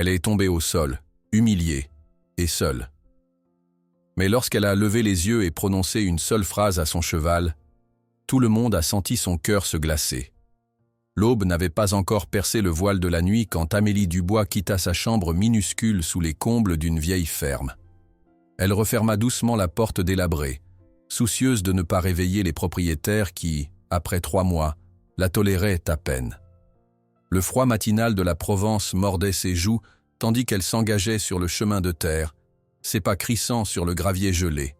Elle est tombée au sol, humiliée et seule. Mais lorsqu'elle a levé les yeux et prononcé une seule phrase à son cheval, tout le monde a senti son cœur se glacer. L'aube n'avait pas encore percé le voile de la nuit quand Amélie Dubois quitta sa chambre minuscule sous les combles d'une vieille ferme. Elle referma doucement la porte délabrée, soucieuse de ne pas réveiller les propriétaires qui, après 3 mois, la toléraient à peine. Le froid matinal de la Provence mordait ses joues tandis qu'elle s'engageait sur le chemin de terre, ses pas crissant sur le gravier gelé.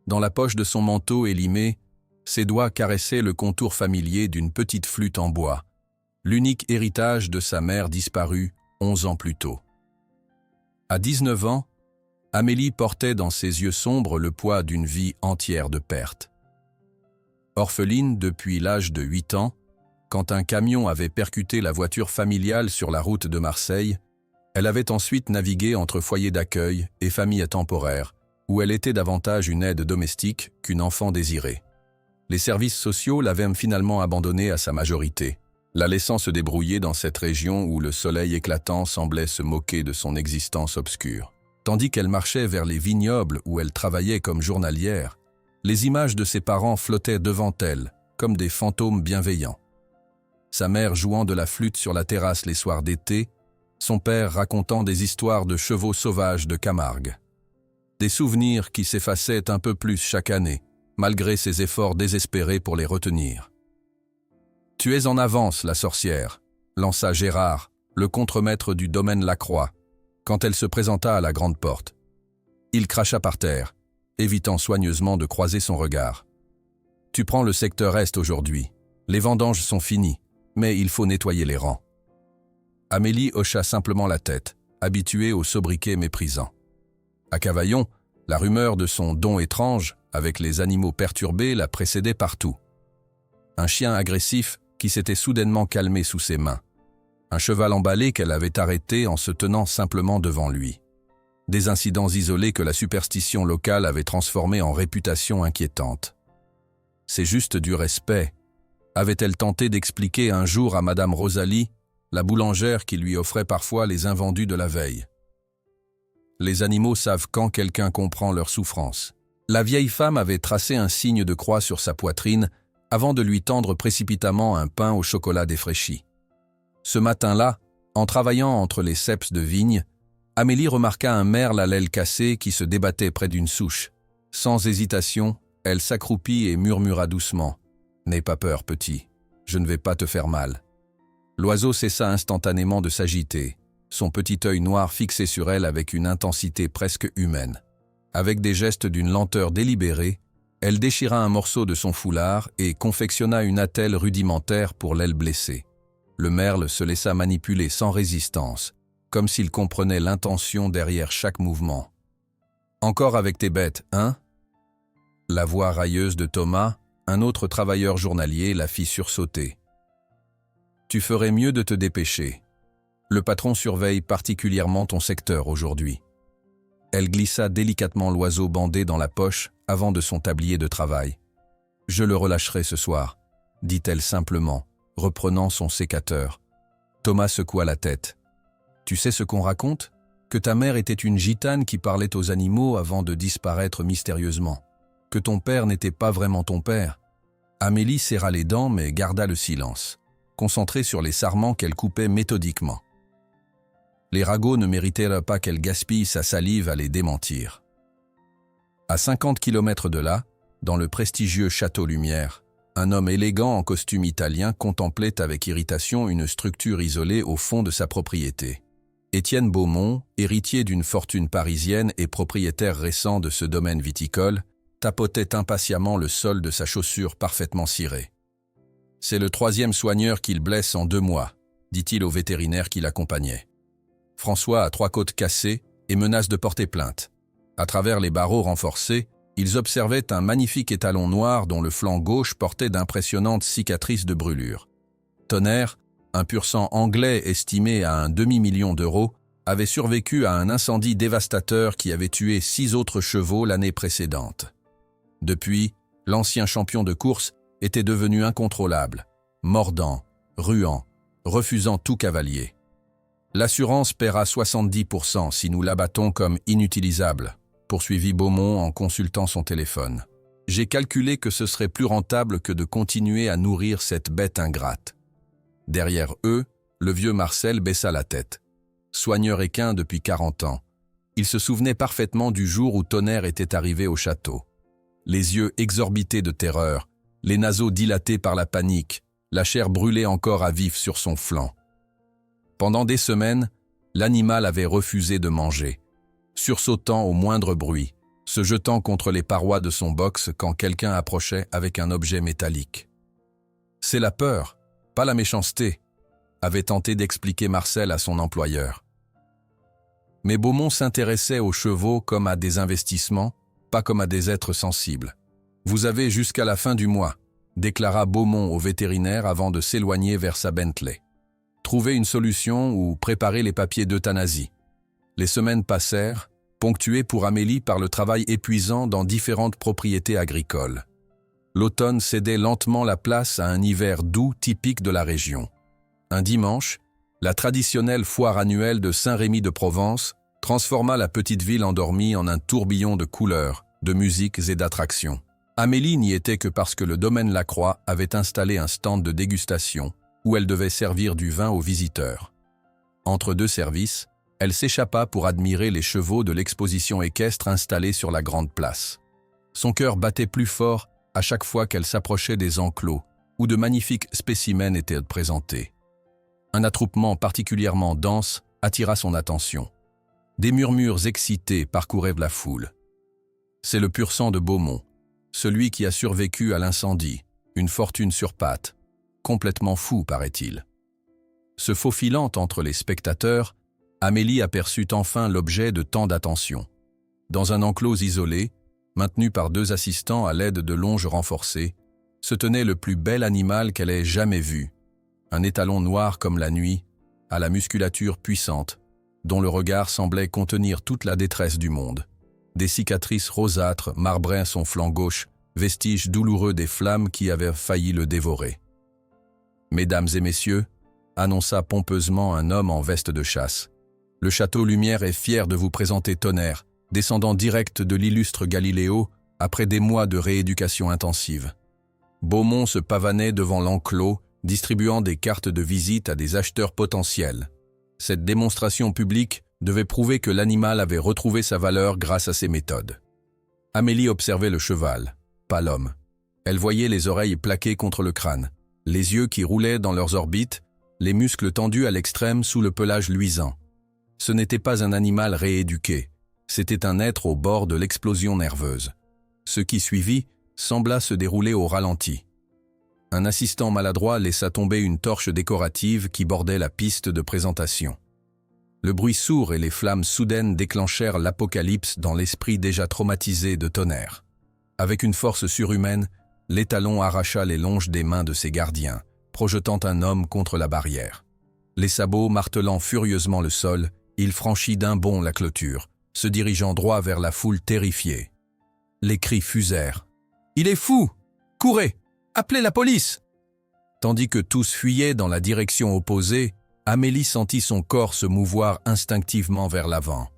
Dans la poche de son manteau élimé, ses doigts caressaient le contour familier d'une petite flûte en bois, l'unique héritage de sa mère disparue 11 ans plus tôt. À 19 ans, Amélie portait dans ses yeux sombres le poids d'une vie entière de pertes. Orpheline depuis l'âge de 8 ans, quand un camion avait percuté la voiture familiale sur la route de Marseille, elle avait ensuite navigué entre foyers d'accueil et familles temporaires, où elle était davantage une aide domestique qu'une enfant désirée. Les services sociaux l'avaient finalement abandonnée à sa majorité, la laissant se débrouiller dans cette région où le soleil éclatant semblait se moquer de son existence obscure. Tandis qu'elle marchait vers les vignobles où elle travaillait comme journalière, les images de ses parents flottaient devant elle, comme des fantômes bienveillants. Sa mère jouant de la flûte sur la terrasse les soirs d'été, son père racontant des histoires de chevaux sauvages de Camargue. Des souvenirs qui s'effaçaient un peu plus chaque année, malgré ses efforts désespérés pour les retenir. « Tu es en avance, la sorcière », lança Gérard, le contremaître du domaine Lacroix, quand elle se présenta à la grande porte. Il cracha par terre, évitant soigneusement de croiser son regard. « Tu prends le secteur Est aujourd'hui. Les vendanges sont finies, mais il faut nettoyer les rangs. » Amélie hocha simplement la tête, habituée au sobriquet méprisant. À Cavaillon, la rumeur de son don étrange, avec les animaux perturbés, la précédait partout. Un chien agressif qui s'était soudainement calmé sous ses mains. Un cheval emballé qu'elle avait arrêté en se tenant simplement devant lui. Des incidents isolés que la superstition locale avait transformés en réputation inquiétante. C'est juste du respect, avait-elle tenté d'expliquer un jour à Madame Rosalie, la boulangère qui lui offrait parfois les invendus de la veille. Les animaux savent quand quelqu'un comprend leur souffrance. La vieille femme avait tracé un signe de croix sur sa poitrine avant de lui tendre précipitamment un pain au chocolat défraîchi. Ce matin-là, en travaillant entre les ceps de vigne, Amélie remarqua un merle à l'aile cassée qui se débattait près d'une souche. Sans hésitation, elle s'accroupit et murmura doucement « N'aie pas peur, petit, je ne vais pas te faire mal. » L'oiseau cessa instantanément de s'agiter, son petit œil noir fixé sur elle avec une intensité presque humaine. Avec des gestes d'une lenteur délibérée, elle déchira un morceau de son foulard et confectionna une attelle rudimentaire pour l'aile blessée. Le merle se laissa manipuler sans résistance, comme s'il comprenait l'intention derrière chaque mouvement. « Encore avec tes bêtes, hein ?» La voix railleuse de Thomas, un autre travailleur journalier, la fit sursauter. « Tu ferais mieux de te dépêcher. Le patron surveille particulièrement ton secteur aujourd'hui. » Elle glissa délicatement l'oiseau bandé dans la poche avant de son tablier de travail. « Je le relâcherai ce soir, » dit-elle simplement, reprenant son sécateur. Thomas secoua la tête. « Tu sais ce qu'on raconte ? Que ta mère était une gitane qui parlait aux animaux avant de disparaître mystérieusement. Que ton père n'était pas vraiment ton père. » Amélie serra les dents mais garda le silence, concentrée sur les sarments qu'elle coupait méthodiquement. Les ragots ne méritaient pas qu'elle gaspille sa salive à les démentir. À 50 kilomètres de là, dans le prestigieux Château Lumière, un homme élégant en costume italien contemplait avec irritation une structure isolée au fond de sa propriété. Étienne Beaumont, héritier d'une fortune parisienne et propriétaire récent de ce domaine viticole, tapotait impatiemment le sol de sa chaussure parfaitement cirée. « C'est le 3e soigneur qu'il blesse en 2 mois, » dit-il au vétérinaire qui l'accompagnait. François a 3 côtes cassées et menace de porter plainte. À travers les barreaux renforcés, ils observaient un magnifique étalon noir dont le flanc gauche portait d'impressionnantes cicatrices de brûlure. Tonnerre, un pur sang anglais estimé à un demi-million d'euros, avait survécu à un incendie dévastateur qui avait tué 6 autres chevaux l'année précédente. Depuis, l'ancien champion de course était devenu incontrôlable, mordant, ruant, refusant tout cavalier. L'assurance paiera 70% si nous l'abattons comme inutilisable, poursuivit Beaumont en consultant son téléphone. J'ai calculé que ce serait plus rentable que de continuer à nourrir cette bête ingrate. Derrière eux, le vieux Marcel baissa la tête. Soigneur équin depuis 40 ans, il se souvenait parfaitement du jour où Tonnerre était arrivé au château. Les yeux exorbités de terreur, les naseaux dilatés par la panique, la chair brûlait encore à vif sur son flanc. Pendant des semaines, l'animal avait refusé de manger, sursautant au moindre bruit, se jetant contre les parois de son box quand quelqu'un approchait avec un objet métallique. « C'est la peur, pas la méchanceté », avait tenté d'expliquer Marcel à son employeur. Mais Beaumont s'intéressait aux chevaux comme à des investissements, pas comme à des êtres sensibles. « Vous avez jusqu'à la fin du mois », déclara Beaumont au vétérinaire avant de s'éloigner vers sa Bentley. Trouver une solution ou préparer les papiers d'euthanasie. Les semaines passèrent, ponctuées pour Amélie par le travail épuisant dans différentes propriétés agricoles. L'automne cédait lentement la place à un hiver doux typique de la région. Un dimanche, la traditionnelle foire annuelle de Saint-Rémy-de-Provence transforma la petite ville endormie en un tourbillon de couleurs, de musiques et d'attractions. Amélie n'y était que parce que le domaine Lacroix avait installé un stand de dégustation où elle devait servir du vin aux visiteurs. Entre deux services, elle s'échappa pour admirer les chevaux de l'exposition équestre installée sur la grande place. Son cœur battait plus fort à chaque fois qu'elle s'approchait des enclos où de magnifiques spécimens étaient présentés. Un attroupement particulièrement dense attira son attention. Des murmures excités parcouraient la foule. C'est le pur sang de Beaumont, celui qui a survécu à l'incendie, une fortune sur pattes, complètement fou, paraît-il. Se faufilant entre les spectateurs, Amélie aperçut enfin l'objet de tant d'attention. Dans un enclos isolé, maintenu par deux assistants à l'aide de longes renforcées, se tenait le plus bel animal qu'elle ait jamais vu. Un étalon noir comme la nuit, à la musculature puissante, dont le regard semblait contenir toute la détresse du monde. Des cicatrices rosâtres marbraient son flanc gauche, vestiges douloureux des flammes qui avaient failli le dévorer. « Mesdames et messieurs », annonça pompeusement un homme en veste de chasse, « le château Lumière est fier de vous présenter Tonnerre, descendant direct de l'illustre Galiléo après des mois de rééducation intensive. » Beaumont se pavanait devant l'enclos, distribuant des cartes de visite à des acheteurs potentiels. Cette démonstration publique devait prouver que l'animal avait retrouvé sa valeur grâce à ses méthodes. Amélie observait le cheval, pas l'homme. Elle voyait les oreilles plaquées contre le crâne, les yeux qui roulaient dans leurs orbites, les muscles tendus à l'extrême sous le pelage luisant. Ce n'était pas un animal rééduqué, c'était un être au bord de l'explosion nerveuse. Ce qui suivit sembla se dérouler au ralenti. Un assistant maladroit laissa tomber une torche décorative qui bordait la piste de présentation. Le bruit sourd et les flammes soudaines déclenchèrent l'apocalypse dans l'esprit déjà traumatisé de Tonnerre. Avec une force surhumaine, l'étalon arracha les longes des mains de ses gardiens, projetant un homme contre la barrière. Les sabots martelant furieusement le sol, il franchit d'un bond la clôture, se dirigeant droit vers la foule terrifiée. Les cris fusèrent. « Il est fou! Courez! Appelez la police !» Tandis que tous fuyaient dans la direction opposée, Amélie sentit son corps se mouvoir instinctivement vers l'avant.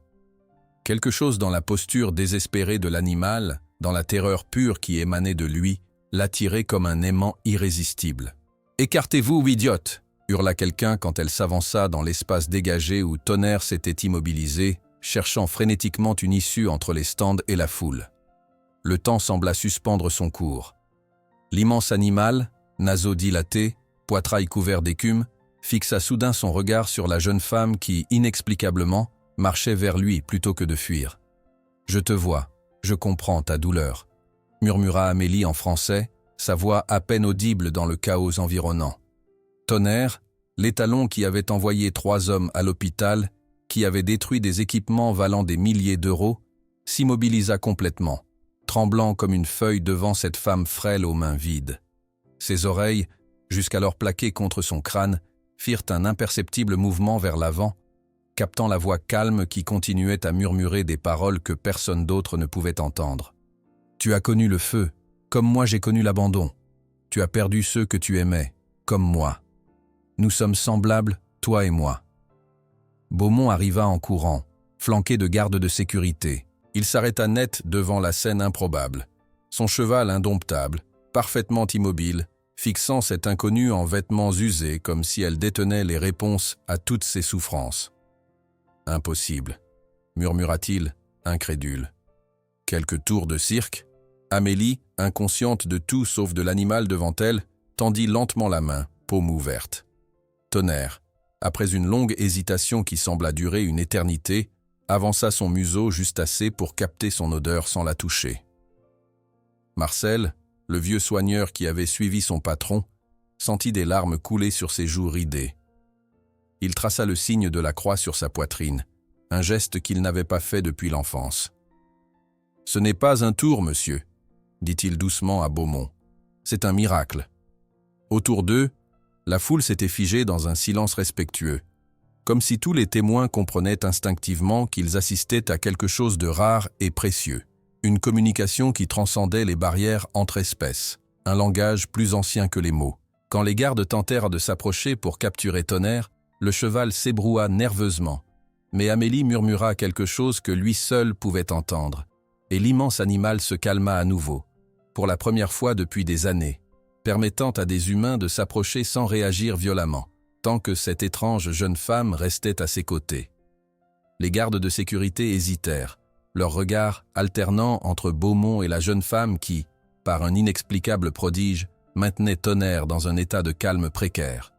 Quelque chose dans la posture désespérée de l'animal, dans la terreur pure qui émanait de lui, l'attirait comme un aimant irrésistible. « Écartez-vous, idiote !» hurla quelqu'un quand elle s'avança dans l'espace dégagé où Tonnerre s'était immobilisé, cherchant frénétiquement une issue entre les stands et la foule. Le temps sembla suspendre son cours. L'immense animal, naseaux dilatés, poitrail couvert d'écume, fixa soudain son regard sur la jeune femme qui, inexplicablement, marchait vers lui plutôt que de fuir. « Je te vois, je comprends ta douleur », murmura Amélie en français, sa voix à peine audible dans le chaos environnant. Tonnerre, l'étalon qui avait envoyé 3 hommes à l'hôpital, qui avait détruit des équipements valant des milliers d'euros, s'immobilisa complètement, tremblant comme une feuille devant cette femme frêle aux mains vides. Ses oreilles, jusqu'alors plaquées contre son crâne, firent un imperceptible mouvement vers l'avant, captant la voix calme qui continuait à murmurer des paroles que personne d'autre ne pouvait entendre. « Tu as connu le feu, comme moi j'ai connu l'abandon. Tu as perdu ceux que tu aimais, comme moi. Nous sommes semblables, toi et moi. » Beaumont arriva en courant, flanqué de gardes de sécurité. Il s'arrêta net devant la scène improbable. Son cheval indomptable, parfaitement immobile, fixant cette inconnue en vêtements usés comme si elle détenait les réponses à toutes ses souffrances. « Impossible », murmura-t-il, incrédule. Quelques tours de cirque. Amélie, inconsciente de tout sauf de l'animal devant elle, tendit lentement la main, paume ouverte. Tonnerre, après une longue hésitation qui sembla durer une éternité, avança son museau juste assez pour capter son odeur sans la toucher. Marcel, le vieux soigneur qui avait suivi son patron, sentit des larmes couler sur ses joues ridées. Il traça le signe de la croix sur sa poitrine, un geste qu'il n'avait pas fait depuis l'enfance. « Ce n'est pas un tour, monsieur », dit-il doucement à Beaumont. « C'est un miracle. » Autour d'eux, la foule s'était figée dans un silence respectueux, comme si tous les témoins comprenaient instinctivement qu'ils assistaient à quelque chose de rare et précieux. Une communication qui transcendait les barrières entre espèces, un langage plus ancien que les mots. Quand les gardes tentèrent de s'approcher pour capturer Tonnerre, le cheval s'ébroua nerveusement. Mais Amélie murmura quelque chose que lui seul pouvait entendre, et l'immense animal se calma à nouveau, pour la première fois depuis des années, permettant à des humains de s'approcher sans réagir violemment, tant que cette étrange jeune femme restait à ses côtés. Les gardes de sécurité hésitèrent, leur regard alternant entre Beaumont et la jeune femme qui, par un inexplicable prodige, maintenait Tonnerre dans un état de calme précaire.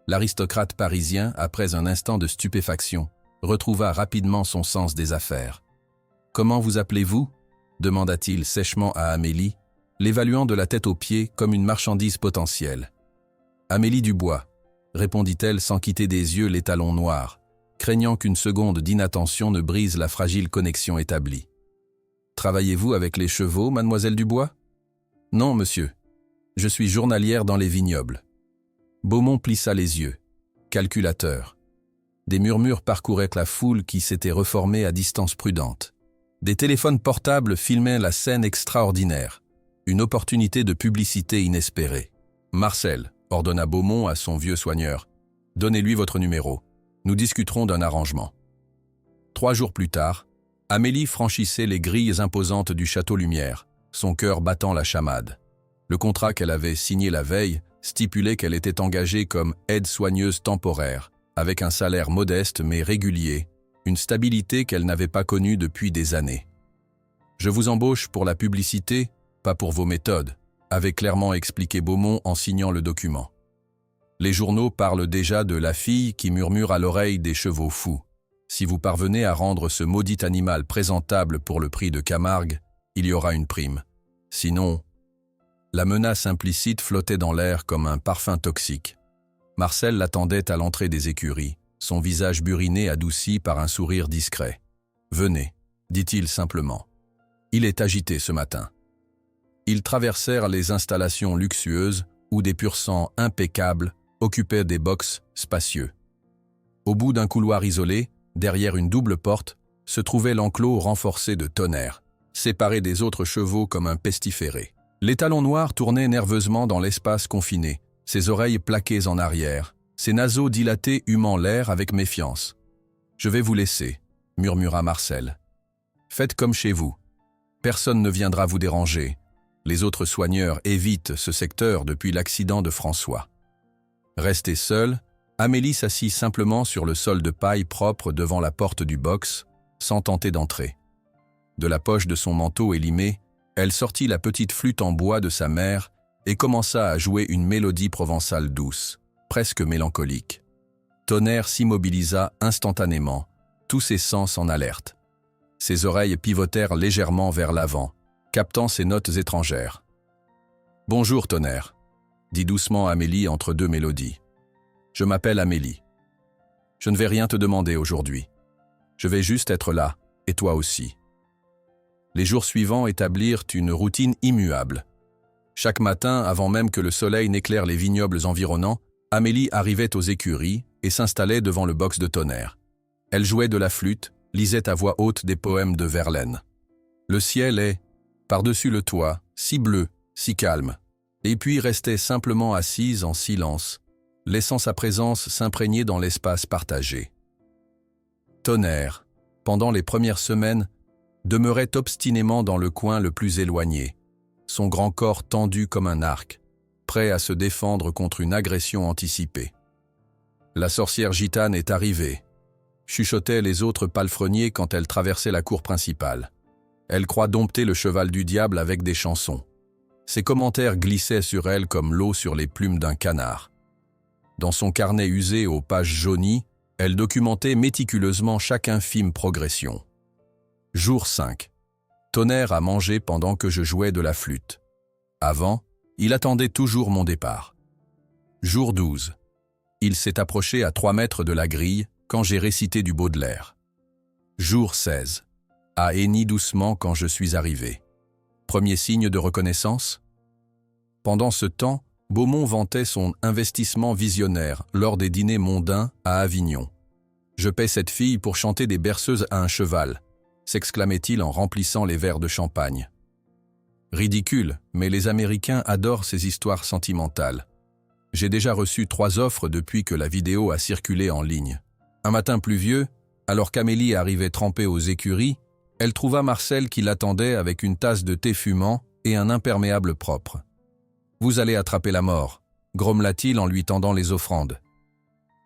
L'aristocrate parisien, après un instant de stupéfaction, retrouva rapidement son sens des affaires. « Comment vous appelez-vous » demanda-t-il sèchement à Amélie, l'évaluant de la tête aux pieds comme une marchandise potentielle. « Amélie Dubois » répondit-elle sans quitter des yeux l'étalon noir, craignant qu'une seconde d'inattention ne brise la fragile connexion établie. « Travaillez-vous avec les chevaux, mademoiselle Dubois ?»« Non, monsieur. Je suis journalière dans les vignobles. » Beaumont plissa les yeux. Calculateur. Des murmures parcouraient la foule qui s'était reformée à distance prudente. Des téléphones portables filmaient la scène extraordinaire. Une opportunité de publicité inespérée. « Marcel », ordonna Beaumont à son vieux soigneur, « donnez-lui votre numéro. Nous discuterons d'un arrangement. » 3 jours plus tard, Amélie franchissait les grilles imposantes du Château Lumière, son cœur battant la chamade. Le contrat qu'elle avait signé la veille stipulait qu'elle était engagée comme aide-soigneuse temporaire, avec un salaire modeste mais régulier, une stabilité qu'elle n'avait pas connue depuis des années. « Je vous embauche pour la publicité, pas pour vos méthodes », avait clairement expliqué Beaumont en signant le document. Les journaux parlent déjà de la fille qui murmure à l'oreille des chevaux fous. Si vous parvenez à rendre ce maudit animal présentable pour le prix de Camargue, il y aura une prime. Sinon, la menace implicite flottait dans l'air comme un parfum toxique. Marcel l'attendait à l'entrée des écuries, son visage buriné adouci par un sourire discret. « Venez », dit-il simplement. « Il est agité ce matin. » Ils traversèrent les installations luxueuses où des pur-sangs impeccables occupaient des box spacieux. Au bout d'un couloir isolé, derrière une double porte, se trouvait l'enclos renforcé de Tonnerre, séparé des autres chevaux comme un pestiféré. L'étalon noir tournait nerveusement dans l'espace confiné, ses oreilles plaquées en arrière, ses naseaux dilatés humant l'air avec méfiance. « Je vais vous laisser », murmura Marcel. « Faites comme chez vous. Personne ne viendra vous déranger. Les autres soigneurs évitent ce secteur depuis l'accident de François. » Restée seule, Amélie s'assit simplement sur le sol de paille propre devant la porte du box, sans tenter d'entrer. De la poche de son manteau élimé, elle sortit la petite flûte en bois de sa mère et commença à jouer une mélodie provençale douce, presque mélancolique. Tonnerre s'immobilisa instantanément, tous ses sens en alerte. Ses oreilles pivotèrent légèrement vers l'avant, captant ces notes étrangères. « Bonjour, Tonnerre », dit doucement Amélie entre 2 mélodies. « Je m'appelle Amélie. Je ne vais rien te demander aujourd'hui. Je vais juste être là, et toi aussi. » Les jours suivants établirent une routine immuable. Chaque matin, avant même que le soleil n'éclaire les vignobles environnants, Amélie arrivait aux écuries et s'installait devant le box de Tonnerre. Elle jouait de la flûte, lisait à voix haute des poèmes de Verlaine. Le ciel est, par-dessus le toit, si bleu, si calme, et puis restait simplement assise en silence, laissant sa présence s'imprégner dans l'espace partagé. Tonnerre, pendant les premières semaines, demeurait obstinément dans le coin le plus éloigné, son grand corps tendu comme un arc, prêt à se défendre contre une agression anticipée. La sorcière gitane est arrivée, chuchotaient les autres palefreniers quand elle traversait la cour principale. Elle croit dompter le cheval du diable avec des chansons. Ses commentaires glissaient sur elle comme l'eau sur les plumes d'un canard. Dans son carnet usé aux pages jaunies, elle documentait méticuleusement chaque infime progression. Jour 5. Tonnerre a mangé pendant que je jouais de la flûte. Avant, il attendait toujours mon départ. Jour 12. Il s'est approché à 3 mètres de la grille quand j'ai récité du Baudelaire. Jour 16. A henni doucement quand je suis arrivé. Premier signe de reconnaissance? Pendant ce temps, Beaumont vantait son investissement visionnaire lors des dîners mondains à Avignon. « Je paie cette fille pour chanter des berceuses à un cheval », s'exclamait-il en remplissant les verres de champagne. Ridicule, mais les Américains adorent ces histoires sentimentales. J'ai déjà reçu 3 offres depuis que la vidéo a circulé en ligne. Un matin pluvieux, alors qu'Amélie arrivait trempée aux écuries, elle trouva Marcel qui l'attendait avec une tasse de thé fumant et un imperméable propre. « Vous allez attraper la mort », grommela-t-il en lui tendant les offrandes.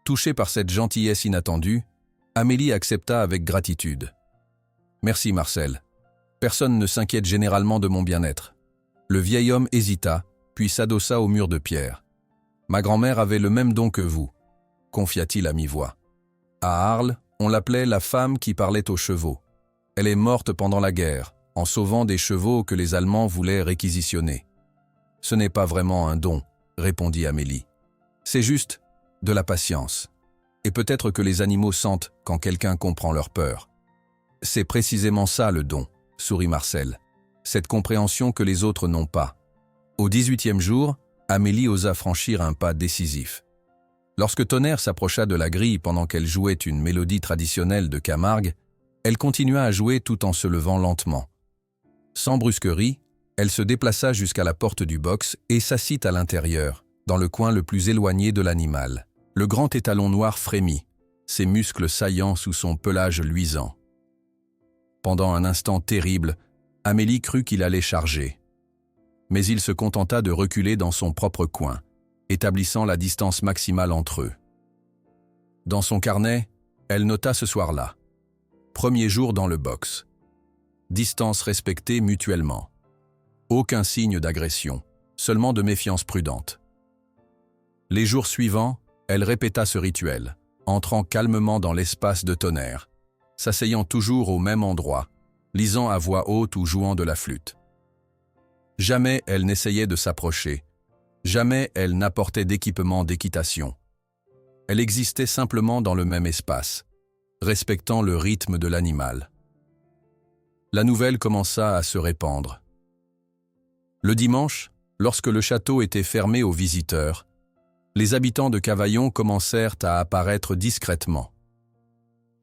Touchée par cette gentillesse inattendue, Amélie accepta avec gratitude. « Merci Marcel. Personne ne s'inquiète généralement de mon bien-être. » Le vieil homme hésita, puis s'adossa au mur de pierre. « Ma grand-mère avait le même don que vous », confia-t-il à mi-voix. À Arles, on l'appelait la femme qui parlait aux chevaux. Elle est morte pendant la guerre, en sauvant des chevaux que les Allemands voulaient réquisitionner. « Ce n'est pas vraiment un don, » répondit Amélie. « C'est juste de la patience. Et peut-être que les animaux sentent quand quelqu'un comprend leur peur. » « C'est précisément ça le don, » sourit Marcel. « Cette compréhension que les autres n'ont pas. » Au 18e jour, Amélie osa franchir un pas décisif. Lorsque Tonnerre s'approcha de la grille pendant qu'elle jouait une mélodie traditionnelle de Camargue, elle continua à jouer tout en se levant lentement. Sans brusquerie, elle se déplaça jusqu'à la porte du box et s'assit à l'intérieur, dans le coin le plus éloigné de l'animal. Le grand étalon noir frémit, ses muscles saillants sous son pelage luisant. Pendant un instant terrible, Amélie crut qu'il allait charger. Mais il se contenta de reculer dans son propre coin, établissant la distance maximale entre eux. Dans son carnet, elle nota ce soir-là. Premier jour dans le box. Distance respectée mutuellement. Aucun signe d'agression, seulement de méfiance prudente. Les jours suivants, elle répéta ce rituel, entrant calmement dans l'espace de Tonnerre, s'asseyant toujours au même endroit, lisant à voix haute ou jouant de la flûte. Jamais elle n'essayait de s'approcher, jamais elle n'apportait d'équipement d'équitation. Elle existait simplement dans le même espace, respectant le rythme de l'animal. La nouvelle commença à se répandre. Le dimanche, lorsque le château était fermé aux visiteurs, les habitants de Cavaillon commencèrent à apparaître discrètement.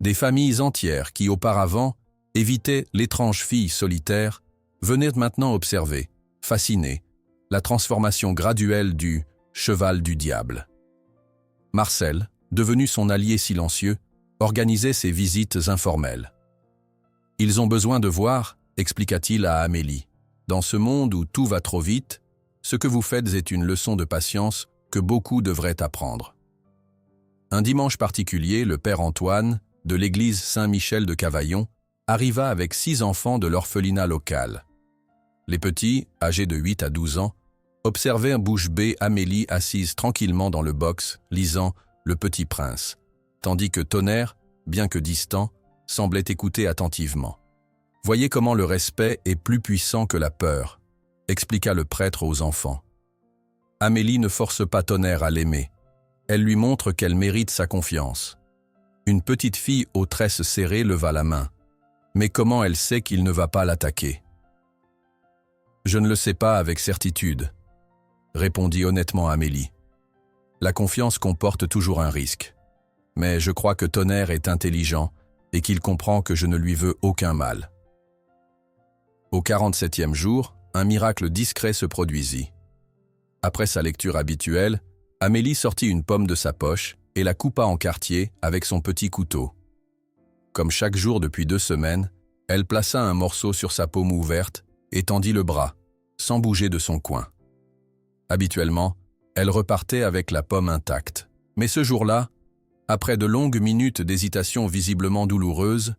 Des familles entières qui, auparavant, évitaient l'étrange fille solitaire, venaient maintenant observer, fascinées, la transformation graduelle du « cheval du diable ». Marcel, devenu son allié silencieux, organisait ses visites informelles. « Ils ont besoin de voir, » expliqua-t-il à Amélie. « Dans ce monde où tout va trop vite, ce que vous faites est une leçon de patience que beaucoup devraient apprendre. » Un dimanche particulier, le père Antoine, de l'église Saint-Michel de Cavaillon, arriva avec 6 enfants de l'orphelinat local. Les petits, âgés de 8 à 12 ans, observaient bouche bée Amélie assise tranquillement dans le box, lisant « Le Petit Prince », tandis que Tonnerre, bien que distant, semblait écouter attentivement. « Voyez comment le respect est plus puissant que la peur », expliqua le prêtre aux enfants. Amélie ne force pas Tonnerre à l'aimer. Elle lui montre qu'elle mérite sa confiance. Une petite fille aux tresses serrées leva la main. Mais comment elle sait qu'il ne va pas l'attaquer? « Je ne le sais pas avec certitude », répondit honnêtement Amélie. « La confiance comporte toujours un risque. Mais je crois que Tonnerre est intelligent et qu'il comprend que je ne lui veux aucun mal. » Au 47e jour, un miracle discret se produisit. Après sa lecture habituelle, Amélie sortit une pomme de sa poche et la coupa en quartiers avec son petit couteau. Comme chaque jour depuis 2 semaines, elle plaça un morceau sur sa paume ouverte et tendit le bras, sans bouger de son coin. Habituellement, elle repartait avec la pomme intacte. Mais ce jour-là, après de longues minutes d'hésitation visiblement douloureuse,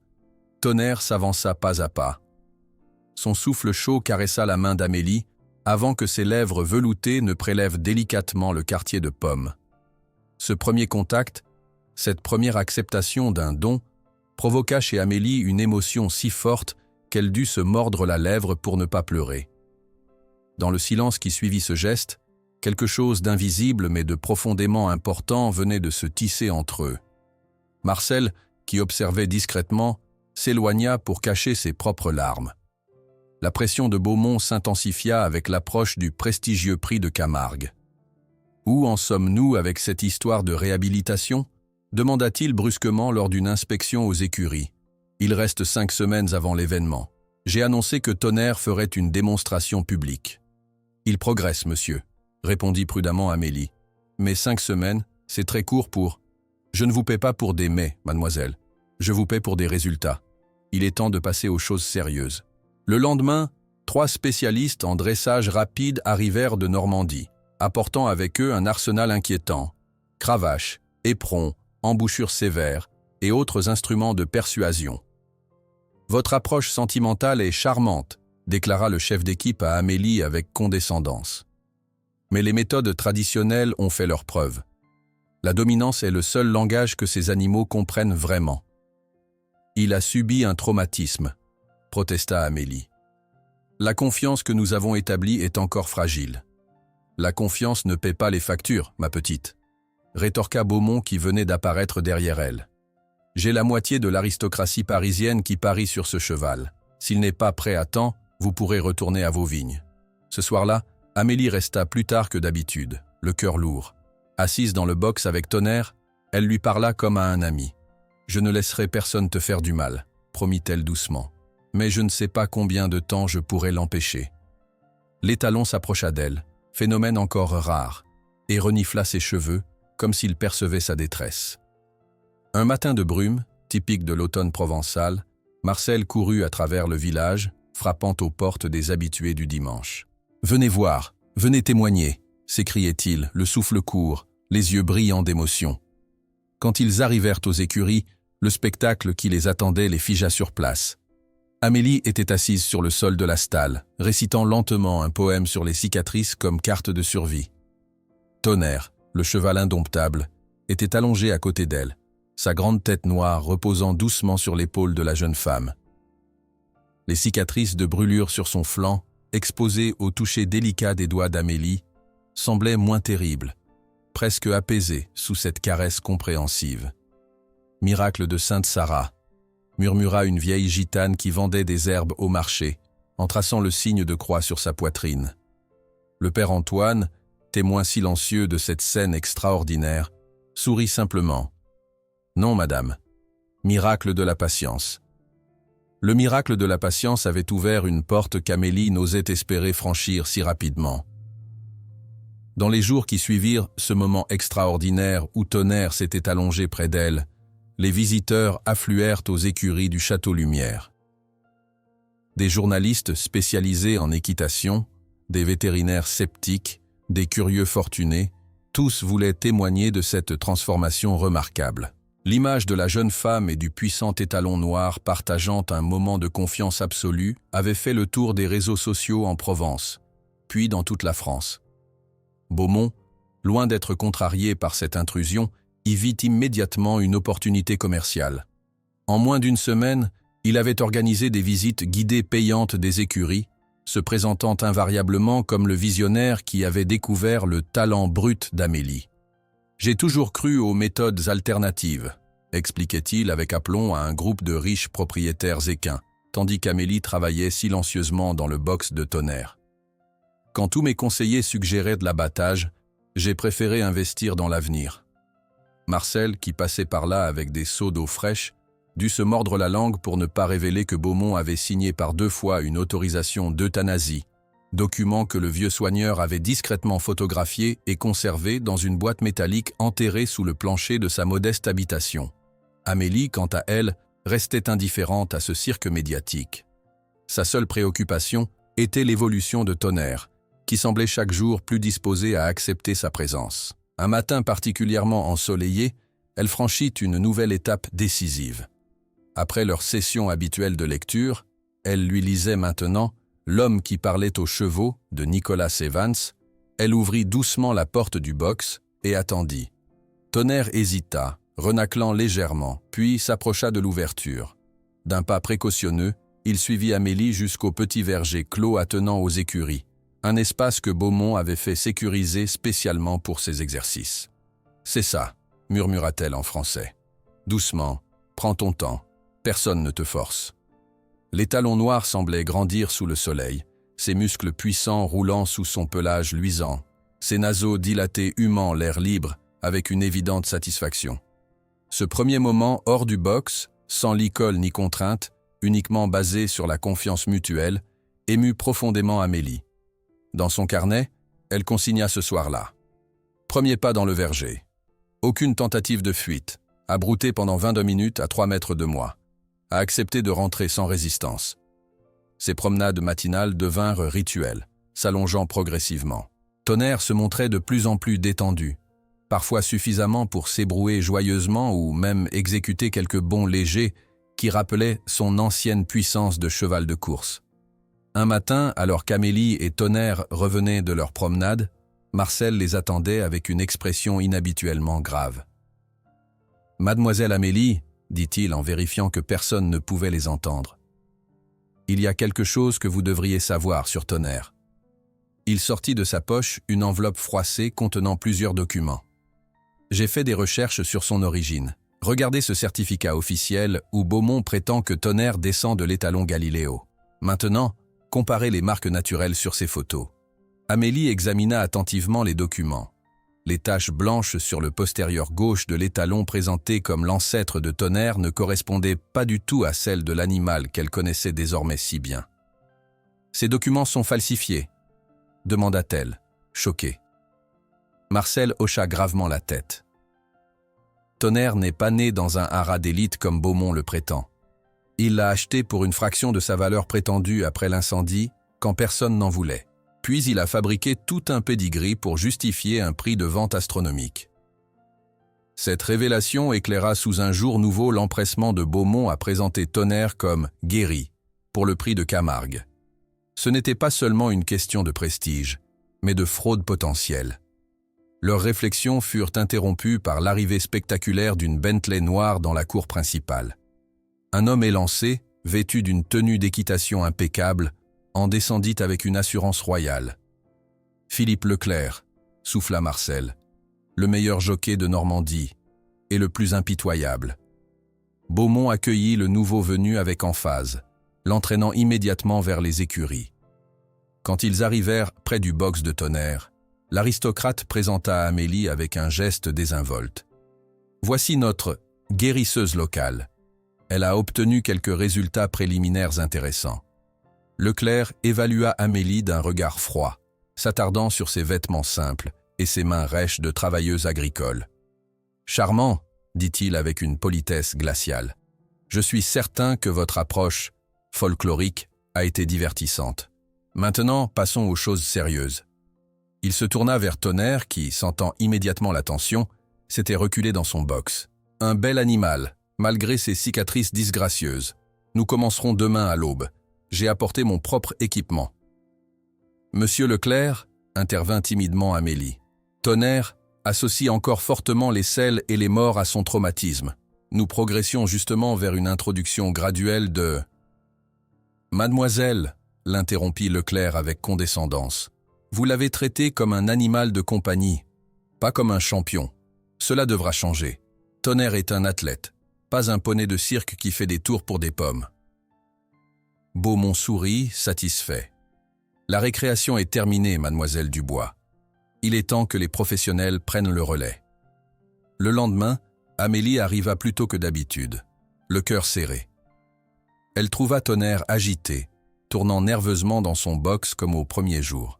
Tonnerre s'avança pas à pas. Son souffle chaud caressa la main d'Amélie avant que ses lèvres veloutées ne prélèvent délicatement le quartier de pomme. Ce premier contact, cette première acceptation d'un don, provoqua chez Amélie une émotion si forte qu'elle dut se mordre la lèvre pour ne pas pleurer. Dans le silence qui suivit ce geste, quelque chose d'invisible mais de profondément important venait de se tisser entre eux. Marcel, qui observait discrètement, s'éloigna pour cacher ses propres larmes. La pression de Beaumont s'intensifia avec l'approche du prestigieux prix de Camargue. « Où en sommes-nous avec cette histoire de réhabilitation ?» demanda-t-il brusquement lors d'une inspection aux écuries. « Il reste 5 semaines avant l'événement. J'ai annoncé que Tonnerre ferait une démonstration publique. »« Il progresse, monsieur, » répondit prudemment Amélie. « Mais 5 semaines, c'est très court pour... »« Je ne vous paie pas pour des mais, mademoiselle. Je vous paie pour des résultats. Il est temps de passer aux choses sérieuses. » Le lendemain, 3 spécialistes en dressage rapide arrivèrent de Normandie, apportant avec eux un arsenal inquiétant. Cravaches, éperons, embouchures sévères et autres instruments de persuasion. « Votre approche sentimentale est charmante, » déclara le chef d'équipe à Amélie avec condescendance. Mais les méthodes traditionnelles ont fait leurs preuves. La dominance est le seul langage que ces animaux comprennent vraiment. « Il a subi un traumatisme, » protesta Amélie. « La confiance que nous avons établie est encore fragile. »« La confiance ne paie pas les factures, ma petite, » rétorqua Beaumont qui venait d'apparaître derrière elle. « J'ai la moitié de l'aristocratie parisienne qui parie sur ce cheval. S'il n'est pas prêt à temps, vous pourrez retourner à vos vignes. » Ce soir-là, Amélie resta plus tard que d'habitude, le cœur lourd. Assise dans le box avec Tonnerre, elle lui parla comme à un ami. « Je ne laisserai personne te faire du mal, » promit-elle doucement. « Mais je ne sais pas combien de temps je pourrai l'empêcher. » L'étalon s'approcha d'elle, phénomène encore rare, et renifla ses cheveux, comme s'il percevait sa détresse. Un matin de brume, typique de l'automne provençal, Marcel courut à travers le village, frappant aux portes des habitués du dimanche. « Venez voir, venez témoigner !» s'écriait-il, le souffle court, les yeux brillants d'émotion. Quand ils arrivèrent aux écuries, le spectacle qui les attendait les figea sur place. Amélie était assise sur le sol de la stalle, récitant lentement un poème sur les cicatrices comme carte de survie. Tonnerre, le cheval indomptable, était allongé à côté d'elle, sa grande tête noire reposant doucement sur l'épaule de la jeune femme. Les cicatrices de brûlure sur son flanc, exposées au toucher délicat des doigts d'Amélie, semblaient moins terribles, presque apaisées sous cette caresse compréhensive. « Miracle de Sainte Sarah !» murmura une vieille gitane qui vendait des herbes au marché, en traçant le signe de croix sur sa poitrine. Le père Antoine, témoin silencieux de cette scène extraordinaire, sourit simplement. « Non, madame. Miracle de la patience. » Le miracle de la patience avait ouvert une porte qu'Amélie n'osait espérer franchir si rapidement. Dans les jours qui suivirent ce moment extraordinaire où Tonnerre s'était allongé près d'elle, les visiteurs affluèrent aux écuries du Château Lumière. Des journalistes spécialisés en équitation, des vétérinaires sceptiques, des curieux fortunés, tous voulaient témoigner de cette transformation remarquable. L'image de la jeune femme et du puissant étalon noir partageant un moment de confiance absolue avait fait le tour des réseaux sociaux en Provence, puis dans toute la France. Beaumont, loin d'être contrarié par cette intrusion, y vit immédiatement une opportunité commerciale. En moins d'une semaine, il avait organisé des visites guidées payantes des écuries, se présentant invariablement comme le visionnaire qui avait découvert le talent brut d'Amélie. « J'ai toujours cru aux méthodes alternatives », expliquait-il avec aplomb à un groupe de riches propriétaires équins, tandis qu'Amélie travaillait silencieusement dans le box de Tonnerre. « Quand tous mes conseillers suggéraient de l'abattage, j'ai préféré investir dans l'avenir. » Marcel, qui passait par là avec des seaux d'eau fraîche, dut se mordre la langue pour ne pas révéler que Beaumont avait signé par 2 fois une autorisation d'euthanasie, document que le vieux soigneur avait discrètement photographié et conservé dans une boîte métallique enterrée sous le plancher de sa modeste habitation. Amélie, quant à elle, restait indifférente à ce cirque médiatique. Sa seule préoccupation était l'évolution de Tonnerre, qui semblait chaque jour plus disposée à accepter sa présence. Un matin particulièrement ensoleillé, elle franchit une nouvelle étape décisive. Après leur session habituelle de lecture, elle lui lisait maintenant « L'homme qui parlait aux chevaux » de Nicholas Evans. Elle ouvrit doucement la porte du box et attendit. Tonnerre hésita, renâclant légèrement, puis s'approcha de l'ouverture. D'un pas précautionneux, il suivit Amélie jusqu'au petit verger clos attenant aux écuries, un espace que Beaumont avait fait sécuriser spécialement pour ses exercices. « C'est ça », murmura-t-elle en français. « Doucement, prends ton temps, personne ne te force. » L'étalon noir semblait grandir sous le soleil, ses muscles puissants roulant sous son pelage luisant, ses naseaux dilatés humant l'air libre avec une évidente satisfaction. Ce premier moment hors du box, sans licol ni contrainte, uniquement basé sur la confiance mutuelle, émut profondément Amélie. Dans son carnet, elle consigna ce soir-là. Premier pas dans le verger. Aucune tentative de fuite, à brouter pendant 22 minutes à 3 mètres de moi, à accepter de rentrer sans résistance. Ces promenades matinales devinrent rituelles, s'allongeant progressivement. Tonnerre se montrait de plus en plus détendu, parfois suffisamment pour s'ébrouer joyeusement ou même exécuter quelques bonds légers qui rappelaient son ancienne puissance de cheval de course. Un matin, alors qu'Amélie et Tonnerre revenaient de leur promenade, Marcel les attendait avec une expression inhabituellement grave. « Mademoiselle Amélie, » dit-il en vérifiant que personne ne pouvait les entendre. « Il y a quelque chose que vous devriez savoir sur Tonnerre. » Il sortit de sa poche une enveloppe froissée contenant plusieurs documents. « J'ai fait des recherches sur son origine. Regardez ce certificat officiel où Beaumont prétend que Tonnerre descend de l'étalon Galiléo. Maintenant, comparez les marques naturelles sur ces photos. » Amélie examina attentivement les documents. Les taches blanches sur le postérieur gauche de l'étalon présenté comme l'ancêtre de Tonnerre ne correspondaient pas du tout à celles de l'animal qu'elle connaissait désormais si bien. « Ces documents sont falsifiés ?» demanda-t-elle, choquée. Marcel hocha gravement la tête. Tonnerre n'est pas né dans un haras d'élite comme Beaumont le prétend. Il l'a acheté pour une fraction de sa valeur prétendue après l'incendie, quand personne n'en voulait. Puis il a fabriqué tout un pedigree pour justifier un prix de vente astronomique. Cette révélation éclaira sous un jour nouveau l'empressement de Beaumont à présenter Tonnerre comme « guéri » pour le prix de Camargue. Ce n'était pas seulement une question de prestige, mais de fraude potentielle. Leurs réflexions furent interrompues par l'arrivée spectaculaire d'une Bentley noire dans la cour principale. Un homme élancé, vêtu d'une tenue d'équitation impeccable, en descendit avec une assurance royale. « Philippe Leclerc », souffla Marcel, « le meilleur jockey de Normandie et le plus impitoyable. » Beaumont accueillit le nouveau venu avec emphase, l'entraînant immédiatement vers les écuries. Quand ils arrivèrent près du box de Tonnerre, l'aristocrate présenta à Amélie avec un geste désinvolte. « Voici notre guérisseuse locale. Elle a obtenu quelques résultats préliminaires intéressants. » Leclerc évalua Amélie d'un regard froid, s'attardant sur ses vêtements simples et ses mains rêches de travailleuse agricole. « Charmant, » dit-il avec une politesse glaciale. « Je suis certain que votre approche folklorique a été divertissante. Maintenant, passons aux choses sérieuses. » Il se tourna vers Tonnerre qui, sentant immédiatement la tension, s'était reculé dans son box. « Un bel animal, malgré ses cicatrices disgracieuses. Nous commencerons demain à l'aube. J'ai apporté mon propre équipement. » « Monsieur Leclerc, » intervint timidement Amélie. « Tonnerre associe encore fortement les selles et les morts à son traumatisme. Nous progressions justement vers une introduction graduelle de... » « Mademoiselle, » l'interrompit Leclerc avec condescendance, « vous l'avez traité comme un animal de compagnie, pas comme un champion. Cela devra changer. Tonnerre est un athlète, pas un poney de cirque qui fait des tours pour des pommes. » Beaumont sourit, satisfait. « La récréation est terminée, mademoiselle Dubois. Il est temps que les professionnels prennent le relais. » Le lendemain, Amélie arriva plus tôt que d'habitude, le cœur serré. Elle trouva Tonnerre agité, tournant nerveusement dans son box comme au premier jour.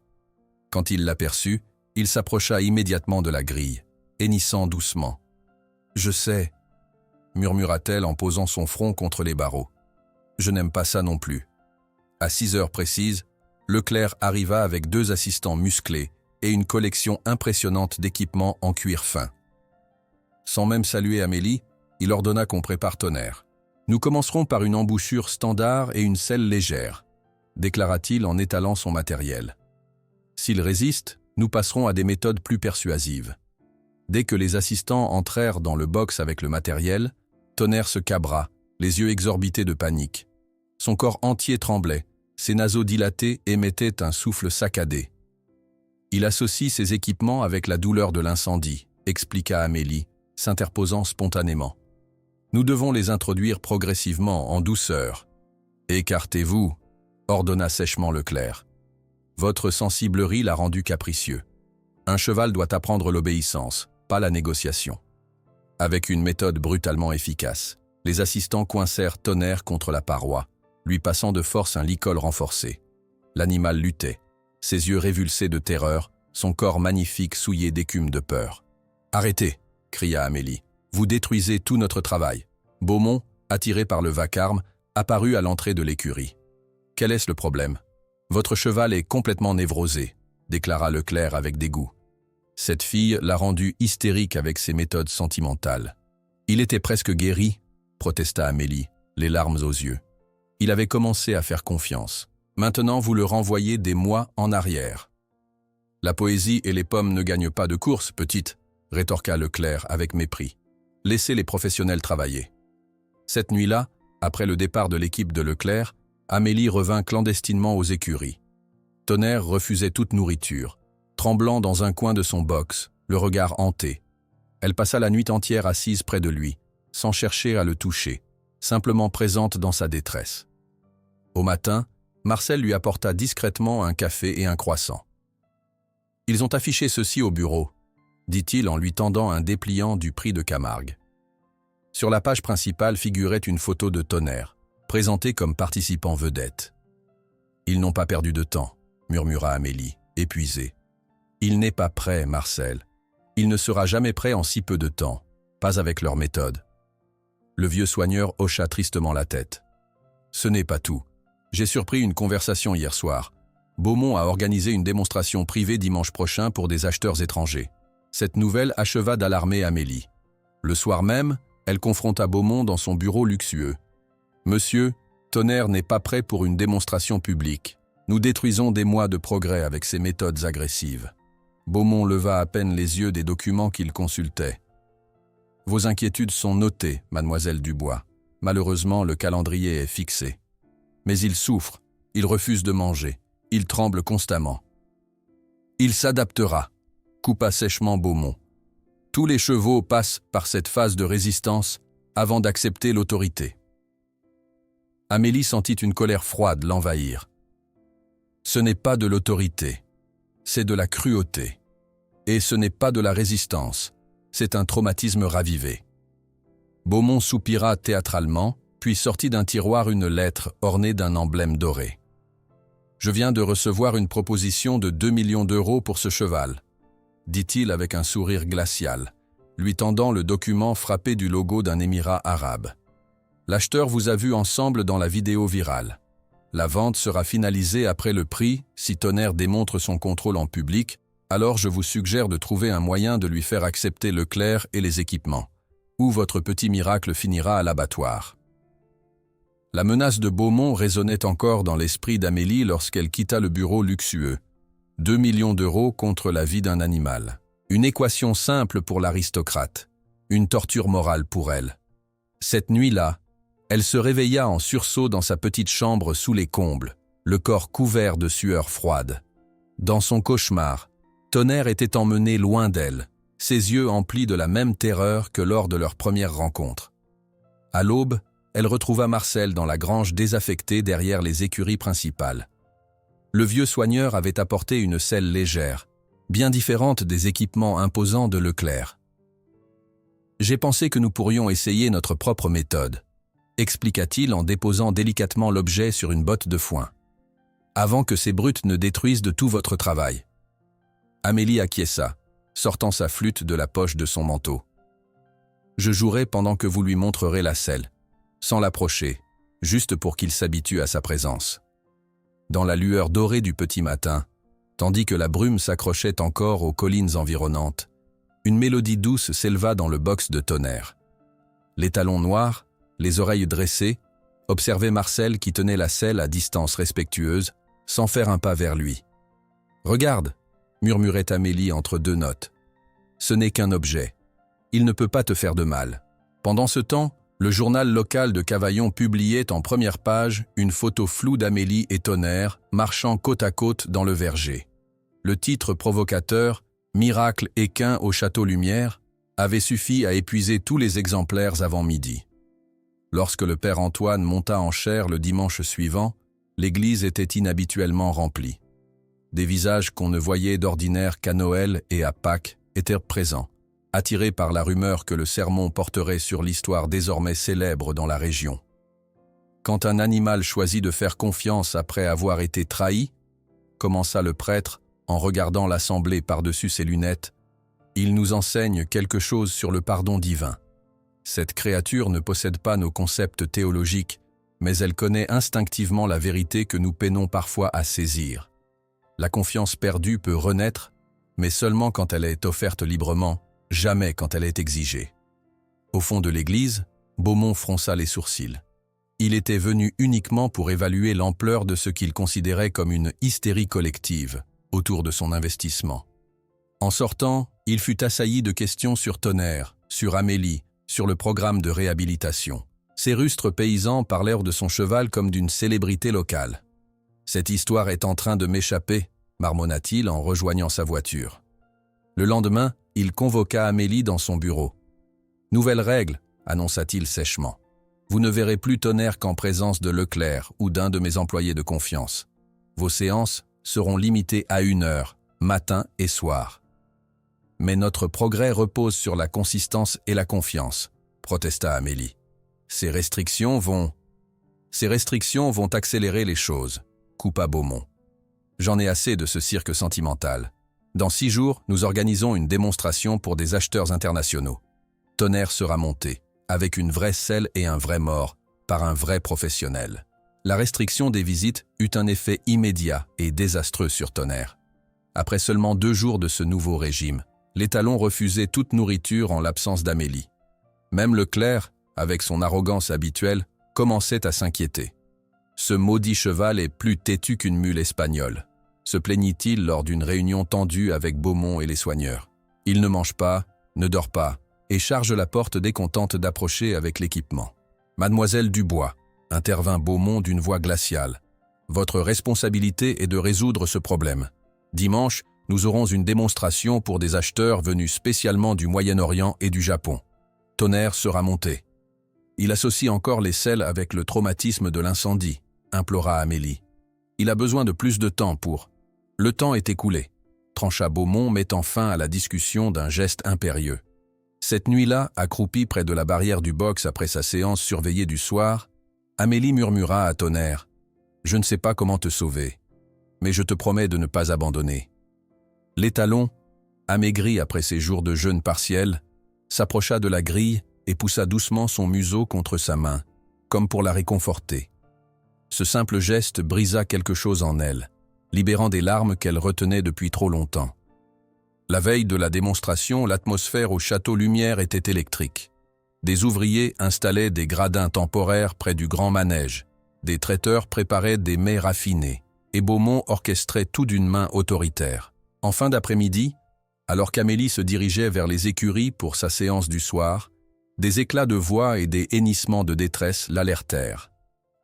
Quand il l'aperçut, il s'approcha immédiatement de la grille, hennissant doucement. « Je sais, murmura-t-elle en posant son front contre les barreaux. Je n'aime pas ça non plus. À 6 heures précises, Leclerc arriva avec 2 assistants musclés et une collection impressionnante d'équipements en cuir fin. Sans même saluer Amélie, il ordonna qu'on prépare Tonnerre. Nous commencerons par une embouchure standard et une selle légère, déclara-t-il en étalant son matériel. S'il résiste, nous passerons à des méthodes plus persuasives. Dès que les assistants entrèrent dans le box avec le matériel, Tonnerre se cabra, les yeux exorbités de panique. Son corps entier tremblait, ses naseaux dilatés émettaient un souffle saccadé. Il associe ses équipements avec la douleur de l'incendie, expliqua Amélie, s'interposant spontanément. Nous devons les introduire progressivement, en douceur. Écartez-vous, ordonna sèchement Leclerc. Votre sensiblerie l'a rendu capricieux. Un cheval doit apprendre l'obéissance, pas la négociation. Avec une méthode brutalement efficace, les assistants coincèrent Tonnerre contre la paroi, lui passant de force un licol renforcé. L'animal luttait, ses yeux révulsés de terreur, son corps magnifique souillé d'écume de peur. « Arrêtez !» cria Amélie. « Vous détruisez tout notre travail. » Beaumont, attiré par le vacarme, apparut à l'entrée de l'écurie. « Quel est-ce le problème ? Votre cheval est complètement névrosé, » déclara Leclerc avec dégoût. Cette fille l'a rendu hystérique avec ses méthodes sentimentales. « Il était presque guéri, » protesta Amélie, les larmes aux yeux. « Il avait commencé à faire confiance. Maintenant, vous le renvoyez des mois en arrière. »« La poésie et les pommes ne gagnent pas de course, petite, » rétorqua Leclerc avec mépris. « Laissez les professionnels travailler. » Cette nuit-là, après le départ de l'équipe de Leclerc, Amélie revint clandestinement aux écuries. Tonnerre refusait toute nourriture, tremblant dans un coin de son box, le regard hanté. Elle passa la nuit entière assise près de lui, sans chercher à le toucher, simplement présente dans sa détresse. Au matin, Marcel lui apporta discrètement un café et un croissant. « Ils ont affiché ceci au bureau », dit-il en lui tendant un dépliant du prix de Camargue. Sur la page principale figurait une photo de Tonnerre, présenté comme participant vedette. « Ils n'ont pas perdu de temps », murmura Amélie, épuisée. « Il n'est pas prêt, Marcel. Il ne sera jamais prêt en si peu de temps, pas avec leur méthode. » Le vieux soigneur hocha tristement la tête. « Ce n'est pas tout. J'ai surpris une conversation hier soir. Beaumont a organisé une démonstration privée dimanche prochain pour des acheteurs étrangers. » Cette nouvelle acheva d'alarmer Amélie. Le soir même, elle confronta Beaumont dans son bureau luxueux. « Monsieur, Tonnerre n'est pas prêt pour une démonstration publique. Nous détruisons des mois de progrès avec ces méthodes agressives. » Beaumont leva à peine les yeux des documents qu'il consultait. « Vos inquiétudes sont notées, mademoiselle Dubois. Malheureusement, le calendrier est fixé. Mais il souffre, il refuse de manger, il tremble constamment. »« Il s'adaptera, » coupa sèchement Beaumont. « Tous les chevaux passent par cette phase de résistance avant d'accepter l'autorité. » Amélie sentit une colère froide l'envahir. « Ce n'est pas de l'autorité, c'est de la cruauté. Et ce n'est pas de la résistance, c'est un traumatisme ravivé. » Beaumont soupira théâtralement, puis sortit d'un tiroir une lettre ornée d'un emblème doré. « Je viens de recevoir une proposition de 2 millions d'euros pour ce cheval, » dit-il avec un sourire glacial, lui tendant le document frappé du logo d'un émirat arabe. « L'acheteur vous a vu ensemble dans la vidéo virale. La vente sera finalisée après le prix si Tonnerre démontre son contrôle en public, alors je vous suggère de trouver un moyen de lui faire accepter Leclerc et les équipements, ou votre petit miracle finira à l'abattoir. » La menace de Beaumont résonnait encore dans l'esprit d'Amélie lorsqu'elle quitta le bureau luxueux. 2 millions d'euros contre la vie d'un animal. Une équation simple pour l'aristocrate. Une torture morale pour elle. Cette nuit-là, elle se réveilla en sursaut dans sa petite chambre sous les combles, le corps couvert de sueur froide. Dans son cauchemar, Tonnerre était emmené loin d'elle, ses yeux emplis de la même terreur que lors de leur première rencontre. À l'aube, elle retrouva Marcel dans la grange désaffectée derrière les écuries principales. Le vieux soigneur avait apporté une selle légère, bien différente des équipements imposants de Leclerc. « J'ai pensé que nous pourrions essayer notre propre méthode, » expliqua-t-il en déposant délicatement l'objet sur une botte de foin. « Avant que ces brutes ne détruisent de tout votre travail. » Amélie acquiesça, sortant sa flûte de la poche de son manteau. Je jouerai pendant que vous lui montrerez la selle, sans l'approcher, juste pour qu'il s'habitue à sa présence. Dans la lueur dorée du petit matin, tandis que la brume s'accrochait encore aux collines environnantes, une mélodie douce s'éleva dans le box de Tonnerre. Les talons noirs, les oreilles dressées, observaient Marcel qui tenait la selle à distance respectueuse, sans faire un pas vers lui. « Regarde !» murmurait Amélie entre deux notes. « Ce n'est qu'un objet. Il ne peut pas te faire de mal. » Pendant ce temps, le journal local de Cavaillon publiait en première page une photo floue d'Amélie et Tonnerre marchant côte à côte dans le verger. Le titre provocateur « Miracle équin au Château Lumière » avait suffi à épuiser tous les exemplaires avant midi. Lorsque le père Antoine monta en chaire le dimanche suivant, l'église était inhabituellement remplie. Des visages qu'on ne voyait d'ordinaire qu'à Noël et à Pâques étaient présents, attirés par la rumeur que le sermon porterait sur l'histoire désormais célèbre dans la région. Quand un animal choisit de faire confiance après avoir été trahi, commença le prêtre en regardant l'assemblée par-dessus ses lunettes, il nous enseigne quelque chose sur le pardon divin. Cette créature ne possède pas nos concepts théologiques, mais elle connaît instinctivement la vérité que nous peinons parfois à saisir. La confiance perdue peut renaître, mais seulement quand elle est offerte librement, jamais quand elle est exigée. Au fond de l'église, Beaumont fronça les sourcils. Il était venu uniquement pour évaluer l'ampleur de ce qu'il considérait comme une hystérie collective autour de son investissement. En sortant, il fut assailli de questions sur Tonnerre, sur Amélie, sur le programme de réhabilitation. Ces rustres paysans parlèrent de son cheval comme d'une célébrité locale. « Cette histoire est en train de m'échapper », marmonna-t-il en rejoignant sa voiture. Le lendemain, il convoqua Amélie dans son bureau. « Nouvelle règle », annonça-t-il sèchement. « Vous ne verrez plus Tonnerre qu'en présence de Leclerc ou d'un de mes employés de confiance. Vos séances seront limitées à 1 heure, matin et soir. » « Mais notre progrès repose sur la consistance et la confiance », protesta Amélie. « Ces restrictions vont accélérer les choses », coupa Beaumont. « J'en ai assez de ce cirque sentimental. Dans 6 jours, nous organisons une démonstration pour des acheteurs internationaux. Tonnerre sera monté, avec une vraie selle et un vrai mort, par un vrai professionnel. » La restriction des visites eut un effet immédiat et désastreux sur Tonnerre. Après seulement 2 jours de ce nouveau régime, l'étalon refusait toute nourriture en l'absence d'Amélie. Même Leclerc, avec son arrogance habituelle, commençait à s'inquiéter. « Ce maudit cheval est plus têtu qu'une mule espagnole », se plaignit-il lors d'une réunion tendue avec Beaumont et les soigneurs. « Il ne mange pas, ne dort pas, et charge la porte dès qu'on tente d'approcher avec l'équipement. »« Mademoiselle Dubois », intervint Beaumont d'une voix glaciale, « votre responsabilité est de résoudre ce problème. Dimanche, nous aurons une démonstration pour des acheteurs venus spécialement du Moyen-Orient et du Japon. Tonnerre sera monté. » « Il associe encore les selles avec le traumatisme de l'incendie, » implora Amélie. « Il a besoin de plus de temps pour... » « Le temps est écoulé, » trancha Beaumont, mettant fin à la discussion d'un geste impérieux. Cette nuit-là, accroupie près de la barrière du box après sa séance surveillée du soir, Amélie murmura à Tonnerre : « Je ne sais pas comment te sauver, mais je te promets de ne pas abandonner. » L'étalon, amaigri après ses jours de jeûne partiel, s'approcha de la grille et poussa doucement son museau contre sa main, comme pour la réconforter. Ce simple geste brisa quelque chose en elle, libérant des larmes qu'elle retenait depuis trop longtemps. La veille de la démonstration, l'atmosphère au Château Lumière était électrique. Des ouvriers installaient des gradins temporaires près du grand manège, des traiteurs préparaient des mets raffinés, et Beaumont orchestrait tout d'une main autoritaire. En fin d'après-midi, alors qu'Amélie se dirigeait vers les écuries pour sa séance du soir, des éclats de voix et des hennissements de détresse l'alertèrent.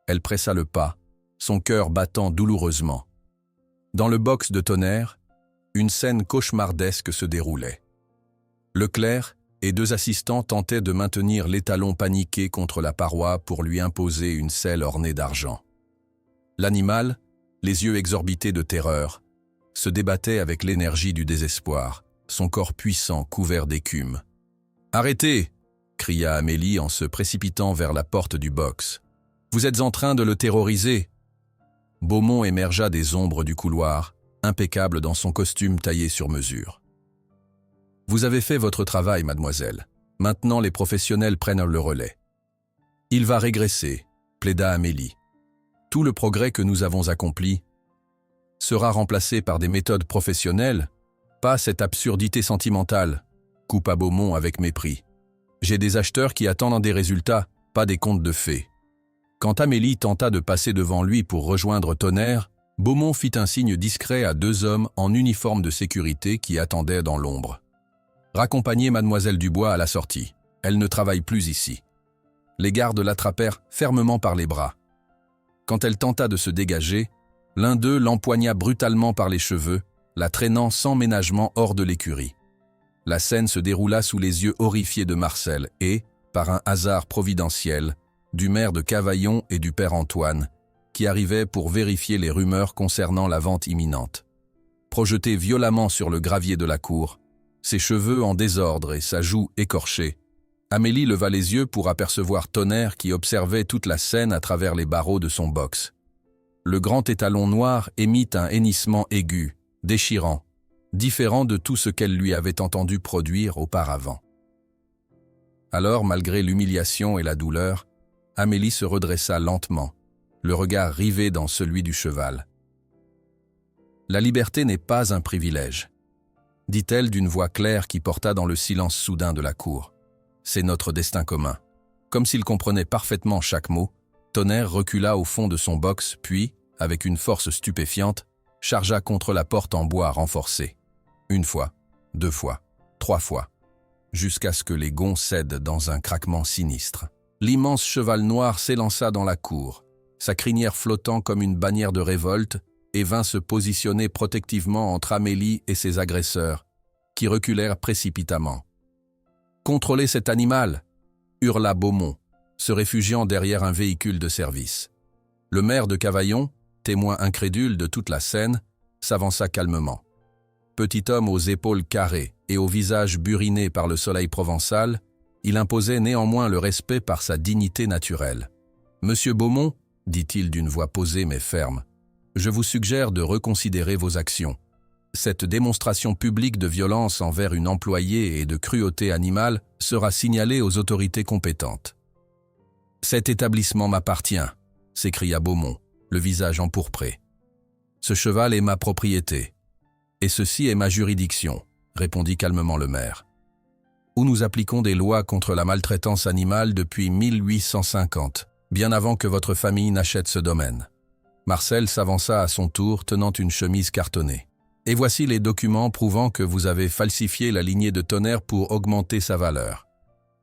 Elle pressa le pas, son cœur battant douloureusement. Dans le box de Tonnerre, une scène cauchemardesque se déroulait. Leclerc et 2 assistants tentaient de maintenir l'étalon paniqué contre la paroi pour lui imposer une selle ornée d'argent. L'animal, les yeux exorbités de terreur, se débattait avec l'énergie du désespoir, son corps puissant couvert d'écume. « Arrêtez !» cria Amélie en se précipitant vers la porte du box. « Vous êtes en train de le terroriser !» Beaumont émergea des ombres du couloir, impeccable dans son costume taillé sur mesure. « Vous avez fait votre travail, mademoiselle. Maintenant les professionnels prennent le relais. Il va régresser, plaida Amélie. Tout le progrès que nous avons accompli sera remplacé par des méthodes professionnelles, pas cette absurdité sentimentale, coupa Beaumont avec mépris. J'ai des acheteurs qui attendent des résultats, pas des contes de fées. Quand Amélie tenta de passer devant lui pour rejoindre Tonnerre, Beaumont fit un signe discret à 2 hommes en uniforme de sécurité qui attendaient dans l'ombre. Raccompagnez mademoiselle Dubois à la sortie. Elle ne travaille plus ici. Les gardes l'attrapèrent fermement par les bras. Quand elle tenta de se dégager, l'un d'eux l'empoigna brutalement par les cheveux, la traînant sans ménagement hors de l'écurie. La scène se déroula sous les yeux horrifiés de Marcel et, par un hasard providentiel, du maire de Cavaillon et du père Antoine, qui arrivaient pour vérifier les rumeurs concernant la vente imminente. Projeté violemment sur le gravier de la cour, ses cheveux en désordre et sa joue écorchée, Amélie leva les yeux pour apercevoir Tonnerre qui observait toute la scène à travers les barreaux de son box. Le grand étalon noir émit un hennissement aigu, déchirant, différent de tout ce qu'elle lui avait entendu produire auparavant. Alors, malgré l'humiliation et la douleur, Amélie se redressa lentement, le regard rivé dans celui du cheval. « La liberté n'est pas un privilège », dit-elle d'une voix claire qui porta dans le silence soudain de la cour. « C'est notre destin commun. » Comme s'il comprenait parfaitement chaque mot, Tonnerre recula au fond de son box, puis, avec une force stupéfiante, chargea contre la porte en bois renforcée. 1 fois, 2 fois, 3 fois, jusqu'à ce que les gonds cèdent dans un craquement sinistre. L'immense cheval noir s'élança dans la cour, sa crinière flottant comme une bannière de révolte, et vint se positionner protectivement entre Amélie et ses agresseurs, qui reculèrent précipitamment. « Contrôlez cet animal !» hurla Beaumont, se réfugiant derrière un véhicule de service. Le maire de Cavaillon, témoin incrédule de toute la scène, s'avança calmement. Petit homme aux épaules carrées et au visage buriné par le soleil provençal, il imposait néanmoins le respect par sa dignité naturelle. « Monsieur Beaumont, dit-il d'une voix posée mais ferme, je vous suggère de reconsidérer vos actions. Cette démonstration publique de violence envers une employée et de cruauté animale sera signalée aux autorités compétentes. »« Cet établissement m'appartient, » s'écria Beaumont, le visage empourpré. « Ce cheval est ma propriété. Et ceci est ma juridiction, » répondit calmement le maire. « Où nous appliquons des lois contre la maltraitance animale depuis 1850, bien avant que votre famille n'achète ce domaine. » Marcel s'avança à son tour, tenant une chemise cartonnée. « Et voici les documents prouvant que vous avez falsifié la lignée de Tonnerre pour augmenter sa valeur.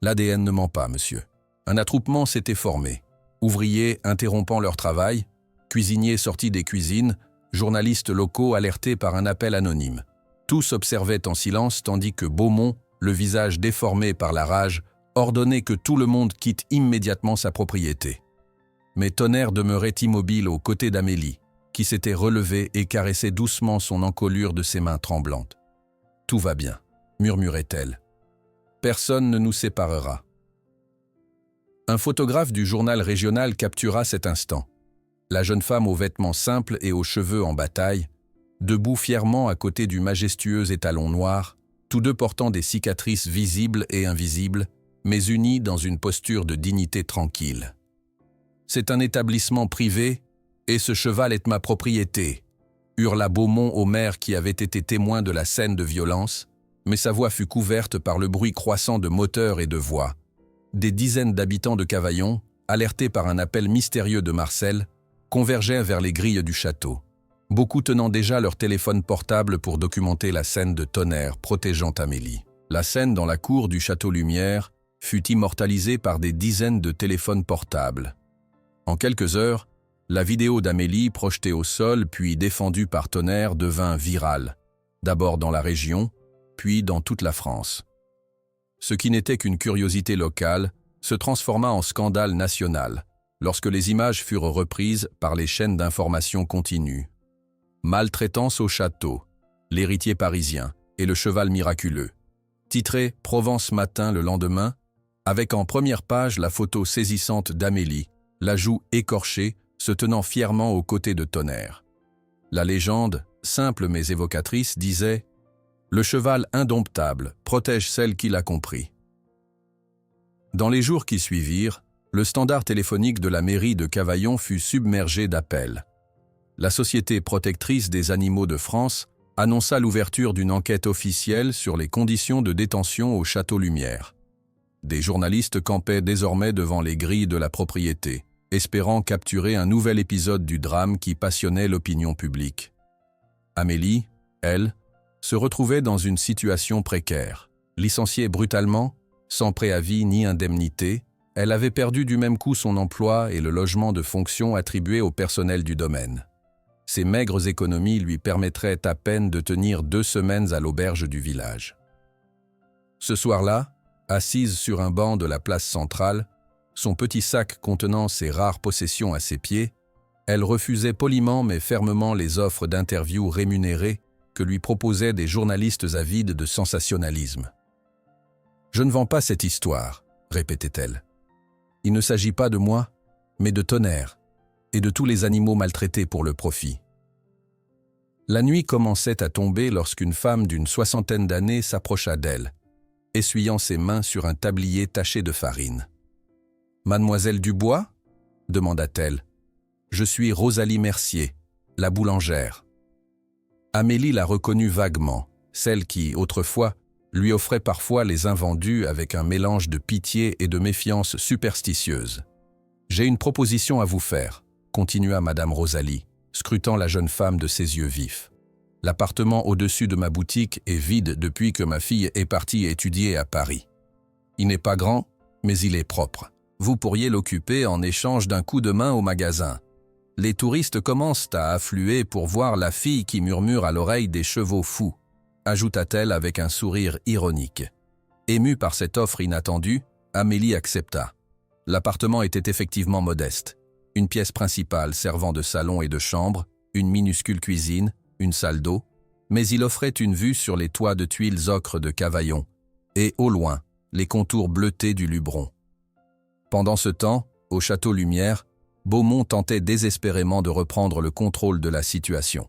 L'ADN ne ment pas, monsieur. Un attroupement s'était formé. Ouvriers interrompant leur travail, cuisiniers sortis des cuisines, journalistes locaux alertés par un appel anonyme. Tous observaient en silence tandis que Beaumont, le visage déformé par la rage, ordonnait que tout le monde quitte immédiatement sa propriété. Mais Tonnerre demeurait immobile aux côtés d'Amélie, qui s'était relevée et caressait doucement son encolure de ses mains tremblantes. « Tout va bien, » murmurait-elle. « Personne ne nous séparera. » Un photographe du journal régional captura cet instant. La jeune femme aux vêtements simples et aux cheveux en bataille, debout fièrement à côté du majestueux étalon noir, tous deux portant des cicatrices visibles et invisibles, mais unis dans une posture de dignité tranquille. « C'est un établissement privé, et ce cheval est ma propriété », hurla Beaumont au maire qui avait été témoin de la scène de violence, mais sa voix fut couverte par le bruit croissant de moteurs et de voix. Des dizaines d'habitants de Cavaillon, alertés par un appel mystérieux de Marcel, convergeaient vers les grilles du château, beaucoup tenant déjà leur téléphone portable pour documenter la scène de Tonnerre protégeant Amélie. La scène dans la cour du château Lumière fut immortalisée par des dizaines de téléphones portables. En quelques heures, la vidéo d'Amélie projetée au sol puis défendue par Tonnerre devint virale, d'abord dans la région, puis dans toute la France. Ce qui n'était qu'une curiosité locale se transforma en scandale national, lorsque les images furent reprises par les chaînes d'information continue. Maltraitance au château, l'héritier parisien et le cheval miraculeux. Titré « Provence Matin » le lendemain, avec en première page la photo saisissante d'Amélie, la joue écorchée, se tenant fièrement aux côtés de Tonnerre. La légende, simple mais évocatrice, disait « Le cheval indomptable protège celle qui l'a compris ». Dans les jours qui suivirent, le standard téléphonique de la mairie de Cavaillon fut submergé d'appels. La Société protectrice des animaux de France annonça l'ouverture d'une enquête officielle sur les conditions de détention au Château Lumière. Des journalistes campaient désormais devant les grilles de la propriété, espérant capturer un nouvel épisode du drame qui passionnait l'opinion publique. Amélie, elle, se retrouvait dans une situation précaire. Licenciée brutalement, sans préavis ni indemnité, elle avait perdu du même coup son emploi et le logement de fonction attribué au personnel du domaine. Ces maigres économies lui permettraient à peine de tenir 2 semaines à l'auberge du village. Ce soir-là, assise sur un banc de la place centrale, son petit sac contenant ses rares possessions à ses pieds, elle refusait poliment mais fermement les offres d'interviews rémunérées que lui proposaient des journalistes avides de sensationnalisme. « Je ne vends pas cette histoire », répétait-elle. « Il ne s'agit pas de moi, mais de Tonnerre et de tous les animaux maltraités pour le profit. » La nuit commençait à tomber lorsqu'une femme d'une 60aine d'années s'approcha d'elle, essuyant ses mains sur un tablier taché de farine. « Mademoiselle Dubois ?» demanda-t-elle. « Je suis Rosalie Mercier, la boulangère. » Amélie la reconnut vaguement, celle qui, autrefois, lui offrait parfois les invendus avec un mélange de pitié et de méfiance superstitieuse. « J'ai une proposition à vous faire, » continua Madame Rosalie, scrutant la jeune femme de ses yeux vifs. « L'appartement au-dessus de ma boutique est vide depuis que ma fille est partie étudier à Paris. Il n'est pas grand, mais il est propre. Vous pourriez l'occuper en échange d'un coup de main au magasin. Les touristes commencent à affluer pour voir la fille qui murmure à l'oreille des chevaux fous, » ajouta-t-elle avec un sourire ironique. Émue par cette offre inattendue, Amélie accepta. L'appartement était effectivement modeste. Une pièce principale servant de salon et de chambre, une minuscule cuisine, une salle d'eau, mais il offrait une vue sur les toits de tuiles ocre de Cavaillon et, au loin, les contours bleutés du Luberon. Pendant ce temps, au Château Lumière, Beaumont tentait désespérément de reprendre le contrôle de la situation.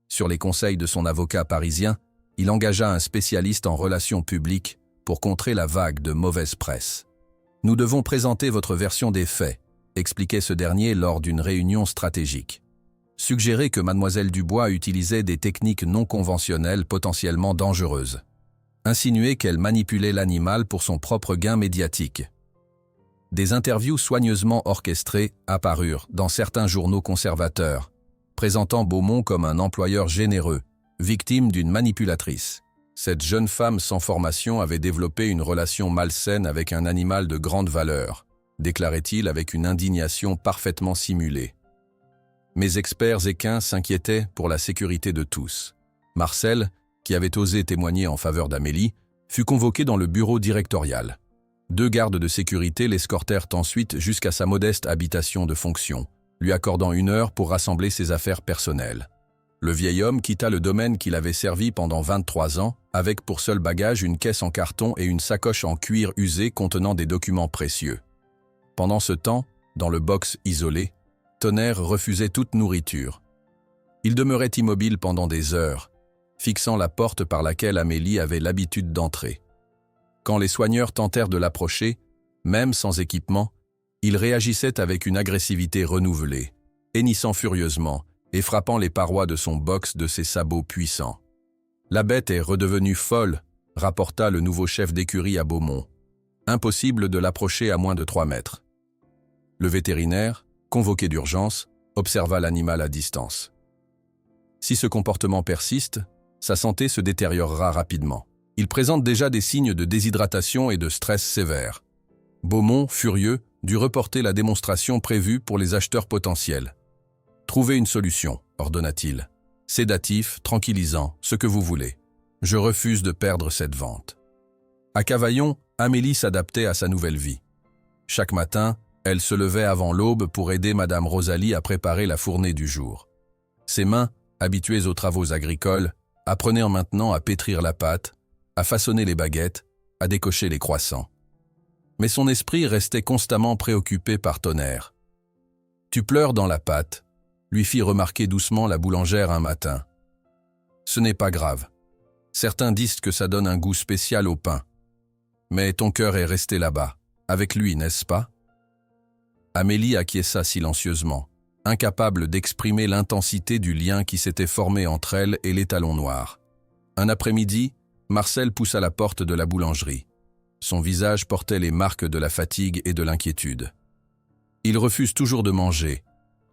Sur les conseils de son avocat parisien, il engagea un spécialiste en relations publiques pour contrer la vague de mauvaise presse. « Nous devons présenter votre version des faits », expliquait ce dernier lors d'une réunion stratégique. Suggérer que Mademoiselle Dubois utilisait des techniques non conventionnelles potentiellement dangereuses. Insinuer qu'elle manipulait l'animal pour son propre gain médiatique. Des interviews soigneusement orchestrées apparurent dans certains journaux conservateurs, présentant Beaumont comme un employeur généreux, victime d'une manipulatrice. Cette jeune femme sans formation avait développé une relation malsaine avec un animal de grande valeur, déclarait-il avec une indignation parfaitement simulée. Mes experts équins s'inquiétaient pour la sécurité de tous. Marcel, qui avait osé témoigner en faveur d'Amélie, fut convoqué dans le bureau directorial. 2 gardes de sécurité l'escortèrent ensuite jusqu'à sa modeste habitation de fonction, lui accordant 1 heure pour rassembler ses affaires personnelles. Le vieil homme quitta le domaine qu'il avait servi pendant 23 ans, avec pour seul bagage une caisse en carton et une sacoche en cuir usé contenant des documents précieux. Pendant ce temps, dans le box isolé, Tonnerre refusait toute nourriture. Il demeurait immobile pendant des heures, fixant la porte par laquelle Amélie avait l'habitude d'entrer. Quand les soigneurs tentèrent de l'approcher, même sans équipement, il réagissait avec une agressivité renouvelée, hennissant furieusement et frappant les parois de son box de ses sabots puissants. « La bête est redevenue folle », rapporta le nouveau chef d'écurie à Beaumont. Impossible de l'approcher à moins de 3 mètres. Le vétérinaire, convoqué d'urgence, observa l'animal à distance. Si ce comportement persiste, sa santé se détériorera rapidement. Il présente déjà des signes de déshydratation et de stress sévère. Beaumont, furieux, dut reporter la démonstration prévue pour les acheteurs potentiels. « Trouvez une solution », ordonna-t-il. « Sédatif, tranquillisant, ce que vous voulez. Je refuse de perdre cette vente. » À Cavaillon, Amélie s'adaptait à sa nouvelle vie. Chaque matin, elle se levait avant l'aube pour aider Madame Rosalie à préparer la fournée du jour. Ses mains, habituées aux travaux agricoles, apprenaient maintenant à pétrir la pâte, à façonner les baguettes, à décocher les croissants. Mais son esprit restait constamment préoccupé par Tonnerre. « Tu pleures dans la pâte », lui fit remarquer doucement la boulangère un matin. « Ce n'est pas grave. Certains disent que ça donne un goût spécial au pain. Mais ton cœur est resté là-bas. Avec lui, n'est-ce pas? Amélie acquiesça silencieusement, incapable d'exprimer l'intensité du lien qui s'était formé entre elle et l'étalon noir. Un après-midi, Marcel poussa la porte de la boulangerie. Son visage portait les marques de la fatigue et de l'inquiétude. « Il refuse toujours de manger »,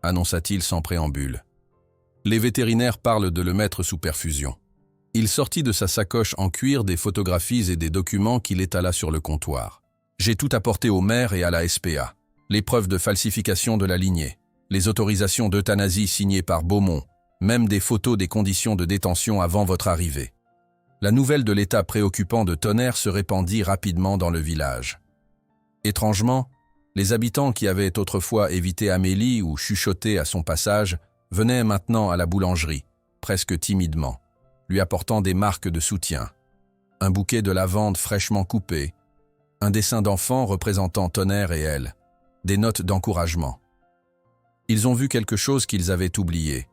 annonça-t-il sans préambule. « Les vétérinaires parlent de le mettre sous perfusion. » Il sortit de sa sacoche en cuir des photographies et des documents qu'il étala sur le comptoir. « J'ai tout apporté au maire et à la SPA. Les preuves de falsification de la lignée, les autorisations d'euthanasie signées par Beaumont, même des photos des conditions de détention avant votre arrivée. » La nouvelle de l'état préoccupant de Tonnerre se répandit rapidement dans le village. Étrangement, les habitants qui avaient autrefois évité Amélie ou chuchoté à son passage venaient maintenant à la boulangerie, presque timidement, lui apportant des marques de soutien. Un bouquet de lavande fraîchement coupé, un dessin d'enfant représentant Tonnerre et elle, des notes d'encouragement. Ils ont vu quelque chose qu'ils avaient oublié,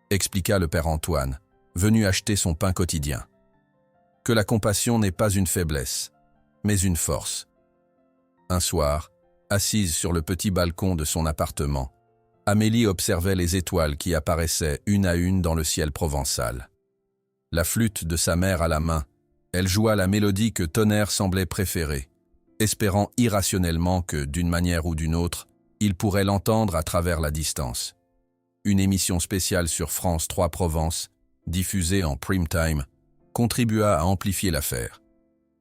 expliqua le père Antoine, venu acheter son pain quotidien. Que la compassion n'est pas une faiblesse, mais une force. Un soir, assise sur le petit balcon de son appartement, Amélie observait les étoiles qui apparaissaient une à une dans le ciel provençal. La flûte de sa mère à la main, elle joua la mélodie que Tonnerre semblait préférer, espérant irrationnellement que, d'une manière ou d'une autre, il pourrait l'entendre à travers la distance. Une émission spéciale sur France 3 Provence, diffusée en prime time, contribua à amplifier l'affaire.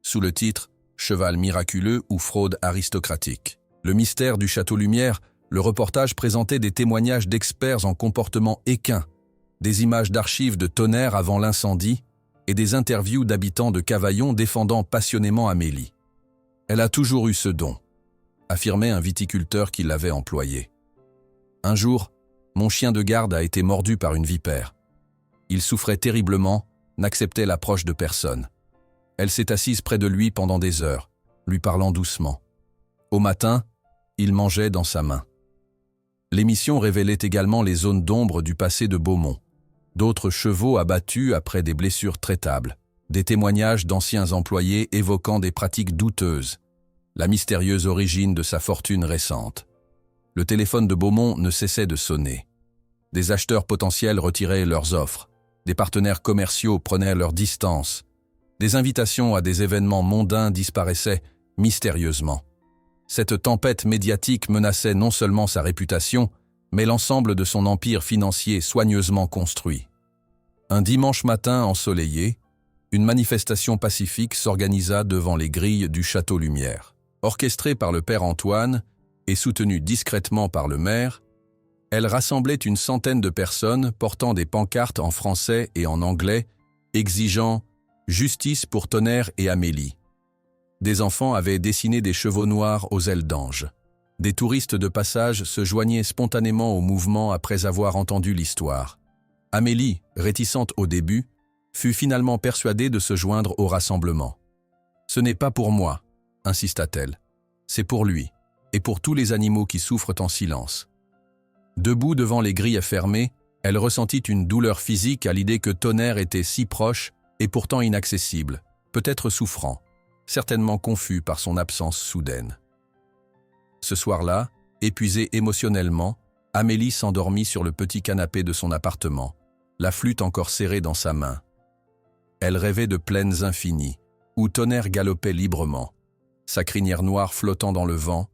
Sous le titre « Cheval miraculeux ou fraude aristocratique ». Le mystère du Château Lumière, le reportage présentait des témoignages d'experts en comportement équin, des images d'archives de Tonnerre avant l'incendie et des interviews d'habitants de Cavaillon défendant passionnément Amélie. « Elle a toujours eu ce don », affirmait un viticulteur qui l'avait employé. « Un jour, mon chien de garde a été mordu par une vipère. Il souffrait terriblement, n'acceptait l'approche de personne. Elle s'est assise près de lui pendant des heures, lui parlant doucement. Au matin, il mangeait dans sa main. » L'émission révélait également les zones d'ombre du passé de Beaumont, d'autres chevaux abattus après des blessures traitables, des témoignages d'anciens employés évoquant des pratiques douteuses, la mystérieuse origine de sa fortune récente. Le téléphone de Beaumont ne cessait de sonner. Des acheteurs potentiels retiraient leurs offres. Des partenaires commerciaux prenaient leur distance. Des invitations à des événements mondains disparaissaient mystérieusement. Cette tempête médiatique menaçait non seulement sa réputation, mais l'ensemble de son empire financier soigneusement construit. Un dimanche matin ensoleillé, une manifestation pacifique s'organisa devant les grilles du Château Lumière. Orchestrée par le père Antoine et soutenue discrètement par le maire, elle rassemblait une centaine de personnes portant des pancartes en français et en anglais, exigeant « justice pour Tonnerre et Amélie ». Des enfants avaient dessiné des chevaux noirs aux ailes d'ange. Des touristes de passage se joignaient spontanément au mouvement après avoir entendu l'histoire. Amélie, réticente au début, fut finalement persuadée de se joindre au rassemblement. « Ce n'est pas pour moi », insista-t-elle. « C'est pour lui, et pour tous les animaux qui souffrent en silence. » Debout devant les grilles fermées, elle ressentit une douleur physique à l'idée que Tonnerre était si proche et pourtant inaccessible, peut-être souffrant, certainement confus par son absence soudaine. Ce soir-là, épuisée émotionnellement, Amélie s'endormit sur le petit canapé de son appartement, la flûte encore serrée dans sa main. Elle rêvait de plaines infinies, où Tonnerre galopait librement, sa crinière noire flottant dans le vent,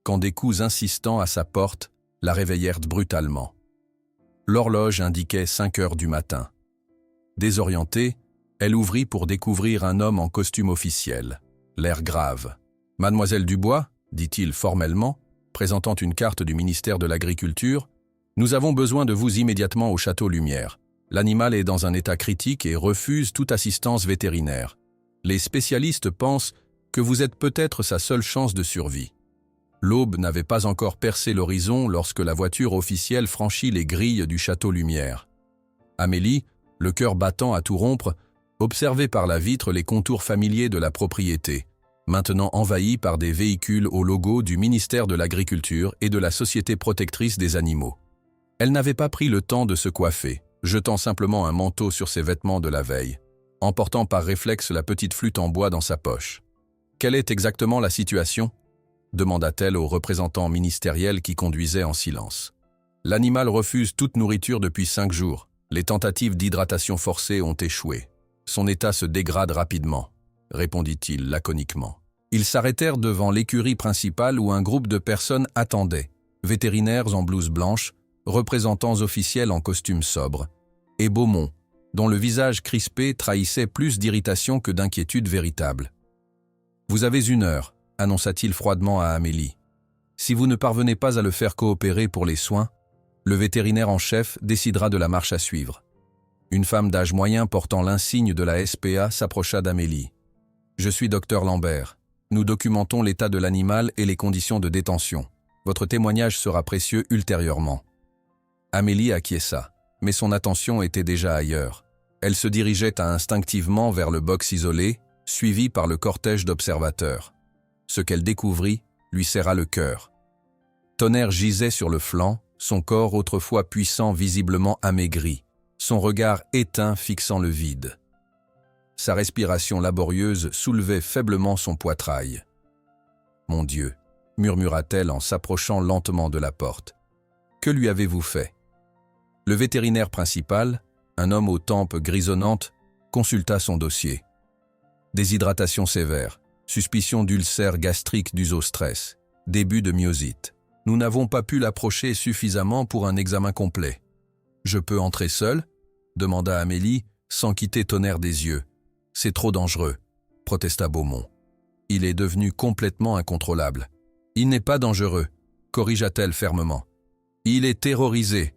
quand des coups insistants à sa porte la réveillèrent brutalement. L'horloge indiquait 5 heures du matin. Désorientée, elle ouvrit pour découvrir un homme en costume officiel, l'air grave. « Mademoiselle Dubois » dit-il formellement, présentant une carte du ministère de l'Agriculture, « nous avons besoin de vous immédiatement au Château Lumière. L'animal est dans un état critique et refuse toute assistance vétérinaire. Les spécialistes pensent que vous êtes peut-être sa seule chance de survie. » L'aube n'avait pas encore percé l'horizon lorsque la voiture officielle franchit les grilles du Château Lumière. Amélie, le cœur battant à tout rompre, observait par la vitre les contours familiers de la propriété, maintenant envahie par des véhicules au logo du ministère de l'Agriculture et de la Société protectrice des animaux. Elle n'avait pas pris le temps de se coiffer, jetant simplement un manteau sur ses vêtements de la veille, emportant par réflexe la petite flûte en bois dans sa poche. Quelle est exactement la situation ? demanda-t-elle au représentant ministériel qui conduisait en silence. L'animal refuse toute nourriture depuis 5 jours. Les tentatives d'hydratation forcée ont échoué. Son état se dégrade rapidement, répondit-il laconiquement. Ils s'arrêtèrent devant l'écurie principale où un groupe de personnes attendait, vétérinaires en blouse blanche, représentants officiels en costume sobre, et Beaumont, dont le visage crispé trahissait plus d'irritation que d'inquiétude véritable. « Vous avez 1 heure, annonça-t-il froidement à Amélie. Si vous ne parvenez pas à le faire coopérer pour les soins, le vétérinaire en chef décidera de la marche à suivre. » Une femme d'âge moyen portant l'insigne de la SPA s'approcha d'Amélie. « Je suis docteur Lambert. Nous documentons l'état de l'animal et les conditions de détention. Votre témoignage sera précieux ultérieurement. » Amélie acquiesça, mais son attention était déjà ailleurs. Elle se dirigeait instinctivement vers le box isolé, suivie par le cortège d'observateurs. Ce qu'elle découvrit lui serra le cœur. Tonnerre gisait sur le flanc, son corps autrefois puissant visiblement amaigri, son regard éteint fixant le vide. Sa respiration laborieuse soulevait faiblement son poitrail. « Mon Dieu !» murmura-t-elle en s'approchant lentement de la porte. « Que lui avez-vous fait ?» Le vétérinaire principal, un homme aux tempes grisonnantes, consulta son dossier. Déshydratation sévère, suspicion d'ulcère gastrique dû au stress, début de myosite. Nous n'avons pas pu l'approcher suffisamment pour un examen complet. « Je peux entrer seul ?» demanda Amélie, sans quitter Tonnerre des yeux. « C'est trop dangereux », protesta Beaumont. « Il est devenu complètement incontrôlable. »« Il n'est pas dangereux », corrigea-t-elle fermement. « Il est terrorisé »,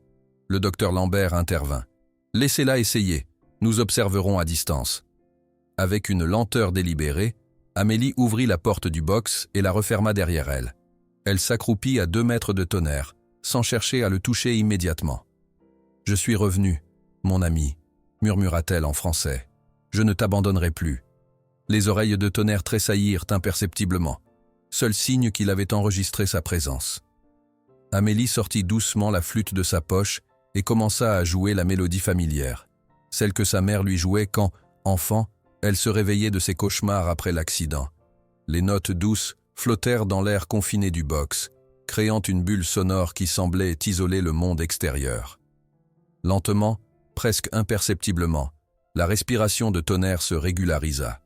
le docteur Lambert intervint. « Laissez-la essayer, nous observerons à distance. » Avec une lenteur délibérée, Amélie ouvrit la porte du box et la referma derrière elle. Elle s'accroupit à 2 mètres de Tonnerre, sans chercher à le toucher immédiatement. « Je suis revenue, mon ami », murmura-t-elle en français. « Je ne t'abandonnerai plus. » Les oreilles de Tonnerre tressaillirent imperceptiblement, seul signe qu'il avait enregistré sa présence. Amélie sortit doucement la flûte de sa poche et commença à jouer la mélodie familière, celle que sa mère lui jouait quand, enfant, elle se réveillait de ses cauchemars après l'accident. Les notes douces flottèrent dans l'air confiné du box, créant une bulle sonore qui semblait isoler le monde extérieur. Lentement, presque imperceptiblement, la respiration de Tonnerre se régularisa.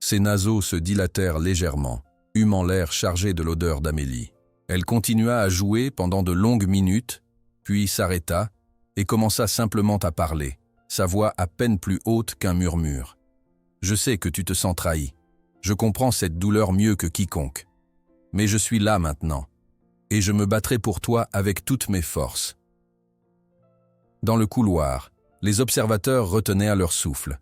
Ses naseaux se dilatèrent légèrement, humant l'air chargé de l'odeur d'Amélie. Elle continua à jouer pendant de longues minutes, puis s'arrêta et commença simplement à parler, sa voix à peine plus haute qu'un murmure. « Je sais que tu te sens trahi. Je comprends cette douleur mieux que quiconque. Mais je suis là maintenant, et je me battrai pour toi avec toutes mes forces. » Dans le couloir, les observateurs retenaient leur souffle.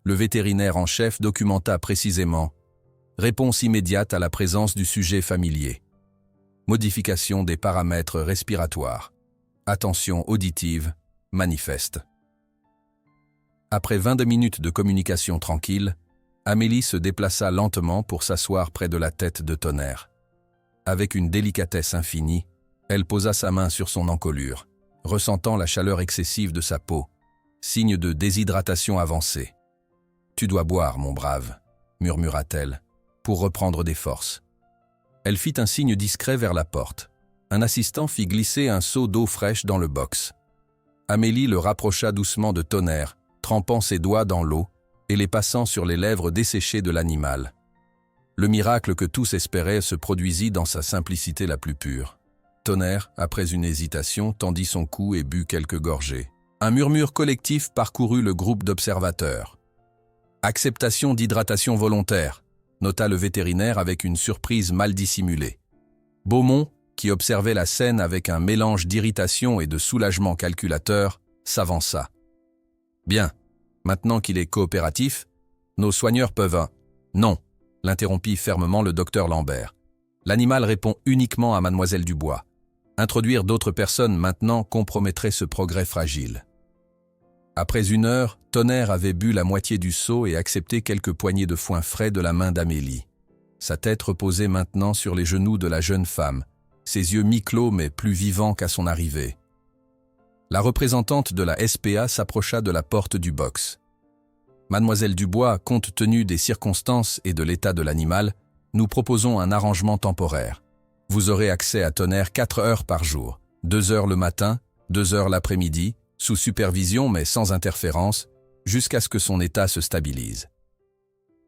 Le vétérinaire en chef documenta précisément « Réponse immédiate à la présence du sujet familier. Modification des paramètres respiratoires. Attention auditive, manifeste. » Après 22 minutes de communication tranquille, Amélie se déplaça lentement pour s'asseoir près de la tête de Tonnerre. Avec une délicatesse infinie, elle posa sa main sur son encolure, ressentant la chaleur excessive de sa peau, signe de déshydratation avancée. « Tu dois boire, mon brave », murmura-t-elle, pour reprendre des forces. Elle fit un signe discret vers la porte. Un assistant fit glisser un seau d'eau fraîche dans le box. Amélie le rapprocha doucement de Tonnerre, trempant ses doigts dans l'eau et les passant sur les lèvres desséchées de l'animal. Le miracle que tous espéraient se produisit dans sa simplicité la plus pure. Tonnerre, après une hésitation, tendit son cou et but quelques gorgées. Un murmure collectif parcourut le groupe d'observateurs. « Acceptation d'hydratation volontaire », nota le vétérinaire avec une surprise mal dissimulée. Beaumont, qui observait la scène avec un mélange d'irritation et de soulagement calculateur, s'avança. « Bien, maintenant qu'il est coopératif, nos soigneurs peuvent... » « Non, » l'interrompit fermement le docteur Lambert. « L'animal répond uniquement à Mademoiselle Dubois. Introduire d'autres personnes maintenant compromettrait ce progrès fragile. » Après 1 heure, Tonnerre avait bu la moitié du seau et accepté quelques poignées de foin frais de la main d'Amélie. Sa tête reposait maintenant sur les genoux de la jeune femme, ses yeux mi-clos mais plus vivants qu'à son arrivée. La représentante de la SPA s'approcha de la porte du box. Mademoiselle Dubois, compte tenu des circonstances et de l'état de l'animal, Nous proposons un arrangement temporaire. Vous aurez accès à Tonnerre 4 heures par jour, 2 heures le matin, 2 heures l'après-midi, sous supervision mais sans interférence, jusqu'à ce que son état se stabilise.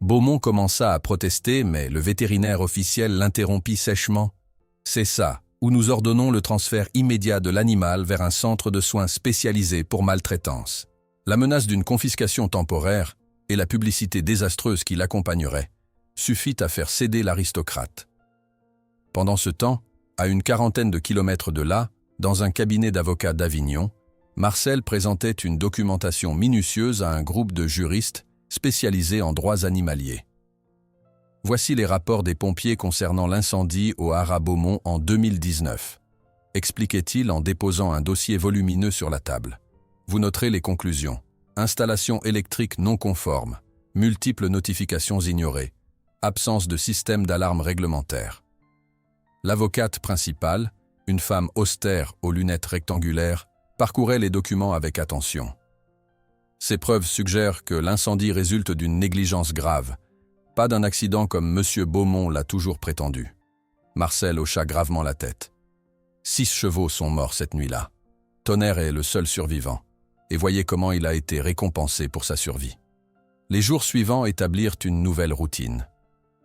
Beaumont commença à protester, mais le vétérinaire officiel l'interrompit sèchement. « C'est ça, où nous ordonnons le transfert immédiat de l'animal vers un centre de soins spécialisé pour maltraitance. » La menace d'une confiscation temporaire et la publicité désastreuse qui l'accompagnerait suffit à faire céder l'aristocrate. Pendant ce temps, à une quarantaine de kilomètres de là, dans un cabinet d'avocats d'Avignon, Marcel présentait une documentation minutieuse à un groupe de juristes spécialisés en droits animaliers. Voici les rapports des pompiers concernant l'incendie au Haras Beaumont en 2019, expliquait-il en déposant un dossier volumineux sur la table. Vous noterez les conclusions. Installation électrique non conforme, multiples notifications ignorées, absence de système d'alarme réglementaire. L'avocate principale, une femme austère aux lunettes rectangulaires, parcourait les documents avec attention. Ces preuves suggèrent que l'incendie résulte d'une négligence grave, pas d'un accident comme M. Beaumont l'a toujours prétendu. Marcel hocha gravement la tête. 6 chevaux sont morts cette nuit-là. Tonnerre est le seul survivant, et voyez comment il a été récompensé pour sa survie. Les jours suivants établirent une nouvelle routine.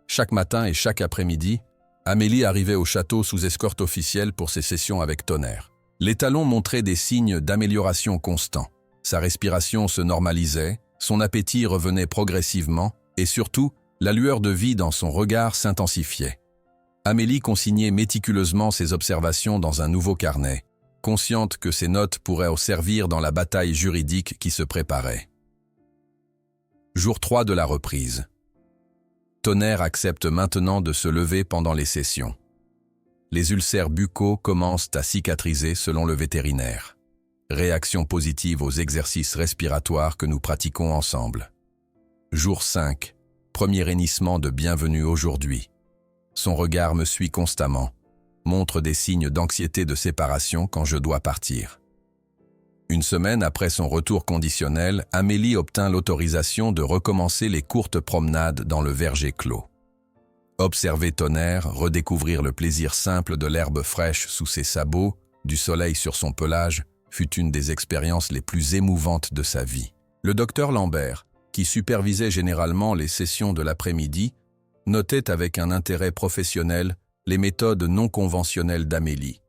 Chaque matin et chaque après-midi, Amélie arrivait au château sous escorte officielle pour ses sessions avec Tonnerre. L'étalon montrait des signes d'amélioration constants. Sa respiration se normalisait, son appétit revenait progressivement, et surtout, la lueur de vie dans son regard s'intensifiait. Amélie consignait méticuleusement ses observations dans un nouveau carnet, consciente que ces notes pourraient servir dans la bataille juridique qui se préparait. Jour 3 de la reprise. Tonnerre accepte maintenant de se lever pendant les sessions. Les ulcères buccaux commencent à cicatriser selon le vétérinaire. Réaction positive aux exercices respiratoires que nous pratiquons ensemble. Jour 5. Premier hennissement de bienvenue aujourd'hui. Son regard me suit constamment, montre des signes d'anxiété de séparation quand je dois partir. Une semaine après son retour conditionnel, Amélie obtint l'autorisation de recommencer les courtes promenades dans le verger clos. Observer Tonnerre, redécouvrir le plaisir simple de l'herbe fraîche sous ses sabots, du soleil sur son pelage, fut une des expériences les plus émouvantes de sa vie. Le docteur Lambert, qui supervisait généralement les sessions de l'après-midi, notait avec un intérêt professionnel les méthodes non conventionnelles d'Amélie,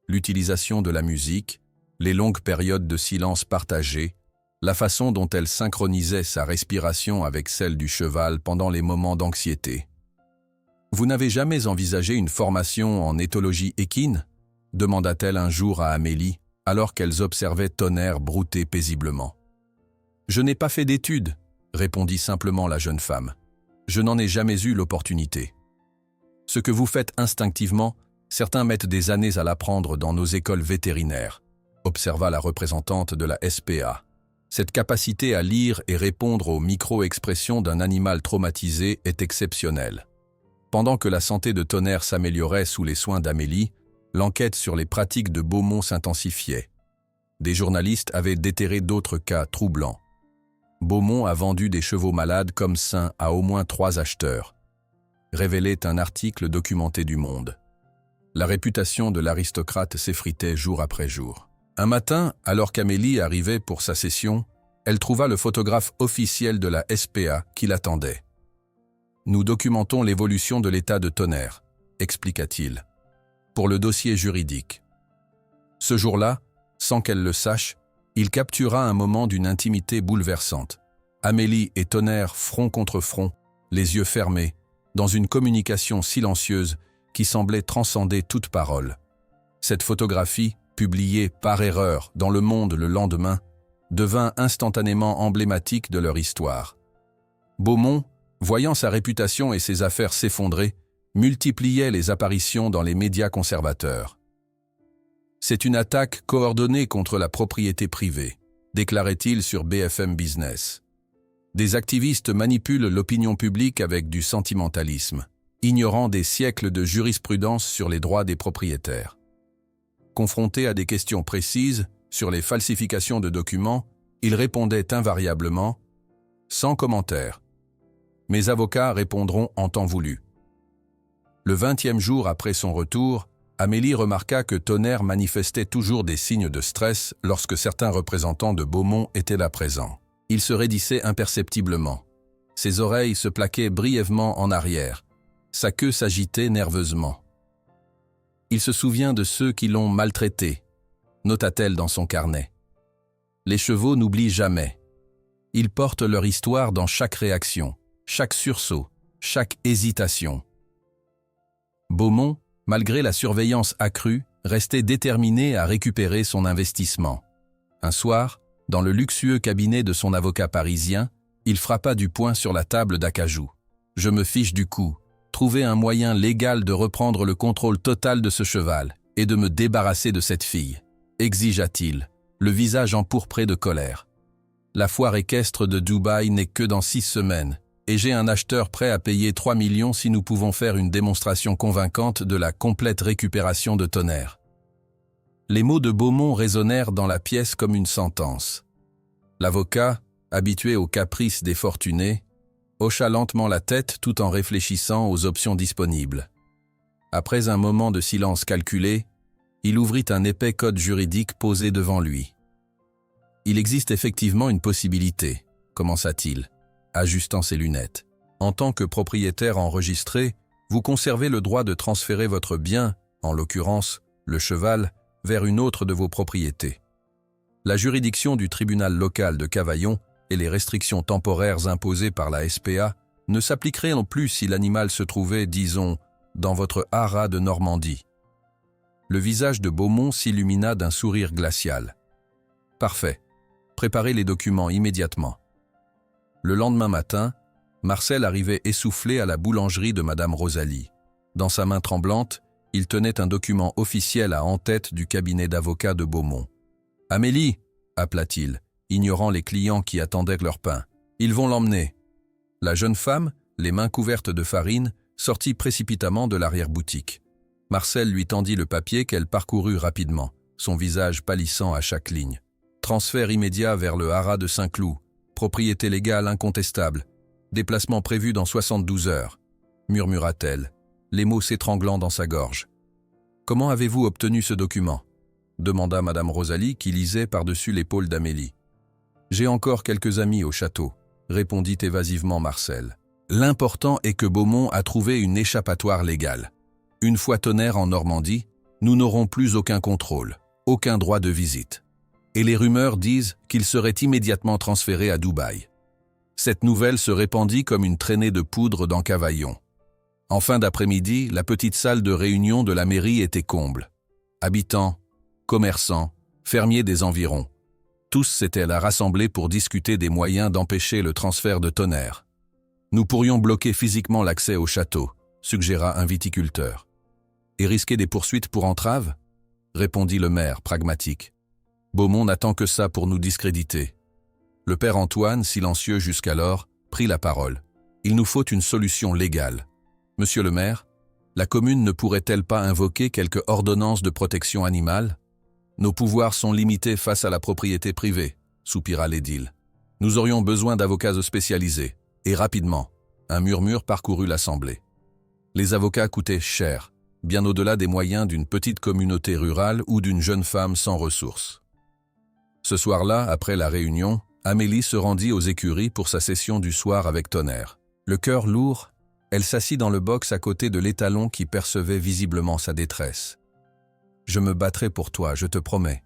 l'utilisation de la musique, les longues périodes de silence partagé, la façon dont elle synchronisait sa respiration avec celle du cheval pendant les moments d'anxiété. « Vous n'avez jamais envisagé une formation en éthologie équine ?» demanda-t-elle un jour à Amélie, alors qu'elles observaient Tonnerre brouter paisiblement. « Je n'ai pas fait d'études, » répondit simplement la jeune femme. « Je n'en ai jamais eu l'opportunité. Ce que vous faites instinctivement, certains mettent des années à l'apprendre dans nos écoles vétérinaires, » observa la représentante de la SPA. Cette capacité à lire et répondre aux micro-expressions d'un animal traumatisé est exceptionnelle. Pendant que la santé de Tonnerre s'améliorait sous les soins d'Amélie, l'enquête sur les pratiques de Beaumont s'intensifiait. Des journalistes avaient déterré d'autres cas troublants. Beaumont a vendu des chevaux malades comme sains à au moins 3 acheteurs, révélait un article documenté du Monde. La réputation de l'aristocrate s'effritait jour après jour. Un matin, alors qu'Amélie arrivait pour sa session, elle trouva le photographe officiel de la SPA qui l'attendait. « Nous documentons l'évolution de l'état de Tonnerre », expliqua-t-il, pour le dossier juridique. Ce jour-là, sans qu'elle le sache, il captura un moment d'une intimité bouleversante. Amélie et Tonnerre front contre front, les yeux fermés, dans une communication silencieuse qui semblait transcender toute parole. Cette photographie, publiée par erreur dans Le Monde le lendemain, devint instantanément emblématique de leur histoire. Beaumont, voyant sa réputation et ses affaires s'effondrer, multipliait les apparitions dans les médias conservateurs. « C'est une attaque coordonnée contre la propriété privée », déclarait-il sur BFM Business. Des activistes manipulent l'opinion publique avec du sentimentalisme, ignorant des siècles de jurisprudence sur les droits des propriétaires. Confronté à des questions précises sur les falsifications de documents, il répondait invariablement « sans commentaire ». Mes avocats répondront en temps voulu. Le 20e jour après son retour, Amélie remarqua que Tonnerre manifestait toujours des signes de stress lorsque certains représentants de Beaumont étaient là présents. Il se raidissait imperceptiblement. Ses oreilles se plaquaient brièvement en arrière. Sa queue s'agitait nerveusement. Il se souvient de ceux qui l'ont maltraité, nota-t-elle dans son carnet. Les chevaux n'oublient jamais. Ils portent leur histoire dans chaque réaction, chaque sursaut, chaque hésitation. Beaumont, malgré la surveillance accrue, restait déterminé à récupérer son investissement. Un soir, dans le luxueux cabinet de son avocat parisien, il frappa du poing sur la table d'acajou. « Je me fiche du coup. Trouver un moyen légal de reprendre le contrôle total de ce cheval et de me débarrasser de cette fille, exigea-t-il, le visage empourpré de colère. La foire équestre de Dubaï n'est que dans 6 semaines, et j'ai un acheteur prêt à payer 3 millions si nous pouvons faire une démonstration convaincante de la complète récupération de Tonnerre. » Les mots de Beaumont résonnèrent dans la pièce comme une sentence. L'avocat, habitué aux caprices des fortunés, hocha lentement la tête tout en réfléchissant aux options disponibles. Après un moment de silence calculé, il ouvrit un épais code juridique posé devant lui. « Il existe effectivement une possibilité, » commença-t-il, ajustant ses lunettes. « En tant que propriétaire enregistré, vous conservez le droit de transférer votre bien, en l'occurrence, le cheval, vers une autre de vos propriétés. La juridiction du tribunal local de Cavaillon et les restrictions temporaires imposées par la SPA ne s'appliqueraient non plus si l'animal se trouvait, disons, dans votre haras de Normandie. » Le visage de Beaumont s'illumina d'un sourire glacial. « Parfait. Préparez les documents immédiatement. » Le lendemain matin, Marcel arrivait essoufflé à la boulangerie de Madame Rosalie. Dans sa main tremblante, il tenait un document officiel à en-tête du cabinet d'avocats de Beaumont. « Amélie !» appela-t-il, ignorant les clients qui attendaient leur pain. « Ils vont l'emmener. » La jeune femme, les mains couvertes de farine, sortit précipitamment de l'arrière-boutique. Marcel lui tendit le papier qu'elle parcourut rapidement, son visage pâlissant à chaque ligne. « Transfert immédiat vers le haras de Saint-Cloud. Propriété légale incontestable. Déplacement prévu dans 72 heures. » murmura-t-elle, les mots s'étranglant dans sa gorge. « Comment avez-vous obtenu ce document ?» demanda Madame Rosalie qui lisait par-dessus l'épaule d'Amélie. « J'ai encore quelques amis au château, » répondit évasivement Marcel. « L'important est que Beaumont a trouvé une échappatoire légale. Une fois Tonnerre en Normandie, nous n'aurons plus aucun contrôle, aucun droit de visite. Et les rumeurs disent qu'il serait immédiatement transféré à Dubaï. » Cette nouvelle se répandit comme une traînée de poudre dans Cavaillon. En fin d'après-midi, la petite salle de réunion de la mairie était comble. Habitants, commerçants, fermiers des environs, tous s'étaient là rassemblés pour discuter des moyens d'empêcher le transfert de Tonnerre. « Nous pourrions bloquer physiquement l'accès au château, » suggéra un viticulteur. « Et risquer des poursuites pour entrave ?» répondit le maire, pragmatique. « Beaumont n'attend que ça pour nous discréditer. » Le père Antoine, silencieux jusqu'alors, prit la parole. « Il nous faut une solution légale. Monsieur le maire, la commune ne pourrait-elle pas invoquer quelque ordonnance de protection animale ? Nos pouvoirs sont limités face à la propriété privée, » soupira l'édile. « Nous aurions besoin d'avocats spécialisés, et rapidement. » Un murmure parcourut l'assemblée. Les avocats coûtaient cher, bien au-delà des moyens d'une petite communauté rurale ou d'une jeune femme sans ressources. Ce soir-là, après la réunion, Amélie se rendit aux écuries pour sa session du soir avec Tonnerre. Le cœur lourd, elle s'assit dans le box à côté de l'étalon qui percevait visiblement sa détresse. « Je me battrai pour toi, je te promets, »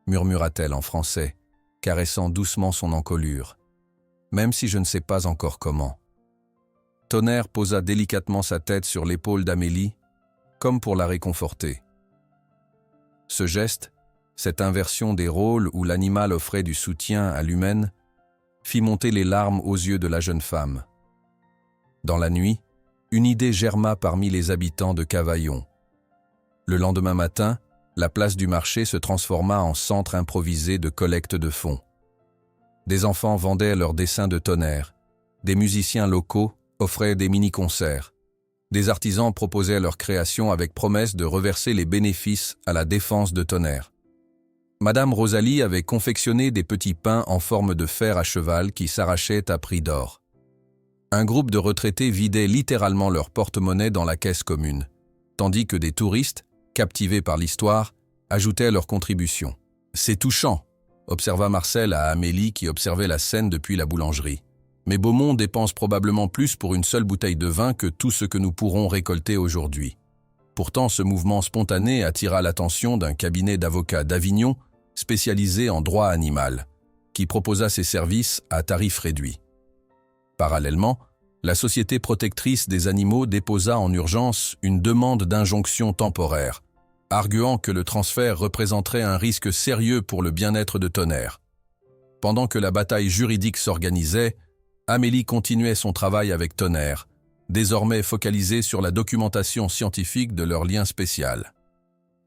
murmura-t-elle en français, caressant doucement son encolure, « même si je ne sais pas encore comment. » Tonnerre posa délicatement sa tête sur l'épaule d'Amélie, comme pour la réconforter. Ce geste, cette inversion des rôles où l'animal offrait du soutien à l'humaine, fit monter les larmes aux yeux de la jeune femme. Dans la nuit, une idée germa parmi les habitants de Cavaillon. Le lendemain matin, la place du marché se transforma en centre improvisé de collecte de fonds. Des enfants vendaient leurs dessins de Tonnerre, des musiciens locaux offraient des mini-concerts, des artisans proposaient leurs créations avec promesse de reverser les bénéfices à la défense de Tonnerre. Madame Rosalie avait confectionné des petits pains en forme de fer à cheval qui s'arrachaient à prix d'or. Un groupe de retraités vidait littéralement leur porte-monnaie dans la caisse commune, tandis que des touristes, captivés par l'histoire, ajoutaient leur contribution. « C'est touchant », observa Marcel à Amélie qui observait la scène depuis la boulangerie. « Mais Beaumont dépense probablement plus pour une seule bouteille de vin que tout ce que nous pourrons récolter aujourd'hui. » Pourtant, ce mouvement spontané attira l'attention d'un cabinet d'avocats d'Avignon spécialisé en droit animal, qui proposa ses services à tarif réduit. Parallèlement, la Société protectrice des animaux déposa en urgence une demande d'injonction temporaire, arguant que le transfert représenterait un risque sérieux pour le bien-être de Tonnerre. Pendant que la bataille juridique s'organisait, Amélie continuait son travail avec Tonnerre, désormais focalisée sur la documentation scientifique de leur lien spécial.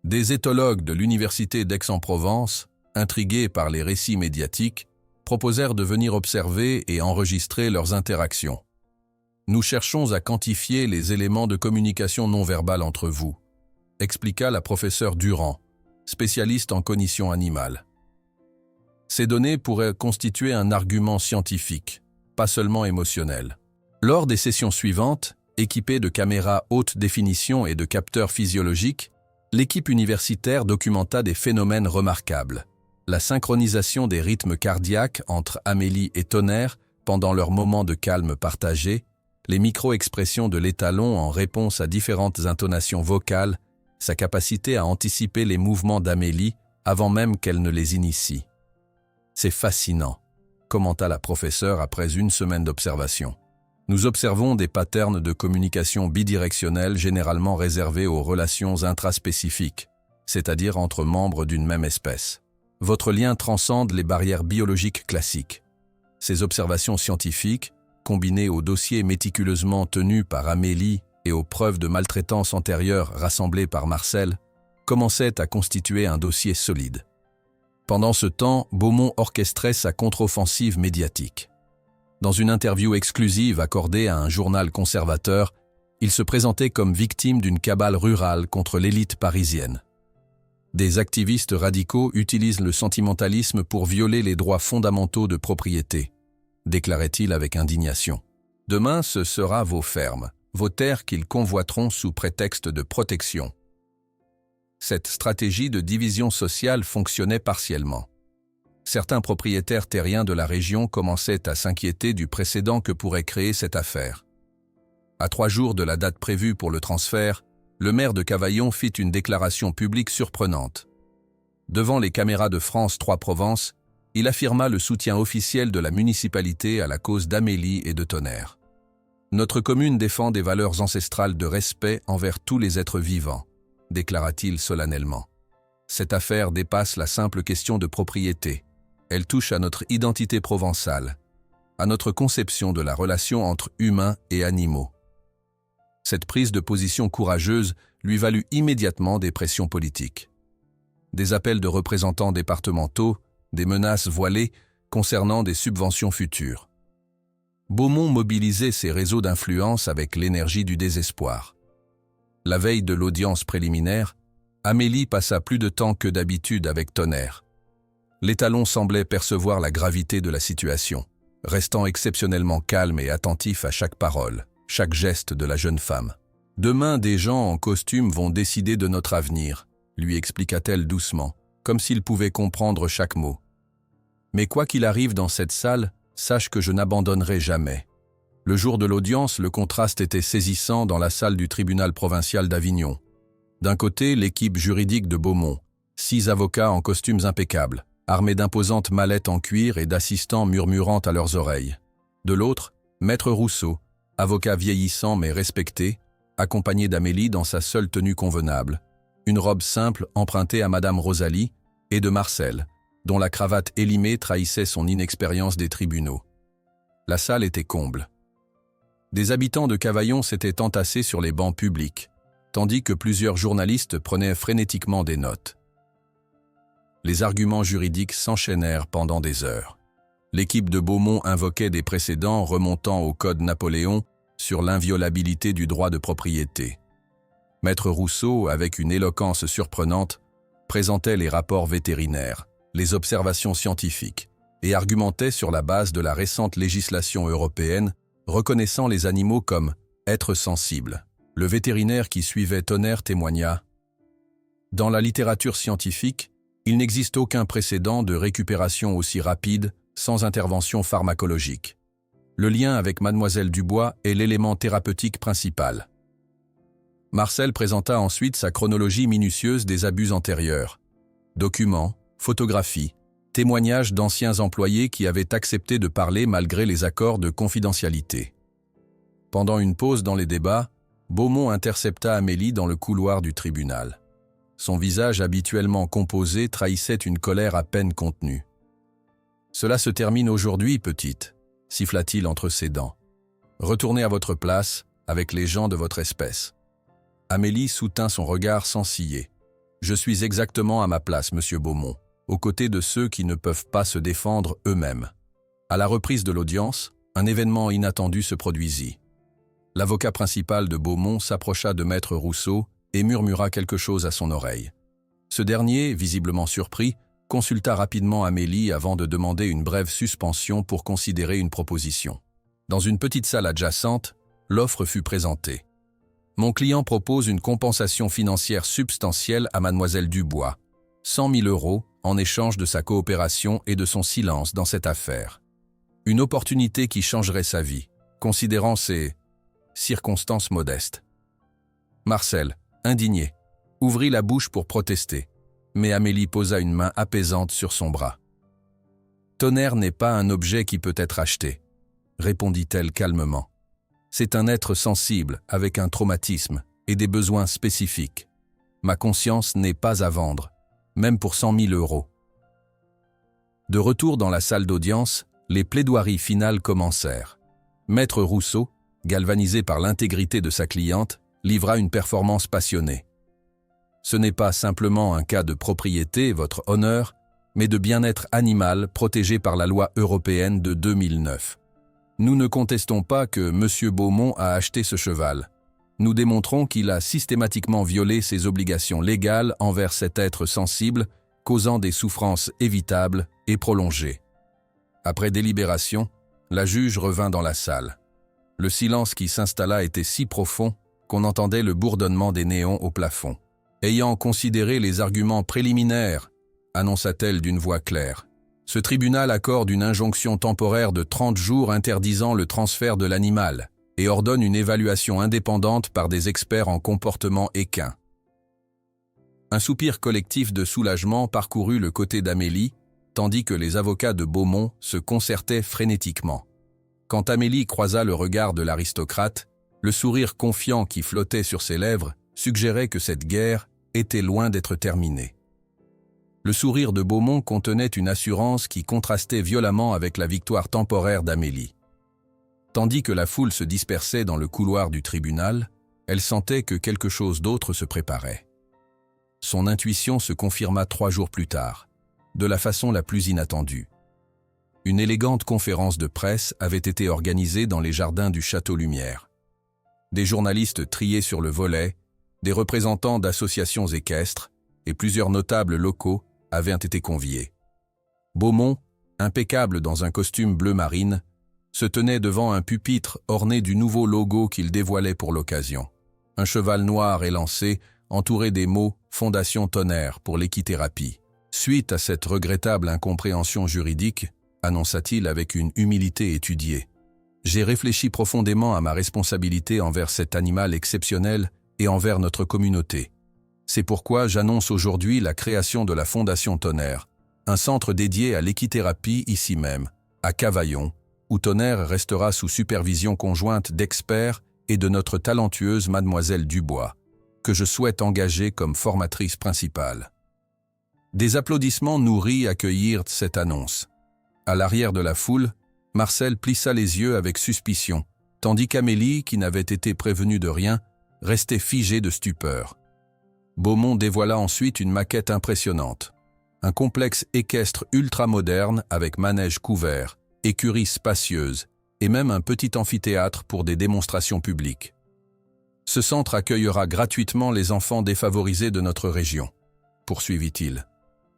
Des éthologues de l'Université d'Aix-en-Provence, intrigués par les récits médiatiques, proposèrent de venir observer et enregistrer leurs interactions. « Nous cherchons à quantifier les éléments de communication non verbale entre vous », expliqua la professeure Durand, spécialiste en cognition animale. Ces données pourraient constituer un argument scientifique, pas seulement émotionnel. Lors des sessions suivantes, équipée de caméras haute définition et de capteurs physiologiques, l'équipe universitaire documenta des phénomènes remarquables. La synchronisation des rythmes cardiaques entre Amélie et Tonnerre pendant leurs moments de calme partagés, les micro-expressions de l'étalon en réponse à différentes intonations vocales, sa capacité à anticiper les mouvements d'Amélie avant même qu'elle ne les initie. « C'est fascinant », commenta la professeure après une semaine d'observation. « Nous observons des patterns de communication bidirectionnelle généralement réservés aux relations intraspécifiques, c'est-à-dire entre membres d'une même espèce. Votre lien transcende les barrières biologiques classiques. Ces observations scientifiques, combinées aux dossiers méticuleusement tenus par Amélie et aux preuves de maltraitance antérieure rassemblées par Marcel, commençaient à constituer un dossier solide. Pendant ce temps, Beaumont orchestrait sa contre-offensive médiatique. Dans une interview exclusive accordée à un journal conservateur, il se présentait comme victime d'une cabale rurale contre l'élite parisienne. Des activistes radicaux utilisent le sentimentalisme pour violer les droits fondamentaux de propriété, déclarait-il avec indignation. Demain, ce sera vos fermes, vos terres qu'ils convoiteront sous prétexte de protection. Cette stratégie de division sociale fonctionnait partiellement. Certains propriétaires terriens de la région commençaient à s'inquiéter du précédent que pourrait créer cette affaire. À 3 jours de la date prévue pour le transfert, le maire de Cavaillon fit une déclaration publique surprenante. Devant les caméras de France 3 Provence, il affirma le soutien officiel de la municipalité à la cause d'Amélie et de Tonnerre. « Notre commune défend des valeurs ancestrales de respect envers tous les êtres vivants », déclara-t-il solennellement. « Cette affaire dépasse la simple question de propriété. Elle touche à notre identité provençale, à notre conception de la relation entre humains et animaux. » Cette prise de position courageuse lui valut immédiatement des pressions politiques. Des appels de représentants départementaux, des menaces voilées concernant des subventions futures. Beaumont mobilisait ses réseaux d'influence avec l'énergie du désespoir. La veille de l'audience préliminaire, Amélie passa plus de temps que d'habitude avec Tonnerre. L'étalon semblait percevoir la gravité de la situation, restant exceptionnellement calme et attentif à chaque parole, chaque geste de la jeune femme. « Demain, des gens en costume vont décider de notre avenir », lui expliqua-t-elle doucement, comme s'il pouvait comprendre chaque mot. « Mais quoi qu'il arrive dans cette salle, sache que je n'abandonnerai jamais. » Le jour de l'audience, le contraste était saisissant dans la salle du tribunal provincial d'Avignon. D'un côté, l'équipe juridique de Beaumont, 6 avocats en costumes impeccables, armés d'imposantes mallettes en cuir et d'assistants murmurant à leurs oreilles. De l'autre, Maître Rousseau, avocat vieillissant mais respecté, accompagné d'Amélie dans sa seule tenue convenable, une robe simple empruntée à Madame Rosalie, et de Marcel, dont la cravate élimée trahissait son inexpérience des tribunaux. La salle était comble. Des habitants de Cavaillon s'étaient entassés sur les bancs publics, tandis que plusieurs journalistes prenaient frénétiquement des notes. Les arguments juridiques s'enchaînèrent pendant des heures. L'équipe de Beaumont invoquait des précédents remontant au Code Napoléon sur l'inviolabilité du droit de propriété. Maître Rousseau, avec une éloquence surprenante, présentait les rapports vétérinaires, les observations scientifiques, et argumentait sur la base de la récente législation européenne reconnaissant les animaux comme êtres sensibles. Le vétérinaire qui suivait Tonnerre témoigna « Dans la littérature scientifique, il n'existe aucun précédent de récupération aussi rapide, sans intervention pharmacologique. Le lien avec Mademoiselle Dubois est l'élément thérapeutique principal. » Marcel présenta ensuite sa chronologie minutieuse des abus antérieurs. Documents, photographies, témoignages d'anciens employés qui avaient accepté de parler malgré les accords de confidentialité. Pendant une pause dans les débats, Beaumont intercepta Amélie dans le couloir du tribunal. Son visage habituellement composé trahissait une colère à peine contenue. « Cela se termine aujourd'hui, petite », siffla-t-il entre ses dents. « Retournez à votre place avec les gens de votre espèce. » Amélie soutint son regard sans ciller. « Je suis exactement à ma place, monsieur Beaumont, aux côtés de ceux qui ne peuvent pas se défendre eux-mêmes. » À la reprise de l'audience, un événement inattendu se produisit. L'avocat principal de Beaumont s'approcha de Maître Rousseau et murmura quelque chose à son oreille. Ce dernier, visiblement surpris, consulta rapidement Amélie avant de demander une brève suspension pour considérer une proposition. Dans une petite salle adjacente, l'offre fut présentée. Mon client propose une compensation financière substantielle à Mademoiselle Dubois, 100 000 € en échange de sa coopération et de son silence dans cette affaire. Une opportunité qui changerait sa vie, considérant ses circonstances modestes. Marcel, indigné, ouvrit la bouche pour protester, mais Amélie posa une main apaisante sur son bras. « Tonnerre n'est pas un objet qui peut être acheté, » répondit-elle calmement. « C'est un être sensible, avec un traumatisme et des besoins spécifiques. Ma conscience n'est pas à vendre, même pour 100 000 €. » De retour dans la salle d'audience, les plaidoiries finales commencèrent. Maître Rousseau, galvanisé par l'intégrité de sa cliente, livra une performance passionnée. « Ce n'est pas simplement un cas de propriété, votre honneur, mais de bien-être animal protégé par la loi européenne de 2009. Nous ne contestons pas que M. Beaumont a acheté ce cheval. Nous démontrons qu'il a systématiquement violé ses obligations légales envers cet être sensible, causant des souffrances évitables et prolongées. » Après délibération, la juge revint dans la salle. Le silence qui s'installa était si profond qu'on entendait le bourdonnement des néons au plafond. « Ayant considéré les arguments préliminaires, » annonça-t-elle d'une voix claire, « ce tribunal accorde une injonction temporaire de 30 jours interdisant le transfert de l'animal et ordonne une évaluation indépendante par des experts en comportement équin. » Un soupir collectif de soulagement parcourut le côté d'Amélie, tandis que les avocats de Beaumont se concertaient frénétiquement. Quand Amélie croisa le regard de l'aristocrate, le sourire confiant qui flottait sur ses lèvres suggérait que cette guerre était loin d'être terminée. Le sourire de Beaumont contenait une assurance qui contrastait violemment avec la victoire temporaire d'Amélie. Tandis que la foule se dispersait dans le couloir du tribunal, elle sentait que quelque chose d'autre se préparait. Son intuition se confirma 3 jours plus tard, de la façon la plus inattendue. Une élégante conférence de presse avait été organisée dans les jardins du Château Lumière. Des journalistes triés sur le volet, des représentants d'associations équestres et plusieurs notables locaux avaient été conviés. Beaumont, impeccable dans un costume bleu marine, se tenait devant un pupitre orné du nouveau logo qu'il dévoilait pour l'occasion. Un cheval noir élancé, entouré des mots « Fondation Tonnerre pour l'équithérapie ». Suite à cette regrettable incompréhension juridique, annonça-t-il avec une humilité étudiée, « J'ai réfléchi profondément à ma responsabilité envers cet animal exceptionnel et envers notre communauté. C'est pourquoi j'annonce aujourd'hui la création de la Fondation Tonnerre, un centre dédié à l'équithérapie ici même, à Cavaillon, où Tonnerre restera sous supervision conjointe d'experts et de notre talentueuse Mademoiselle Dubois, que je souhaite engager comme formatrice principale. » Des applaudissements nourris accueillirent cette annonce. À l'arrière de la foule, Marcel plissa les yeux avec suspicion, tandis qu'Amélie, qui n'avait été prévenue de rien, restait figée de stupeur. Beaumont dévoila ensuite une maquette impressionnante. Un complexe équestre ultramoderne avec manège couvert, écurie spacieuse et même un petit amphithéâtre pour des démonstrations publiques. Ce centre accueillera gratuitement les enfants défavorisés de notre région, poursuivit-il.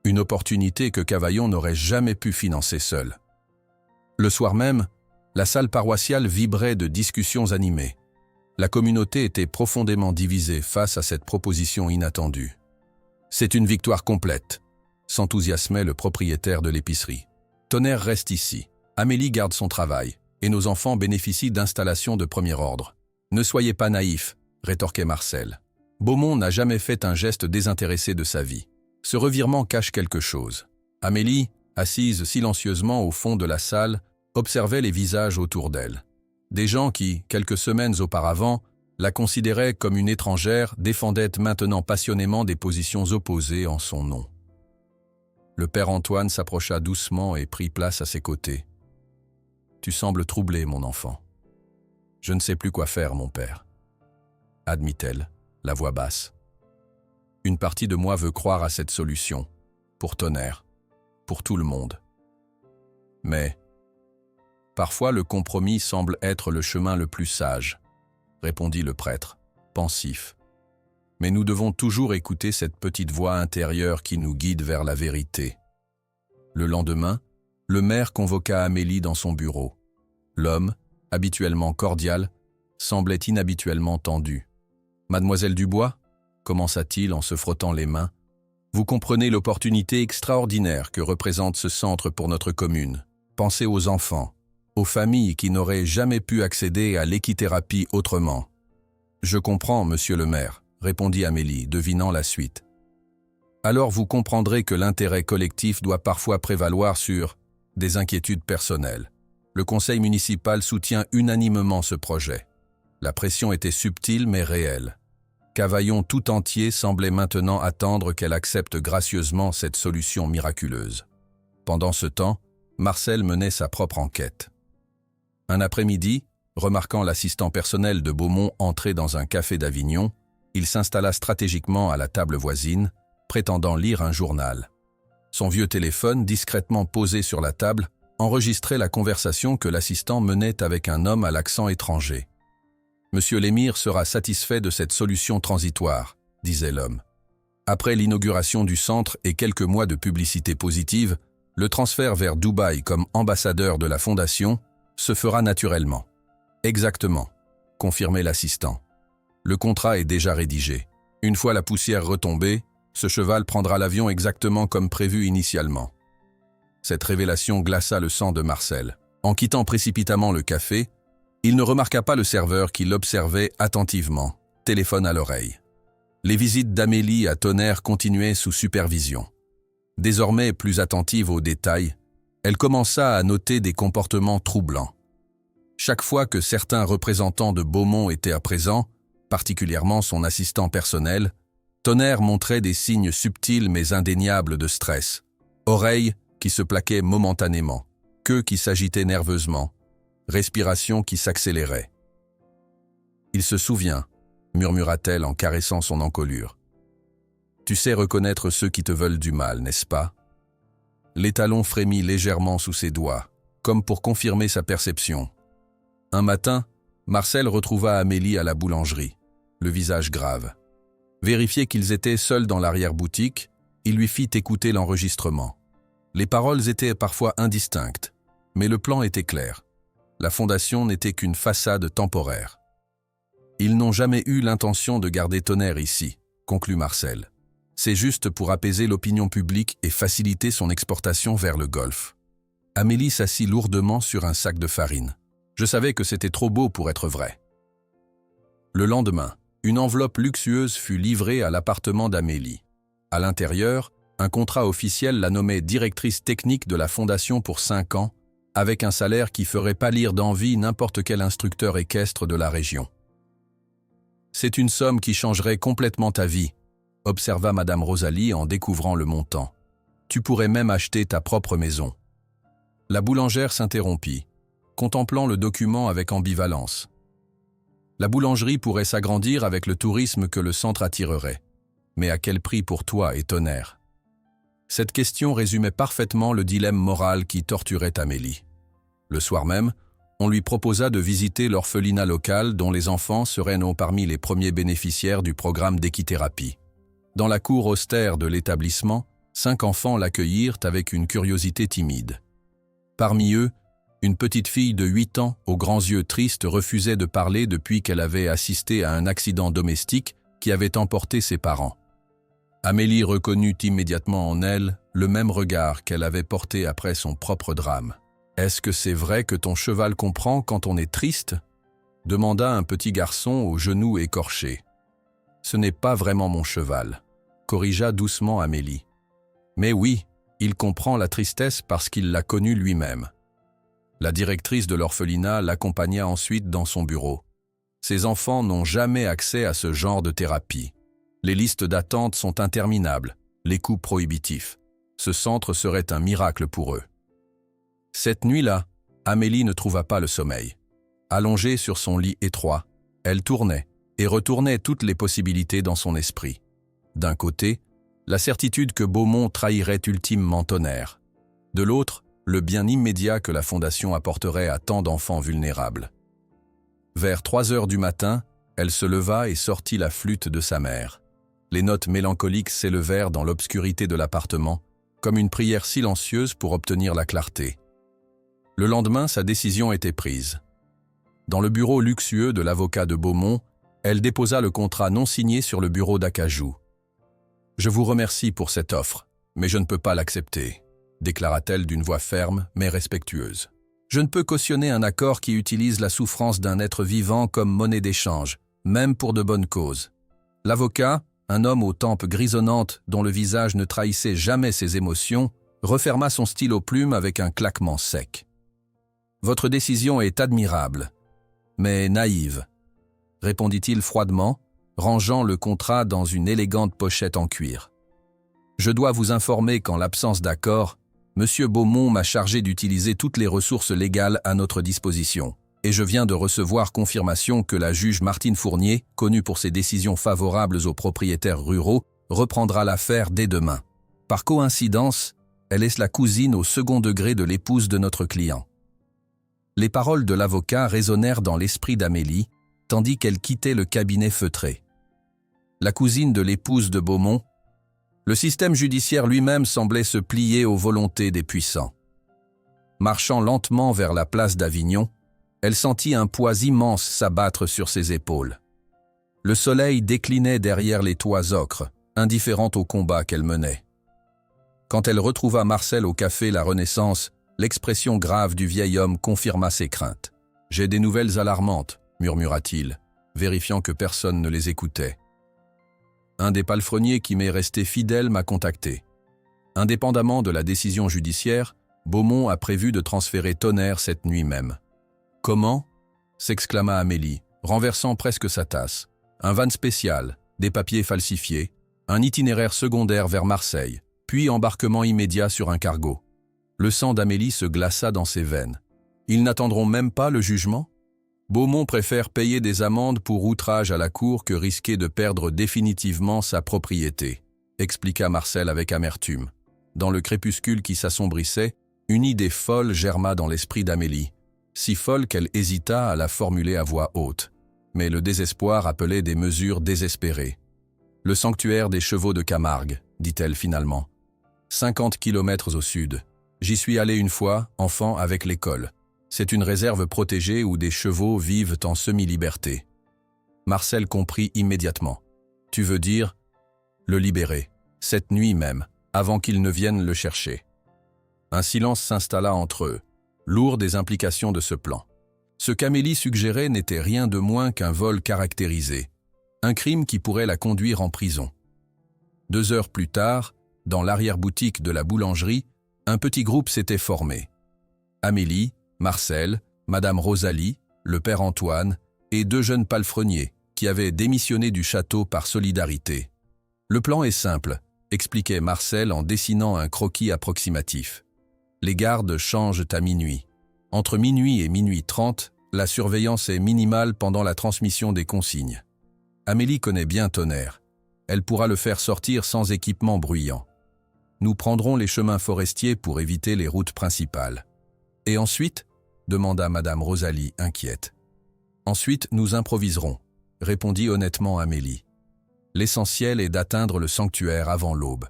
Une opportunité que Cavaillon n'aurait jamais pu financer seul. Le soir même, La salle paroissiale vibrait de discussions animées. La communauté était profondément divisée face à cette proposition inattendue. « C'est une victoire complète », s'enthousiasmait le propriétaire de l'épicerie. « Tonnerre reste ici. Amélie garde son travail, et nos enfants bénéficient d'installations de premier ordre. »« Ne soyez pas naïfs », rétorquait Marcel. Beaumont n'a jamais fait un geste désintéressé de sa vie. Ce revirement cache quelque chose. Amélie, assise silencieusement au fond de la salle, observait les visages autour d'elle. Des gens qui, quelques semaines auparavant, la considéraient comme une étrangère, défendaient maintenant passionnément des positions opposées en son nom. Le père Antoine s'approcha doucement et prit place à ses côtés. « Tu sembles troublé, mon enfant. »« Je ne sais plus quoi faire, mon père. » admit-elle, la voix basse. « Une partie de moi veut croire à cette solution, pour Tonnerre, pour tout le monde. Mais parfois le compromis semble être le chemin le plus sage, » répondit le prêtre, pensif. « Mais nous devons toujours écouter cette petite voix intérieure qui nous guide vers la vérité. » Le lendemain, le maire convoqua Amélie dans son bureau. L'homme, habituellement cordial, semblait inhabituellement tendu. « Mademoiselle Dubois » commença-t-il en se frottant les mains, « vous comprenez l'opportunité extraordinaire que représente ce centre pour notre commune. Pensez aux enfants, aux familles qui n'auraient jamais pu accéder à l'équithérapie autrement. »« Je comprends, monsieur le maire », répondit Amélie, devinant la suite. « Alors vous comprendrez que l'intérêt collectif doit parfois prévaloir sur des inquiétudes personnelles. Le conseil municipal soutient unanimement ce projet. La pression était subtile mais réelle. Cavaillon tout entier semblait maintenant attendre qu'elle accepte gracieusement cette solution miraculeuse. Pendant ce temps, Marcel menait sa propre enquête. Un après-midi, remarquant l'assistant personnel de Beaumont entrer dans un café d'Avignon, il s'installa stratégiquement à la table voisine, prétendant lire un journal. Son vieux téléphone, discrètement posé sur la table, enregistrait la conversation que l'assistant menait avec un homme à l'accent étranger. « Monsieur l'émir sera satisfait de cette solution transitoire », disait l'homme. « Après l'inauguration du centre et quelques mois de publicité positive, le transfert vers Dubaï comme ambassadeur de la fondation se fera naturellement. »« Exactement », confirmait l'assistant. « Le contrat est déjà rédigé. Une fois la poussière retombée, ce cheval prendra l'avion exactement comme prévu initialement. » Cette révélation glaça le sang de Marcel. En quittant précipitamment le café, il ne remarqua pas le serveur qui l'observait attentivement, téléphone à l'oreille. Les visites d'Amélie à Tonnerre continuaient sous supervision. Désormais plus attentive aux détails, elle commença à noter des comportements troublants. Chaque fois que certains représentants de Beaumont étaient à présent, particulièrement son assistant personnel, Tonnerre montrait des signes subtils mais indéniables de stress. Oreilles qui se plaquaient momentanément, queue qui s'agitait nerveusement, respiration qui s'accélérait. « Il se souvient », murmura-t-elle en caressant son encolure. « Tu sais reconnaître ceux qui te veulent du mal, n'est-ce pas ?» L'étalon frémit légèrement sous ses doigts, comme pour confirmer sa perception. Un matin, Marcel retrouva Amélie à la boulangerie, le visage grave. Vérifié qu'ils étaient seuls dans l'arrière-boutique, il lui fit écouter l'enregistrement. Les paroles étaient parfois indistinctes, mais le plan était clair. La fondation n'était qu'une façade temporaire. « Ils n'ont jamais eu l'intention de garder Tonnerre ici », conclut Marcel. « C'est juste pour apaiser l'opinion publique et faciliter son exportation vers le Golfe. » Amélie s'assit lourdement sur un sac de farine. « Je savais que c'était trop beau pour être vrai. » Le lendemain, une enveloppe luxueuse fut livrée à l'appartement d'Amélie. À l'intérieur, un contrat officiel la nommait directrice technique de la fondation pour 5 ans, avec un salaire qui ferait pâlir d'envie n'importe quel instructeur équestre de la région. « C'est une somme qui changerait complètement ta vie », observa Madame Rosalie en découvrant le montant. « Tu pourrais même acheter ta propre maison. » La boulangère s'interrompit, contemplant le document avec ambivalence. La boulangerie pourrait s'agrandir avec le tourisme que le centre attirerait. Mais à quel prix pour toi et Tonnerre? Cette question résumait parfaitement le dilemme moral qui torturait Amélie. Le soir même, on lui proposa de visiter l'orphelinat local dont les enfants seraient parmi les premiers bénéficiaires du programme d'équithérapie. Dans la cour austère de l'établissement, 5 enfants l'accueillirent avec une curiosité timide. Parmi eux, Une petite fille de 8 ans, aux grands yeux tristes, refusait de parler depuis qu'elle avait assisté à un accident domestique qui avait emporté ses parents. Amélie reconnut immédiatement en elle le même regard qu'elle avait porté après son propre drame. « Est-ce que c'est vrai que ton cheval comprend quand on est triste ?» demanda un petit garçon aux genoux écorchés. « Ce n'est pas vraiment mon cheval », corrigea doucement Amélie. « Mais oui, il comprend la tristesse parce qu'il l'a connue lui-même. » La directrice de l'orphelinat l'accompagna ensuite dans son bureau. Ces enfants n'ont jamais accès à ce genre de thérapie. Les listes d'attente sont interminables, les coûts prohibitifs. Ce centre serait un miracle pour eux. Cette nuit-là, Amélie ne trouva pas le sommeil. Allongée sur son lit étroit, elle tournait et retournait toutes les possibilités dans son esprit. D'un côté, la certitude que Beaumont trahirait ultimement Tonnerre. De l'autre, le bien immédiat que la Fondation apporterait à tant d'enfants vulnérables. Vers 3 heures du matin, elle se leva et sortit la flûte de sa mère. Les notes mélancoliques s'élevèrent dans l'obscurité de l'appartement, comme une prière silencieuse pour obtenir la clarté. Le lendemain, sa décision était prise. Dans le bureau luxueux de l'avocat de Beaumont, elle déposa le contrat non signé sur le bureau d'Acajou. « Je vous remercie pour cette offre, mais je ne peux pas l'accepter », déclara-t-elle d'une voix ferme mais respectueuse. « Je ne peux cautionner un accord qui utilise la souffrance d'un être vivant comme monnaie d'échange, même pour de bonnes causes. » L'avocat, un homme aux tempes grisonnantes dont le visage ne trahissait jamais ses émotions, referma son stylo plume avec un claquement sec. « Votre décision est admirable, mais naïve, » répondit-il froidement, rangeant le contrat dans une élégante pochette en cuir. « Je dois vous informer qu'en l'absence d'accord, M. Beaumont m'a chargé d'utiliser toutes les ressources légales à notre disposition. Et je viens de recevoir confirmation que la juge Martine Fournier, connue pour ses décisions favorables aux propriétaires ruraux, reprendra l'affaire dès demain. Par coïncidence, elle est la cousine au second degré de l'épouse de notre client. » Les paroles de l'avocat résonnèrent dans l'esprit d'Amélie, tandis qu'elle quittait le cabinet feutré. La cousine de l'épouse de Beaumont. Le système judiciaire lui-même semblait se plier aux volontés des puissants. Marchant lentement vers la place d'Avignon, elle sentit un poids immense s'abattre sur ses épaules. Le soleil déclinait derrière les toits ocres, indifférente au combat qu'elle menait. Quand elle retrouva Marcel au café La Renaissance, l'expression grave du vieil homme confirma ses craintes. « J'ai des nouvelles alarmantes », murmura-t-il, vérifiant que personne ne les écoutait. « Un des palefreniers qui m'est resté fidèle m'a contacté. Indépendamment de la décision judiciaire, Beaumont a prévu de transférer Tonnerre cette nuit même. » « Comment ?» s'exclama Amélie, renversant presque sa tasse. « Un van spécial, des papiers falsifiés, un itinéraire secondaire vers Marseille, puis embarquement immédiat sur un cargo. » Le sang d'Amélie se glaça dans ses veines. « Ils n'attendront même pas le jugement ? Beaumont préfère payer des amendes pour outrage à la cour que risquer de perdre définitivement sa propriété, » expliqua Marcel avec amertume. Dans le crépuscule qui s'assombrissait, une idée folle germa dans l'esprit d'Amélie. Si folle qu'elle hésita à la formuler à voix haute. Mais le désespoir appelait des mesures désespérées. « Le sanctuaire des chevaux de Camargue », dit-elle finalement. 50 kilomètres au sud. J'y suis allé une fois, enfant, avec l'école. C'est une réserve protégée où des chevaux vivent en semi-liberté. Marcel comprit immédiatement. « Tu veux dire ?» Le libérer, cette nuit même, avant qu'il ne vienne le chercher. Un silence s'installa entre eux. Lourd des implications de ce plan. Ce qu'Amélie suggérait n'était rien de moins qu'un vol caractérisé, un crime qui pourrait la conduire en prison. 2 heures plus tard, dans l'arrière-boutique de la boulangerie, un petit groupe s'était formé. Amélie, Marcel, Madame Rosalie, le père Antoine et 2 jeunes palefreniers qui avaient démissionné du château par solidarité. « Le plan est simple », expliquait Marcel en dessinant un croquis approximatif. Les gardes changent à minuit. Entre minuit et minuit 30, la surveillance est minimale pendant la transmission des consignes. Amélie connaît bien Tonnerre. Elle pourra le faire sortir sans équipement bruyant. Nous prendrons les chemins forestiers pour éviter les routes principales. « Et ensuite ?» demanda Madame Rosalie, inquiète. « Ensuite, nous improviserons », répondit honnêtement Amélie. « L'essentiel est d'atteindre le sanctuaire avant l'aube. »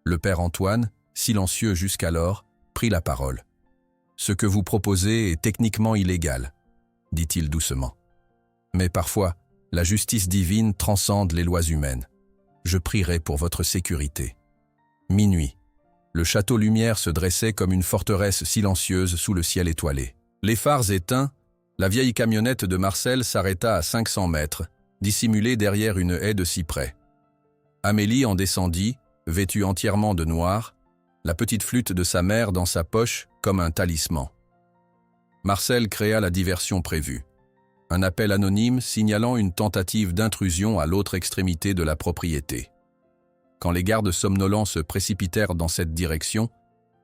Le père Antoine, silencieux jusqu'alors, prit la parole. « Ce que vous proposez est techniquement illégal, dit-il doucement. Mais parfois, la justice divine transcende les lois humaines. Je prierai pour votre sécurité. Minuit. Le château Lumière se dressait comme une forteresse silencieuse sous le ciel étoilé. Les phares éteints, la vieille camionnette de Marcel s'arrêta à 500 mètres, dissimulée derrière une haie de cyprès. Amélie en descendit, vêtue entièrement de noir, la petite flûte de sa mère dans sa poche comme un talisman. Marcel créa la diversion prévue. Un appel anonyme signalant une tentative d'intrusion à l'autre extrémité de la propriété. Quand les gardes somnolents se précipitèrent dans cette direction,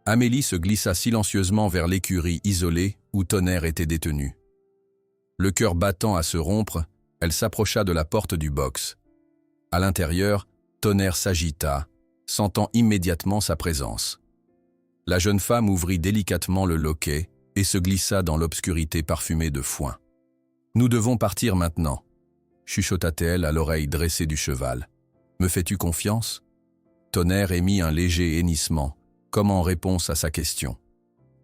Amélie se glissa silencieusement vers l'écurie isolée où Tonnerre était détenu. Le cœur battant à se rompre, elle s'approcha de la porte du box. À l'intérieur, Tonnerre s'agita, sentant immédiatement sa présence. La jeune femme ouvrit délicatement le loquet et se glissa dans l'obscurité parfumée de foin. « Nous devons partir maintenant », chuchota-t-elle à l'oreille dressée du cheval. « Me fais-tu confiance ?» Tonnerre émit un léger hennissement, comme en réponse à sa question.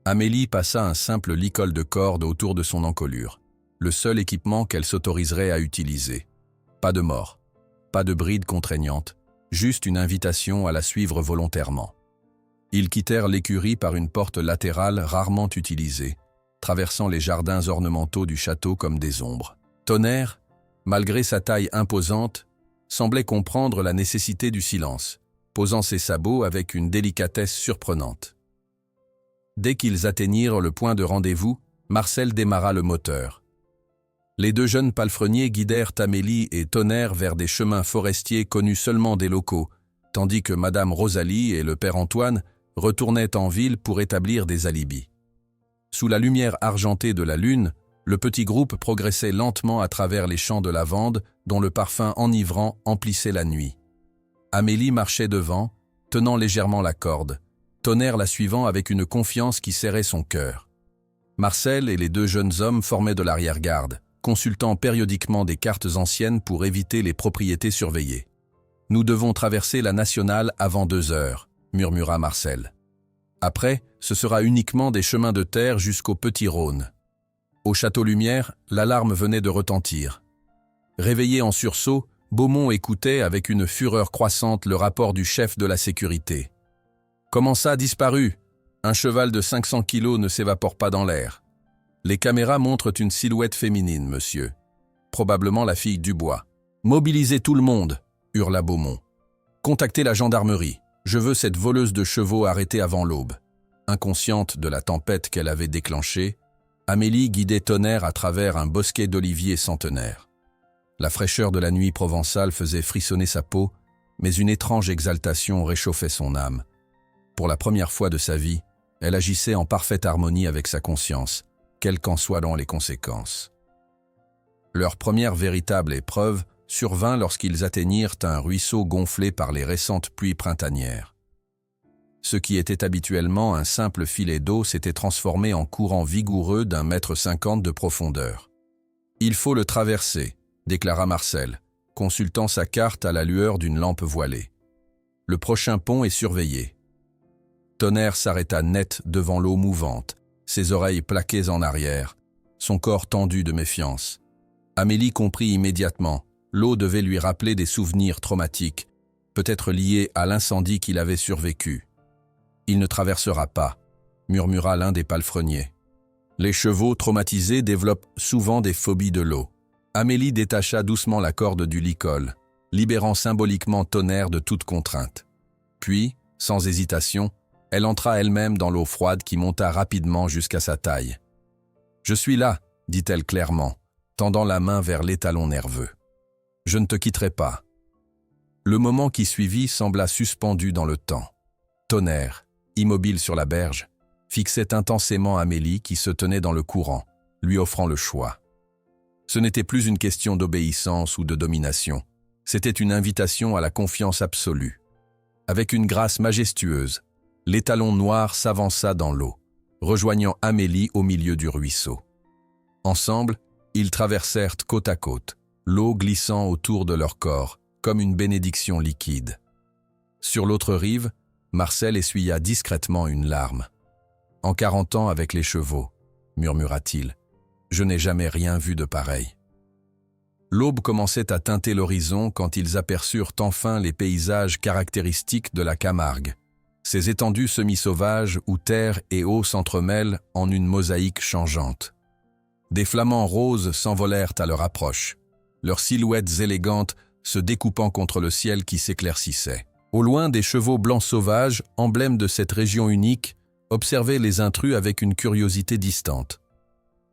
Amélie passa un simple licol de corde autour de son encolure, le seul équipement qu'elle s'autoriserait à utiliser. Pas de mort, pas de bride contraignante, juste une invitation à la suivre volontairement. Ils quittèrent l'écurie par une porte latérale rarement utilisée, traversant les jardins ornementaux du château comme des ombres. Tonnerre, malgré sa taille imposante, semblait comprendre la nécessité du silence, posant ses sabots avec une délicatesse surprenante. Dès qu'ils atteignirent le point de rendez-vous, Marcel démarra le moteur. Les deux jeunes palefreniers guidèrent Amélie et Tonnerre vers des chemins forestiers connus seulement des locaux, tandis que Madame Rosalie et le père Antoine retournaient en ville pour établir des alibis. Sous la lumière argentée de la lune, le petit groupe progressait lentement à travers les champs de lavande dont le parfum enivrant emplissait la nuit. Amélie marchait devant, tenant légèrement la corde, Tonnerre la suivant avec une confiance qui serrait son cœur. Marcel et les deux jeunes hommes formaient de l'arrière-garde, consultant périodiquement des cartes anciennes pour éviter les propriétés surveillées. « Nous devons traverser la nationale avant 2 heures, » murmura Marcel. « Après, ce sera uniquement des chemins de terre jusqu'au Petit Rhône. » Au Château Lumière, l'alarme venait de retentir. Réveillé en sursaut, Beaumont écoutait avec une fureur croissante le rapport du chef de la sécurité. « Comment ça, disparu? Un cheval de 500 kilos ne s'évapore pas dans l'air. Les caméras montrent une silhouette féminine, monsieur. Probablement la fille Dubois. Mobilisez tout le monde, hurla Beaumont. Contactez la gendarmerie. Je veux cette voleuse de chevaux arrêtée avant l'aube. » Inconsciente de la tempête qu'elle avait déclenchée, Amélie guidait Tonnerre à travers un bosquet d'oliviers centenaires. La fraîcheur de la nuit provençale faisait frissonner sa peau, mais une étrange exaltation réchauffait son âme. Pour la première fois de sa vie, elle agissait en parfaite harmonie avec sa conscience, quelles qu'en soient les conséquences. Leur première véritable épreuve survint lorsqu'ils atteignirent un ruisseau gonflé par les récentes pluies printanières. Ce qui était habituellement un simple filet d'eau s'était transformé en courant vigoureux d'1,50 m de profondeur. « Il faut le traverser », déclara Marcel, consultant sa carte à la lueur d'une lampe voilée. « Le prochain pont est surveillé. » Tonnerre s'arrêta net devant l'eau mouvante, ses oreilles plaquées en arrière, son corps tendu de méfiance. Amélie comprit immédiatement, l'eau devait lui rappeler des souvenirs traumatiques, peut-être liés à l'incendie qu'il avait survécu. « Il ne traversera pas », murmura l'un des palefreniers. Les chevaux traumatisés développent souvent des phobies de l'eau. Amélie détacha doucement la corde du licol, libérant symboliquement Tonnerre de toute contrainte. Puis, sans hésitation, elle entra elle-même dans l'eau froide qui monta rapidement jusqu'à sa taille. « Je suis là », dit-elle clairement, tendant la main vers l'étalon nerveux. « Je ne te quitterai pas. » Le moment qui suivit sembla suspendu dans le temps. Tonnerre, immobile sur la berge, fixait intensément Amélie qui se tenait dans le courant, lui offrant le choix. Ce n'était plus une question d'obéissance ou de domination, c'était une invitation à la confiance absolue. Avec une grâce majestueuse, l'étalon noir s'avança dans l'eau, rejoignant Amélie au milieu du ruisseau. Ensemble, ils traversèrent côte à côte, l'eau glissant autour de leur corps, comme une bénédiction liquide. Sur l'autre rive, Marcel essuya discrètement une larme. En 40 ans avec les chevaux, murmura-t-il. Je n'ai jamais rien vu de pareil. L'aube commençait à teinter l'horizon quand ils aperçurent enfin les paysages caractéristiques de la Camargue, ces étendues semi-sauvages où terre et eau s'entremêlent en une mosaïque changeante. Des flamants roses s'envolèrent à leur approche, leurs silhouettes élégantes se découpant contre le ciel qui s'éclaircissait. Au loin, des chevaux blancs sauvages, emblèmes de cette région unique, observaient les intrus avec une curiosité distante.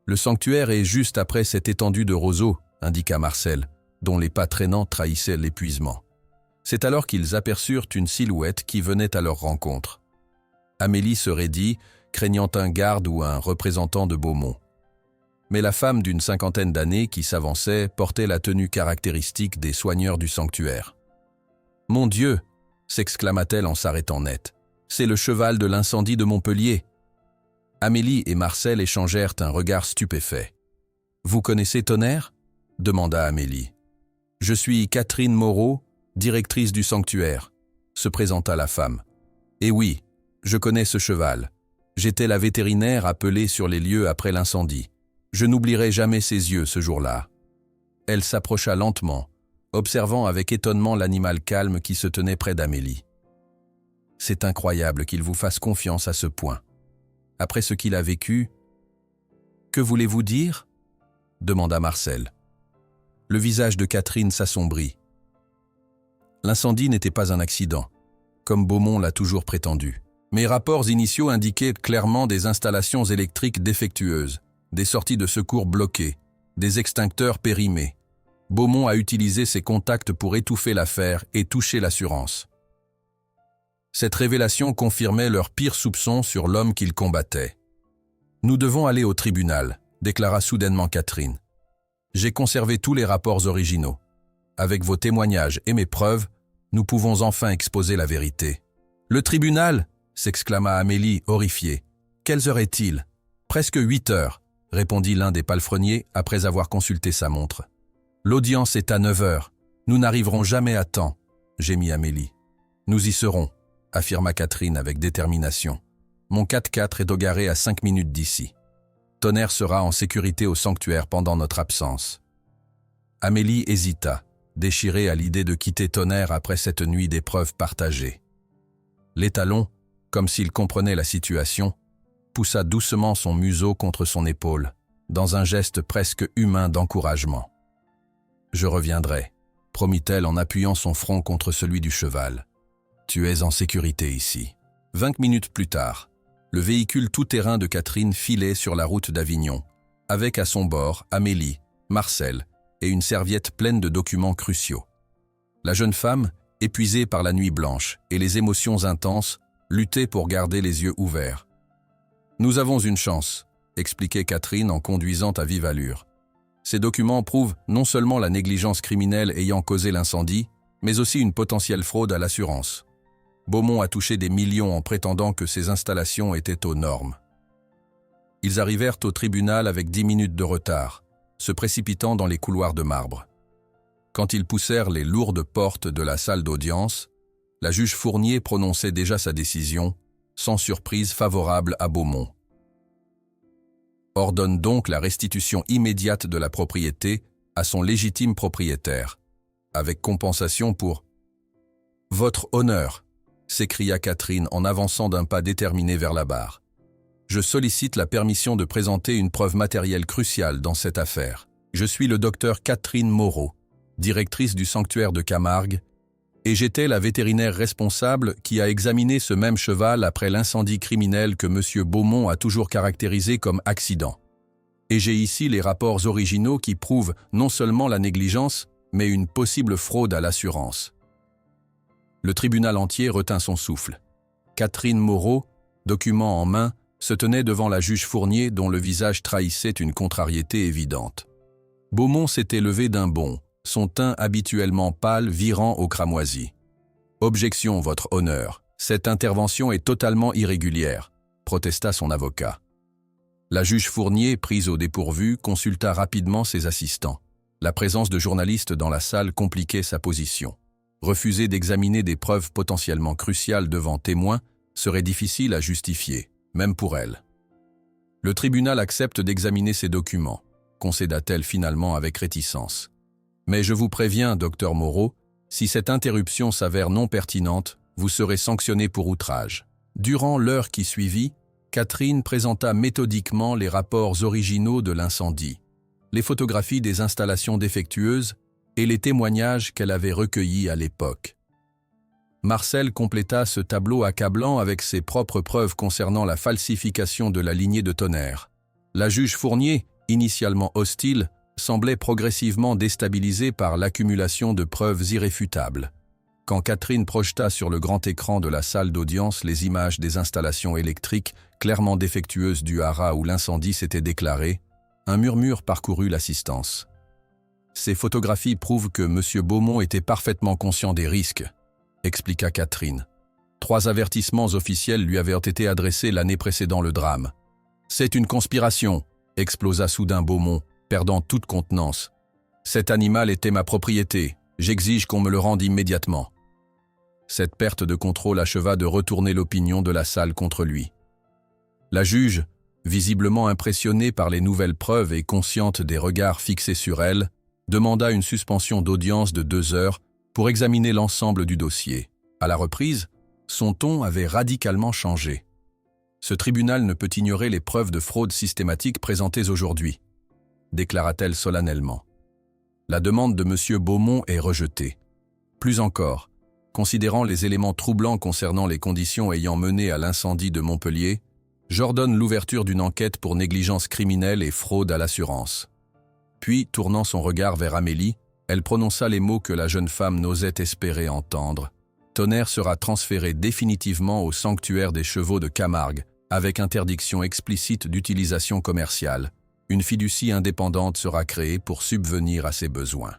Le sanctuaire est juste après cette étendue de roseaux, indiqua Marcel, dont les pas traînants trahissaient l'épuisement. C'est alors qu'ils aperçurent une silhouette qui venait à leur rencontre. Amélie se raidit, craignant un garde ou un représentant de Beaumont. Mais la femme d'une 50aine d'années qui s'avançait portait la tenue caractéristique des soigneurs du sanctuaire. « Mon Dieu !» s'exclama-t-elle en s'arrêtant net. « C'est le cheval de l'incendie de Montpellier !» Amélie et Marcel échangèrent un regard stupéfait. « Vous connaissez Tonnerre ?» demanda Amélie. « Je suis Catherine Moreau, directrice du sanctuaire », se présenta la femme. « Et oui, je connais ce cheval. J'étais la vétérinaire appelée sur les lieux après l'incendie. Je n'oublierai jamais ses yeux ce jour-là. » Elle s'approcha lentement, observant avec étonnement l'animal calme qui se tenait près d'Amélie. « C'est incroyable qu'il vous fasse confiance à ce point. Après ce qu'il a vécu... »« Que voulez-vous dire ?» demanda Marcel. Le visage de Catherine s'assombrit. L'incendie n'était pas un accident, comme Beaumont l'a toujours prétendu. Mes rapports initiaux indiquaient clairement des installations électriques défectueuses, des sorties de secours bloquées, des extincteurs périmés. Beaumont a utilisé ses contacts pour étouffer l'affaire et toucher l'assurance. Cette révélation confirmait leurs pires soupçons sur l'homme qu'ils combattaient. « Nous devons aller au tribunal », déclara soudainement Catherine. « J'ai conservé tous les rapports originaux. Avec vos témoignages et mes preuves, nous pouvons enfin exposer la vérité. »« Le tribunal !» s'exclama Amélie, horrifiée. « Quelles heures est-il ?»« Presque 8 heures, » répondit l'un des palefreniers après avoir consulté sa montre. « L'audience est à 9 heures. Nous n'arriverons jamais à temps, » gémit Amélie. « Nous y serons, » affirma Catherine avec détermination. « Mon 4x4 est garé à 5 minutes d'ici. Tonnerre sera en sécurité au sanctuaire pendant notre absence. » Amélie hésita, déchirée à l'idée de quitter Tonnerre après cette nuit d'épreuves partagées. L'étalon, comme s'il comprenait la situation, poussa doucement son museau contre son épaule, dans un geste presque humain d'encouragement. « Je reviendrai », promit-elle en appuyant son front contre celui du cheval. « Tu es en sécurité ici. » 20 minutes plus tard, le véhicule tout-terrain de Catherine filait sur la route d'Avignon, avec à son bord Amélie, Marcel et une serviette pleine de documents cruciaux. La jeune femme, épuisée par la nuit blanche et les émotions intenses, luttait pour garder les yeux ouverts. « Nous avons une chance », expliquait Catherine en conduisant à vive allure. « Ces documents prouvent non seulement la négligence criminelle ayant causé l'incendie, mais aussi une potentielle fraude à l'assurance. Beaumont a touché des millions en prétendant que ces installations étaient aux normes. » Ils arrivèrent au tribunal avec 10 minutes de retard, se précipitant dans les couloirs de marbre. Quand ils poussèrent les lourdes portes de la salle d'audience, la juge Fournier prononçait déjà sa décision, sans surprise favorable à Beaumont. Ordonne donc la restitution immédiate de la propriété à son légitime propriétaire, avec compensation pour « Votre honneur », s'écria Catherine en avançant d'un pas déterminé vers la barre. « Je sollicite la permission de présenter une preuve matérielle cruciale dans cette affaire. Je suis le docteur Catherine Moreau, directrice du sanctuaire de Camargue, et j'étais la vétérinaire responsable qui a examiné ce même cheval après l'incendie criminel que M. Beaumont a toujours caractérisé comme accident. Et j'ai ici les rapports originaux qui prouvent non seulement la négligence, mais une possible fraude à l'assurance. » Le tribunal entier retint son souffle. Catherine Moreau, document en main, se tenait devant la juge Fournier dont le visage trahissait une contrariété évidente. Beaumont s'était levé d'un bond, son teint habituellement pâle virant au cramoisi. « Objection, votre honneur. Cette intervention est totalement irrégulière », protesta son avocat. La juge Fournier, prise au dépourvu, consulta rapidement ses assistants. La présence de journalistes dans la salle compliquait sa position. Refuser d'examiner des preuves potentiellement cruciales devant témoins serait difficile à justifier. même pour elle. Le tribunal accepte d'examiner ces documents, concéda-t-elle finalement avec réticence. Mais je vous préviens, docteur Moreau, si cette interruption s'avère non pertinente, vous serez sanctionné pour outrage. Durant l'heure qui suivit, Catherine présenta méthodiquement les rapports originaux de l'incendie, les photographies des installations défectueuses et les témoignages qu'elle avait recueillis à l'époque. Marcel compléta ce tableau accablant avec ses propres preuves concernant la falsification de la lignée de Tonnerre. La juge Fournier, initialement hostile, semblait progressivement déstabilisée par l'accumulation de preuves irréfutables. Quand Catherine projeta sur le grand écran de la salle d'audience les images des installations électriques clairement défectueuses du haras où l'incendie s'était déclaré, un murmure parcourut l'assistance. Ces photographies prouvent que M. Beaumont était parfaitement conscient des risques, expliqua Catherine. 3 avertissements officiels lui avaient été adressés l'année précédant le drame. « C'est une conspiration !» explosa soudain Beaumont, perdant toute contenance. « Cet animal était ma propriété. J'exige qu'on me le rende immédiatement. » Cette perte de contrôle acheva de retourner l'opinion de la salle contre lui. La juge, visiblement impressionnée par les nouvelles preuves et consciente des regards fixés sur elle, demanda une suspension d'audience de 2 heures pour examiner l'ensemble du dossier. À la reprise, son ton avait radicalement changé. Ce tribunal ne peut ignorer les preuves de fraude systématique présentées aujourd'hui, déclara-t-elle solennellement. La demande de M. Beaumont est rejetée. Plus encore, considérant les éléments troublants concernant les conditions ayant mené à l'incendie de Montpellier, j'ordonne l'ouverture d'une enquête pour négligence criminelle et fraude à l'assurance. Puis, tournant son regard vers Amélie, elle prononça les mots que la jeune femme n'osait espérer entendre. Tonnerre sera transféré définitivement au sanctuaire des chevaux de Camargue, avec interdiction explicite d'utilisation commerciale. Une fiducie indépendante sera créée pour subvenir à ses besoins.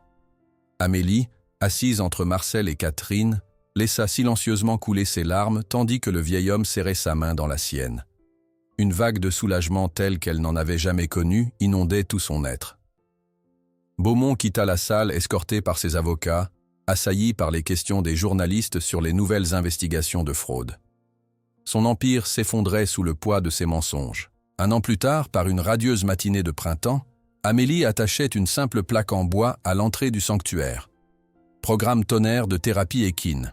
Amélie, assise entre Marcel et Catherine, laissa silencieusement couler ses larmes tandis que le vieil homme serrait sa main dans la sienne. Une vague de soulagement telle qu'elle n'en avait jamais connue inondait tout son être. Beaumont quitta la salle escorté par ses avocats, assailli par les questions des journalistes sur les nouvelles investigations de fraude. Son empire s'effondrait sous le poids de ses mensonges. 1 an plus tard, par une radieuse matinée de printemps, Amélie attachait une simple plaque en bois à l'entrée du sanctuaire. Programme Tonnerre de thérapie équine.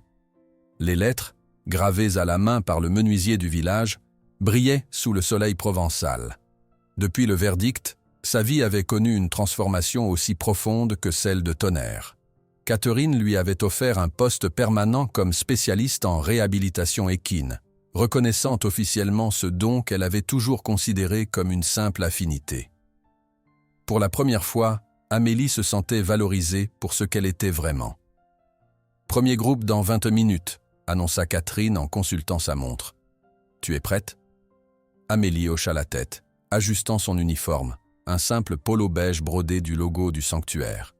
Les lettres, gravées à la main par le menuisier du village, brillaient sous le soleil provençal. Depuis le verdict, sa vie avait connu une transformation aussi profonde que celle de Tonnerre. Catherine lui avait offert un poste permanent comme spécialiste en réhabilitation équine, reconnaissant officiellement ce don qu'elle avait toujours considéré comme une simple affinité. Pour la première fois, Amélie se sentait valorisée pour ce qu'elle était vraiment. « Premier groupe dans 20 minutes », annonça Catherine en consultant sa montre. « Tu es prête ?» Amélie hocha la tête, ajustant son uniforme, un simple polo beige brodé du logo du sanctuaire.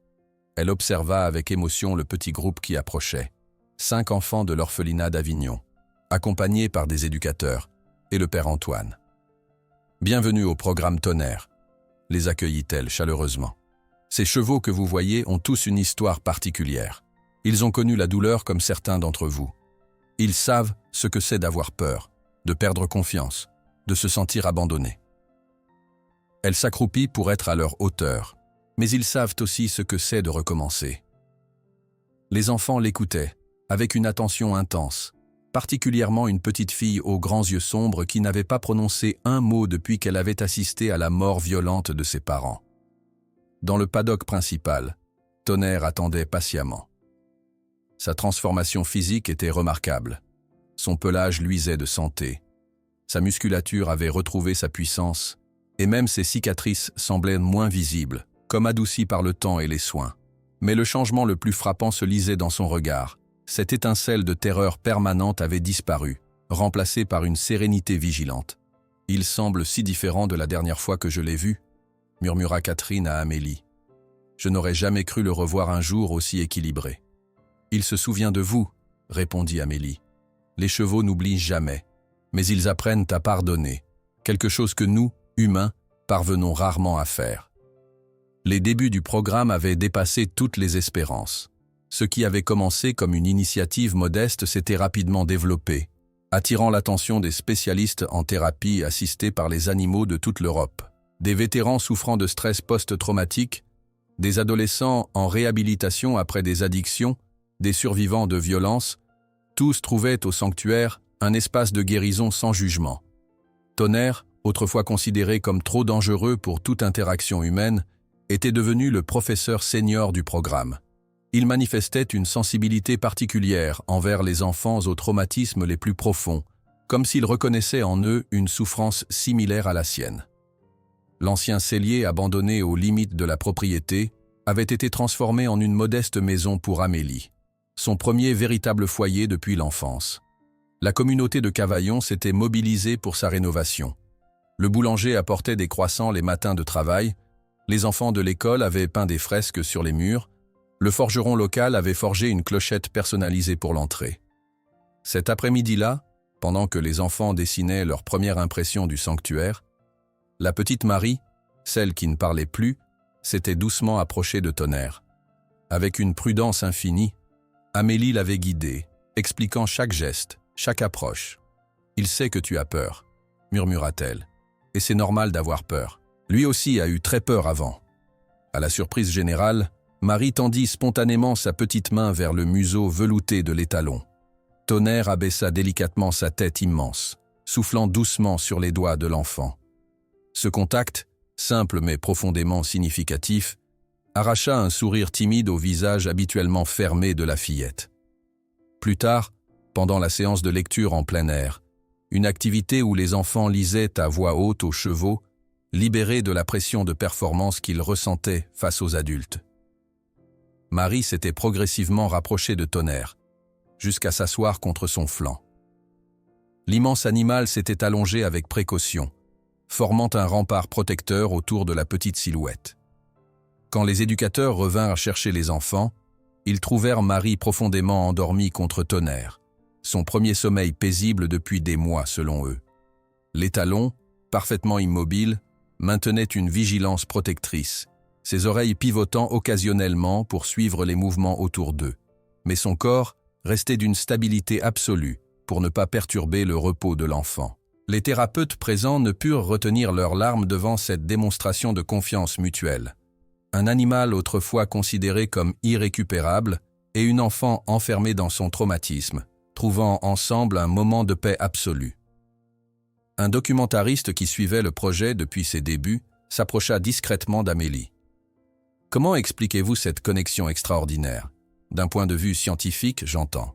Elle observa avec émotion le petit groupe qui approchait. 5 enfants de l'orphelinat d'Avignon, accompagnés par des éducateurs, et le père Antoine. « Bienvenue au programme Tonnerre », les accueillit-elle chaleureusement. « Ces chevaux que vous voyez ont tous une histoire particulière. Ils ont connu la douleur comme certains d'entre vous. Ils savent ce que c'est d'avoir peur, de perdre confiance, de se sentir abandonné. Elle s'accroupit pour être à leur hauteur, mais ils savent aussi ce que c'est de recommencer. » Les enfants l'écoutaient, avec une attention intense, particulièrement une petite fille aux grands yeux sombres qui n'avait pas prononcé un mot depuis qu'elle avait assisté à la mort violente de ses parents. Dans le paddock principal, Tonnerre attendait patiemment. Sa transformation physique était remarquable. Son pelage luisait de santé. Sa musculature avait retrouvé sa puissance, et même ses cicatrices semblaient moins visibles, comme adoucies par le temps et les soins. Mais le changement le plus frappant se lisait dans son regard. Cette étincelle de terreur permanente avait disparu, remplacée par une sérénité vigilante. « Il semble si différent de la dernière fois que je l'ai vu », murmura Catherine à Amélie. « Je n'aurais jamais cru le revoir un jour aussi équilibré. »« Il se souvient de vous, » répondit Amélie. « Les chevaux n'oublient jamais, mais ils apprennent à pardonner, quelque chose que nous, humains, parvenons rarement à faire. » Les débuts du programme avaient dépassé toutes les espérances. Ce qui avait commencé comme une initiative modeste s'était rapidement développé, attirant l'attention des spécialistes en thérapie assistée par les animaux de toute l'Europe. Des vétérans souffrant de stress post-traumatique, des adolescents en réhabilitation après des addictions, des survivants de violences, tous trouvaient au sanctuaire un espace de guérison sans jugement. Tonnerre, autrefois considéré comme trop dangereux pour toute interaction humaine, était devenu le professeur senior du programme. Il manifestait une sensibilité particulière envers les enfants aux traumatismes les plus profonds, comme s'il reconnaissait en eux une souffrance similaire à la sienne. L'ancien cellier abandonné aux limites de la propriété avait été transformé en une modeste maison pour Amélie, son premier véritable foyer depuis l'enfance. La communauté de Cavaillon s'était mobilisée pour sa rénovation. Le boulanger apportait des croissants les matins de travail, les enfants de l'école avaient peint des fresques sur les murs, le forgeron local avait forgé une clochette personnalisée pour l'entrée. Cet après-midi-là, pendant que les enfants dessinaient leur première impression du sanctuaire, la petite Marie, celle qui ne parlait plus, s'était doucement approchée de Tonnerre. Avec une prudence infinie, Amélie l'avait guidée, expliquant chaque geste, chaque approche. « Il sait que tu as peur », murmura-t-elle, « et c'est normal d'avoir peur. Lui aussi a eu très peur avant. » À la surprise générale, Marie tendit spontanément sa petite main vers le museau velouté de l'étalon. Tonnerre abaissa délicatement sa tête immense, soufflant doucement sur les doigts de l'enfant. Ce contact, simple mais profondément significatif, arracha un sourire timide au visage habituellement fermé de la fillette. Plus tard, pendant la séance de lecture en plein air, une activité où les enfants lisaient à voix haute aux chevaux, libérés de la pression de performance qu'ils ressentaient face aux adultes. Marie s'était progressivement rapprochée de Tonnerre, jusqu'à s'asseoir contre son flanc. L'immense animal s'était allongé avec précaution, formant un rempart protecteur autour de la petite silhouette. Quand les éducateurs revinrent chercher les enfants, ils trouvèrent Marie profondément endormie contre Tonnerre, son premier sommeil paisible depuis des mois selon eux. L'étalon, parfaitement immobile, maintenait une vigilance protectrice, ses oreilles pivotant occasionnellement pour suivre les mouvements autour d'eux, mais son corps restait d'une stabilité absolue pour ne pas perturber le repos de l'enfant. Les thérapeutes présents ne purent retenir leurs larmes devant cette démonstration de confiance mutuelle. Un animal autrefois considéré comme irrécupérable et une enfant enfermée dans son traumatisme, trouvant ensemble un moment de paix absolue. Un documentariste qui suivait le projet depuis ses débuts s'approcha discrètement d'Amélie. « Comment expliquez-vous cette connexion extraordinaire ? D'un point de vue scientifique, j'entends. »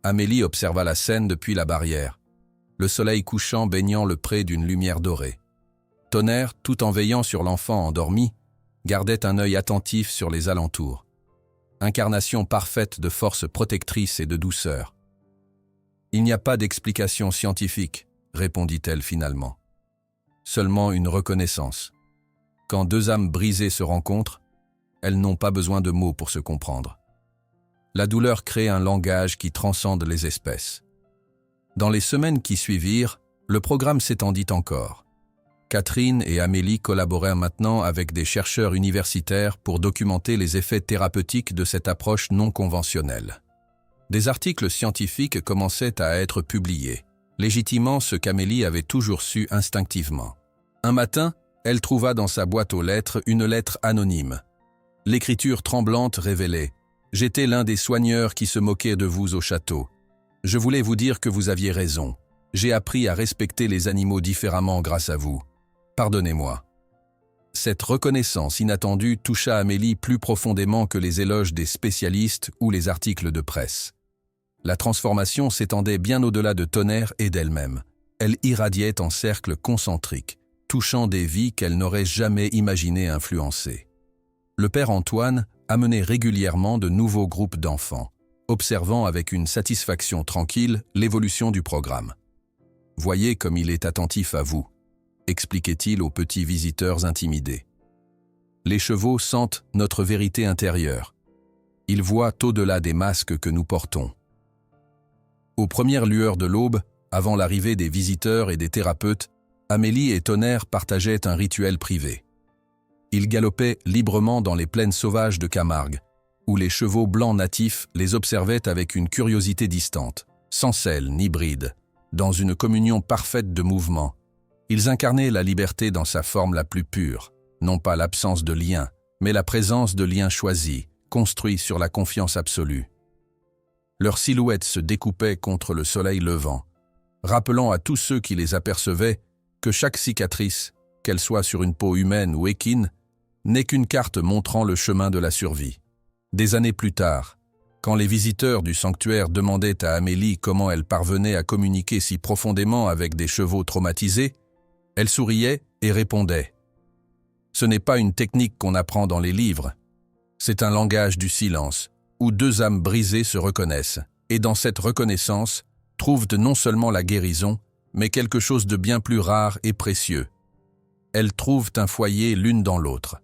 Amélie observa la scène depuis la barrière, le soleil couchant baignant le pré d'une lumière dorée. Tonnerre, tout en veillant sur l'enfant endormi, gardait un œil attentif sur les alentours. Incarnation parfaite de force protectrice et de douceur. « Il n'y a pas d'explication scientifique, » répondit-elle finalement. « Seulement une reconnaissance. Quand deux âmes brisées se rencontrent, elles n'ont pas besoin de mots pour se comprendre. La douleur crée un langage qui transcende les espèces. » Dans les semaines qui suivirent, le programme s'étendit encore. Catherine et Amélie collaborèrent maintenant avec des chercheurs universitaires pour documenter les effets thérapeutiques de cette approche non conventionnelle. Des articles scientifiques commençaient à être publiés, légitimant ce qu'Amélie avait toujours su instinctivement. Un matin, elle trouva dans sa boîte aux lettres une lettre anonyme. L'écriture tremblante révélait « J'étais l'un des soigneurs qui se moquaient de vous au château. Je voulais vous dire que vous aviez raison. J'ai appris à respecter les animaux différemment grâce à vous. Pardonnez-moi. » Cette reconnaissance inattendue toucha Amélie plus profondément que les éloges des spécialistes ou les articles de presse. La transformation s'étendait bien au-delà de Tonnerre et d'elle-même. Elle irradiait en cercles concentriques, touchant des vies qu'elle n'aurait jamais imaginé influencer. Le père Antoine amenait régulièrement de nouveaux groupes d'enfants, observant avec une satisfaction tranquille l'évolution du programme. « Voyez comme il est attentif à vous », expliquait-il aux petits visiteurs intimidés. « Les chevaux sentent notre vérité intérieure. Ils voient au-delà des masques que nous portons. » Aux premières lueurs de l'aube, avant l'arrivée des visiteurs et des thérapeutes, Amélie et Tonnerre partageaient un rituel privé. Ils galopaient librement dans les plaines sauvages de Camargue, où les chevaux blancs natifs les observaient avec une curiosité distante. sans sel ni bride, dans une communion parfaite de mouvement. Ils incarnaient la liberté dans sa forme la plus pure, non pas l'absence de lien, mais la présence de liens choisis, construits sur la confiance absolue. Leurs silhouettes se découpaient contre le soleil levant, rappelant à tous ceux qui les apercevaient que chaque cicatrice, qu'elle soit sur une peau humaine ou équine, n'est qu'une carte montrant le chemin de la survie. Des années plus tard, quand les visiteurs du sanctuaire demandaient à Amélie comment elle parvenait à communiquer si profondément avec des chevaux traumatisés, elle souriait et répondait « Ce n'est pas une technique qu'on apprend dans les livres, c'est un langage du silence, où deux âmes brisées se reconnaissent, et dans cette reconnaissance, trouvent non seulement la guérison, mais quelque chose de bien plus rare et précieux. Elles trouvent un foyer l'une dans l'autre. »